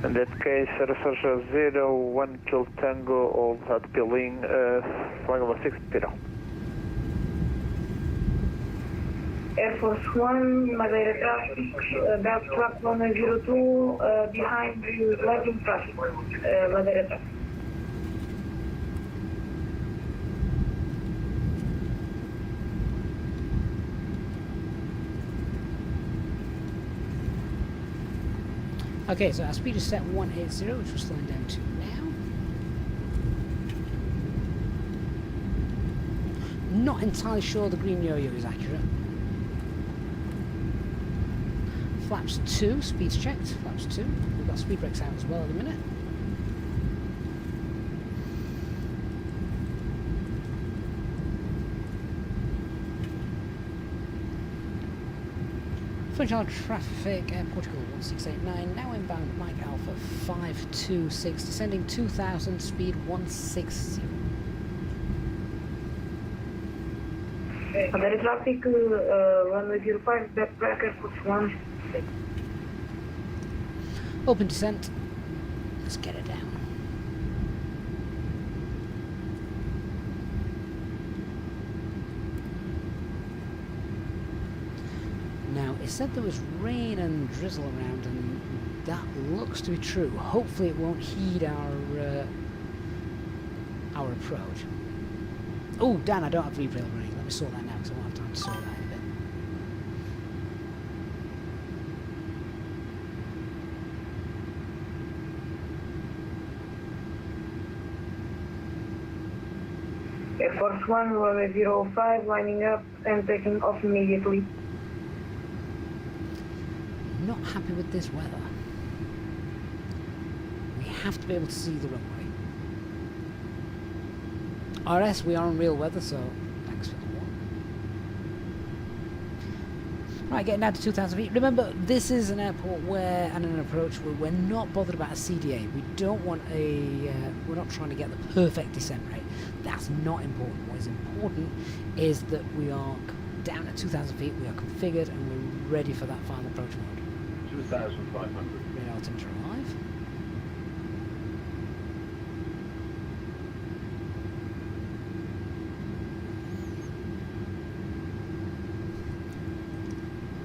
In that case, research 01, Kilo Tango, all that peeling, flying over 60. Air Force 1, Madeira traffic, back track 102, behind the Lisbon traffic, Madeira traffic. Okay, so our speed is set 180, which we're slowing down to now. Not entirely sure the green yo-yo is accurate. Flaps 2, speed's checked. Flaps 2. We've got speed brakes out as well at the minute. Funchal traffic, Air Portugal 1689, now inbound Mike Alpha 526, descending 2000, speed 160. Madeira traffic, runway 05, back track Air Force 1. Open descent. Let's get it down. Now, it said there was rain and drizzle around, and that looks to be true. Hopefully it won't heed our approach. Oh, Dan, I don't have rebrail running. Let me sort that now, because I won't have time to sort that in a bit. Air Force 1, runway 05, lining up and taking off immediately. Not happy with this weather. We have to be able to see the runway. RS, we are on real weather, so thanks for the warning. Right, getting down to 2,000 feet. Remember, this is an airport where, and an approach where we're not bothered about a CDA. We don't want a, we're not trying to get the perfect descent rate. That's not important. What is important is that we are down at 2,000 feet, we are configured, and we're ready for that final approach mode. 2,500. Radar altimeter alive.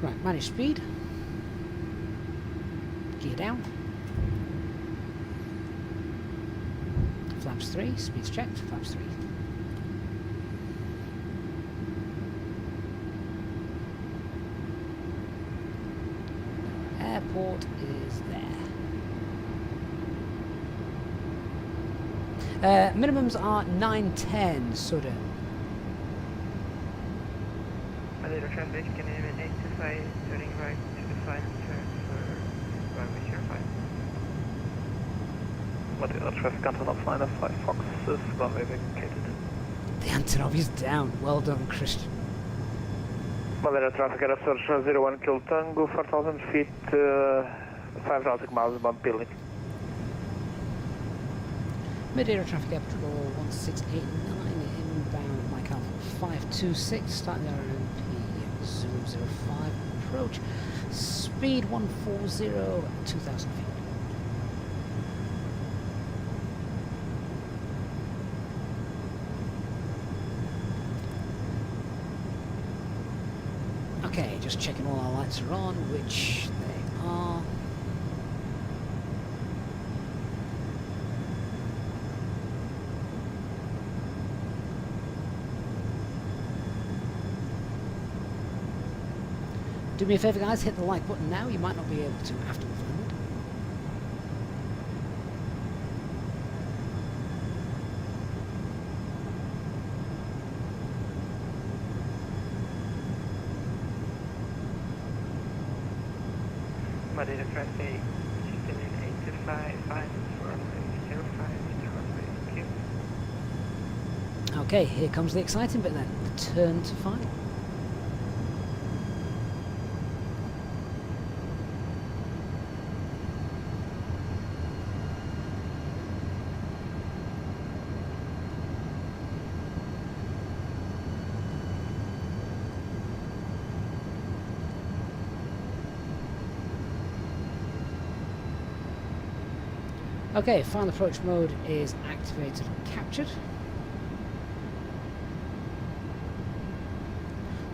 Right, manage speed. Gear down. Flaps 3, speed's checked, flaps 3. Airport is there. Minimums are 910, sudden. Madeira traffic, can you 825, turning right to the final turn for runway 05. Madeira traffic, Antonov liner 5 Fox is runway vacated. The Antonov is down. Well done, Christian. Madeira traffic, Air Search 01, Kilo Tango, 4,000 feet, 5 nautical miles, bound peeling. Madeira traffic, Air Portugal 1689, inbound Mike Alpha 526, starting the RMP 005, approach, speed 140, 2,000 feet. Okay, just checking all our lights are on, which they are. Do me a favour, guys, hit the like button now. You might not be able to after we've landed. Madeira traffic, still in 825, runway 05, thank you. Okay, here comes the exciting bit then. The turn to final. Okay, final approach mode is activated and captured.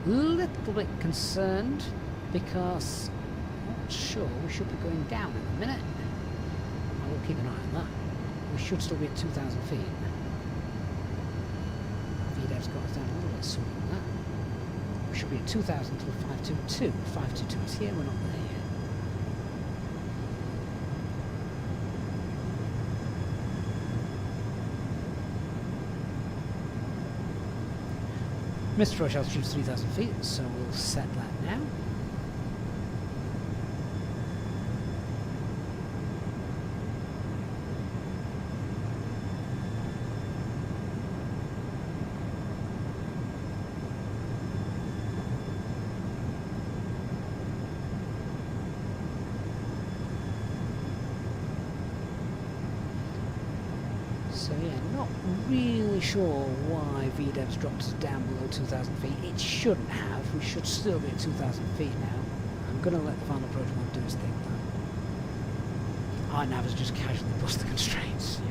Little bit concerned because I'm not sure we should be going down in a minute. I will keep an eye on that. We should still be at 2,000 feet. VDEV's got us down a little bit sooner than that. We should be at 2,000 till 522. 522 is here, we're not there yet. Missed approach altitude is 3,000 feet, so we'll set that now. So yeah, not really sure why VDEV's dropped us down below 2,000 feet. It shouldn't have. We should still be at 2,000 feet now. I'm going to let the final approach mode do his thing though. Our nav has just casually bust the constraints. Yeah.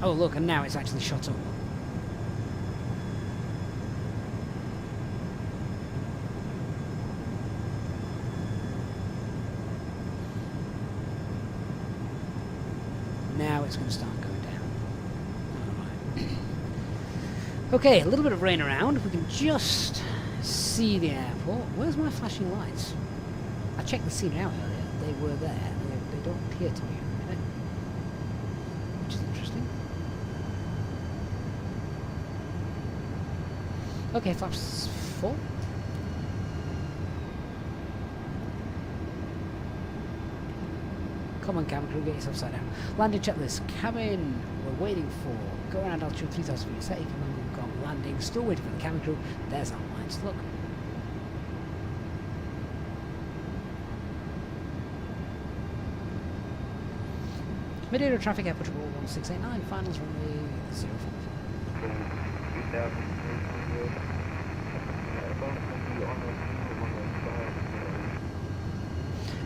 Oh look, and now it's actually shot up. Now it's going to start going down. Alright. Okay, a little bit of rain around. We can just see the airport. Where's my flashing lights? I checked the scene out earlier. They were there. They don't appear to be in a minute. Which is interesting. Okay, flaps full. Come on, cabin crew, get yourself side down. Landing checklist. Cabin, we're waiting for. Go around altitude 3,000 feet. Set command, we've got landing. Still waiting for the cabin crew. There's our lines. Look. Maderia traffic, Air Portugal 1689. Finals runway 05.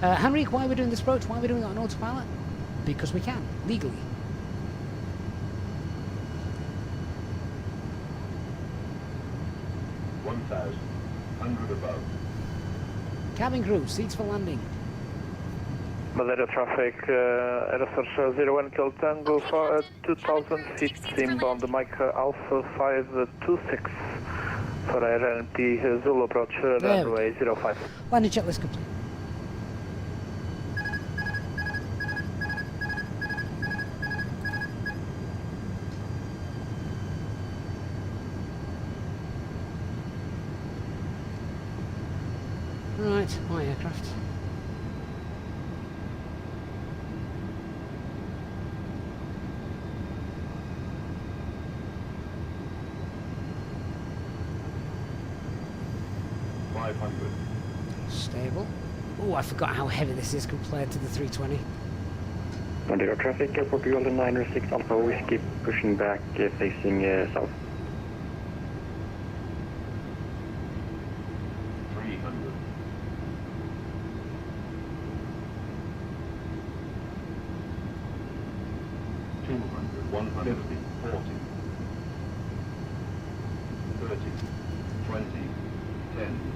Henrik, why are we doing this approach? Why are we doing it on autopilot? Because we can, legally. $1,000, 100 above. Cabin crew, seats for landing. Madeira traffic, Aerosearch 01 Kill Tango for 2,000 feet inbound Mike Alpha 526 for RNP Zulu approach runway 05. Landing checklist complete. Right, my aircraft. Stable. Oh, I forgot how heavy this is compared to the 320. Madeira traffic, Air Portugal 906 Alpha, we keep pushing back facing south. 300. 200, 150, 40, 30, 20, 10.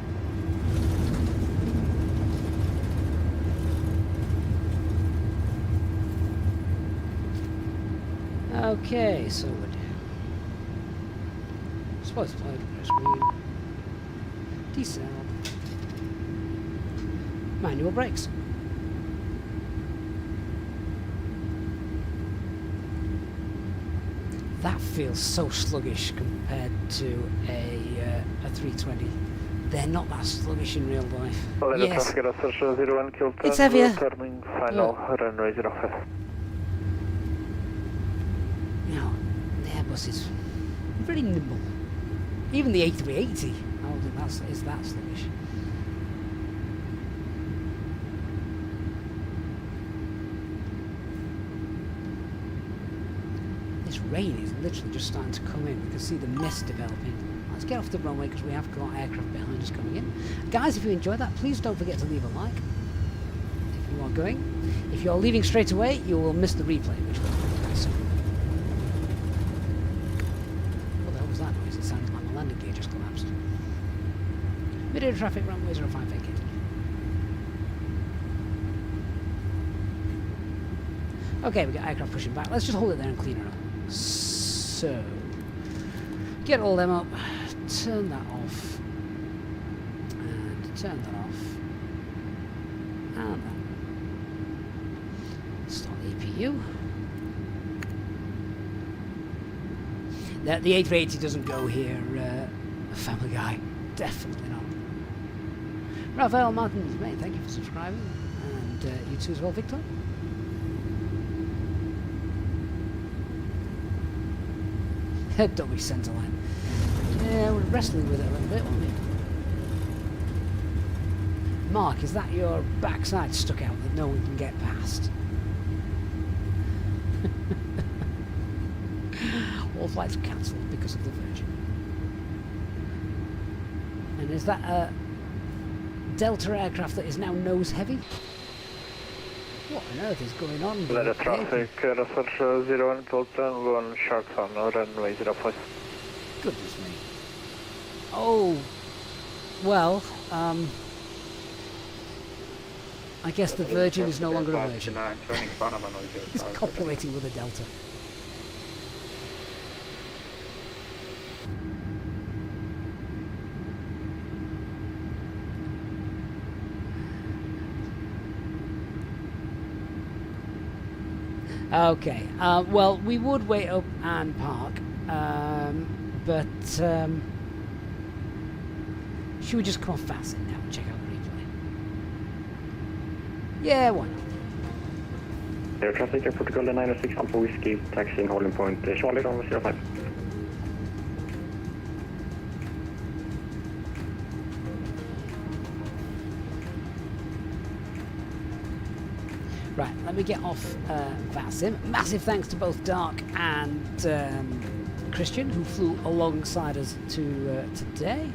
Okay, so we're supposed to play the screen. Decel. Manual brakes. That feels so sluggish compared to a 320. They're not that sluggish in real life. Yes. It's heavier. Turning final runway 05. You know, the Airbus is very nimble. Even the A380, I don't think is that sluggish. This rain is literally just starting to come in. We can see the mist developing. Let's get off the runway because we have got aircraft behind us coming in. Guys, if you enjoyed that, please don't forget to leave a like. If you are going. If you're leaving straight away, you will miss the replay, which will be very soon. What the hell was that noise? It sounded like my landing gear just collapsed. Maderia traffic, runway 05 vacated. Okay, we got aircraft pushing back. Let's just hold it there and clean it up. So, get all them up, turn that off, and turn that off, and that. Start the EPU. The A380 doesn't go here, Family Guy. Definitely not. Rafael Martins, mate, thank you for subscribing, and you too as well, Victor. Don't be centerline. Yeah, we're wrestling with it a little bit, weren't we? Mark, is that your backside stuck out that no one can get past? All flights cancelled because of the Virgin. And is that a Delta aircraft that is now nose heavy? What on earth is going on? Maderia traffic, research 01 Delta, 1 sharks on runway 05. Goodness me. Oh, well, I guess the Virgin is no longer a Virgin. It's copulating with a Delta. Okay, well, we would wait up and park, but should we just come off VATSIM now and check out the replay? Yeah, why not? Air traffic, Air Portugal 906 Alpha Whiskey, taxiing holding point Charlie runway 05. Right, let me get off VATSIM. Massive thanks to both Dark and Christian, who flew alongside us today.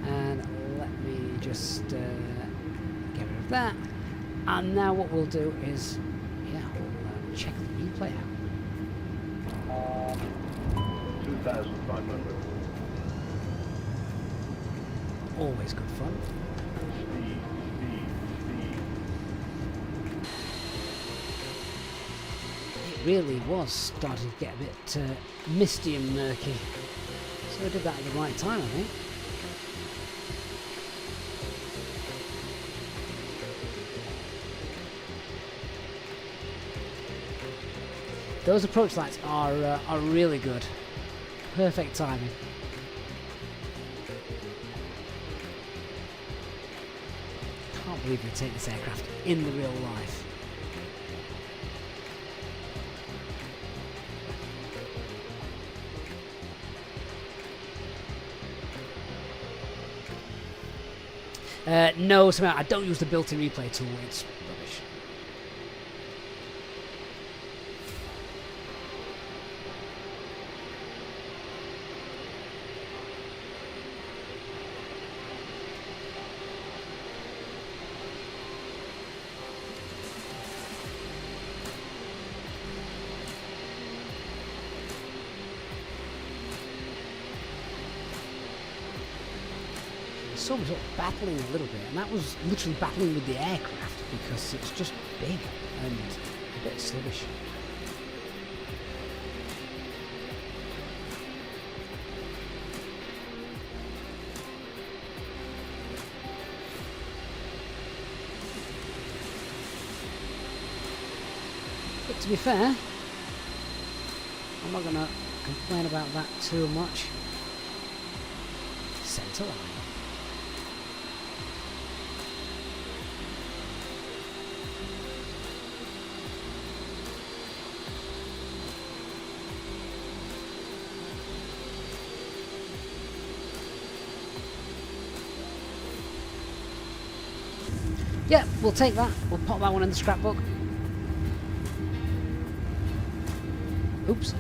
And let me just get rid of that. And now what we'll do is, yeah, we'll check the replay out. 2,500. Always good fun. Really was starting to get a bit misty and murky, so I did that at the right time, I think. Those approach lights are really good, perfect timing. Can't believe they take this aircraft in the real life. No, Samantha, I don't use the built-in replay tool, it's rubbish. Saw me sort of battling a little bit, and that was literally battling with the aircraft because it's just big and a bit sluggish. to be fair, I'm not going to complain about that too much. Centre line. Yeah, we'll take that. We'll pop that one in the scrapbook. Oops.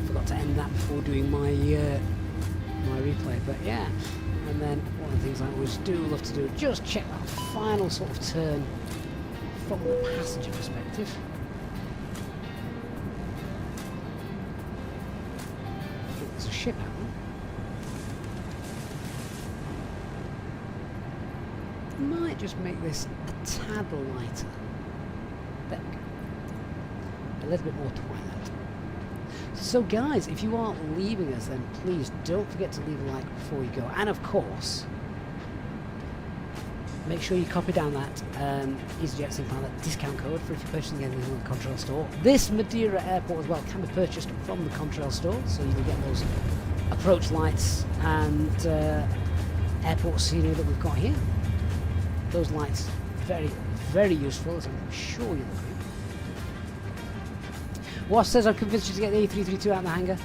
Forgot to end that before doing my my replay, but yeah. And then one of the things I always do love to do, just check that final sort of turn from the passenger perspective. I think there's a ship out there. Might just make this a tad lighter. There we go. A little bit more twilight. So guys, if you are leaving us, then please don't forget to leave a like before you go. And of course, make sure you copy down that EasyJet SimPilot discount code for if you're purchasing anything on the Contrail store. This Madeira airport as well can be purchased from the Contrail store, so you can get those approach lights and airport scenery that we've got here. Those lights, very, very useful, as I'm sure you'll agree. Wash says, I'm convinced you to get the A332 out of the hangar.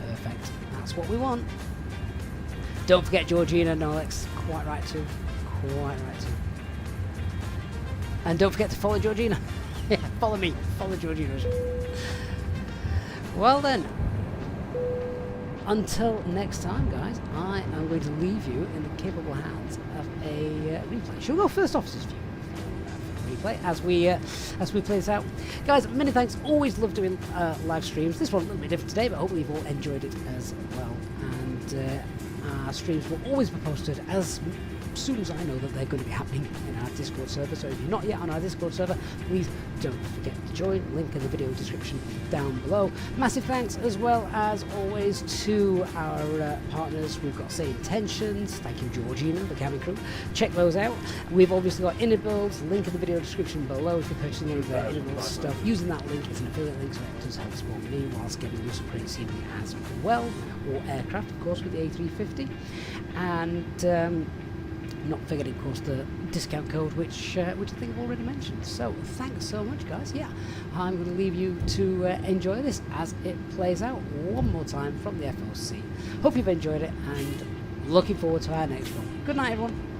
Perfect. That's what we want. Don't forget Georgina. No, Alex. Quite right too. Quite right too. And don't forget to follow Georgina. Yeah, follow me. Follow Georgina. Well then. Until next time, guys, I am going to leave you in the capable hands of a replay. Shall we go first officer's view for the replay as we play this out? Guys, many thanks. Always love doing live streams. This one a little bit different today, but hopefully you've all enjoyed it as well. And our streams will always be posted as soon as I know that they're going to be happening in our Discord server. So if you're not yet on our Discord server, please don't forget to join. Link in the video description down below. Massive thanks as well as always to our partners. We've got Say Intentions. Thank you, Georgina, the cabin crew. Check those out. We've obviously got Inibuilds. Link in the video description below if you're purchasing any of their Inibuilds stuff. Using that link is an affiliate link, so it does help support me whilst getting you some great scenery as well, or aircraft, of course, with the A350. And not forgetting, of course, the discount code, which I think I've already mentioned. So thanks so much, guys. Yeah, I'm going to leave you to enjoy this as it plays out one more time from the FOC. Hope you've enjoyed it, and looking forward to our next one. Good night, everyone.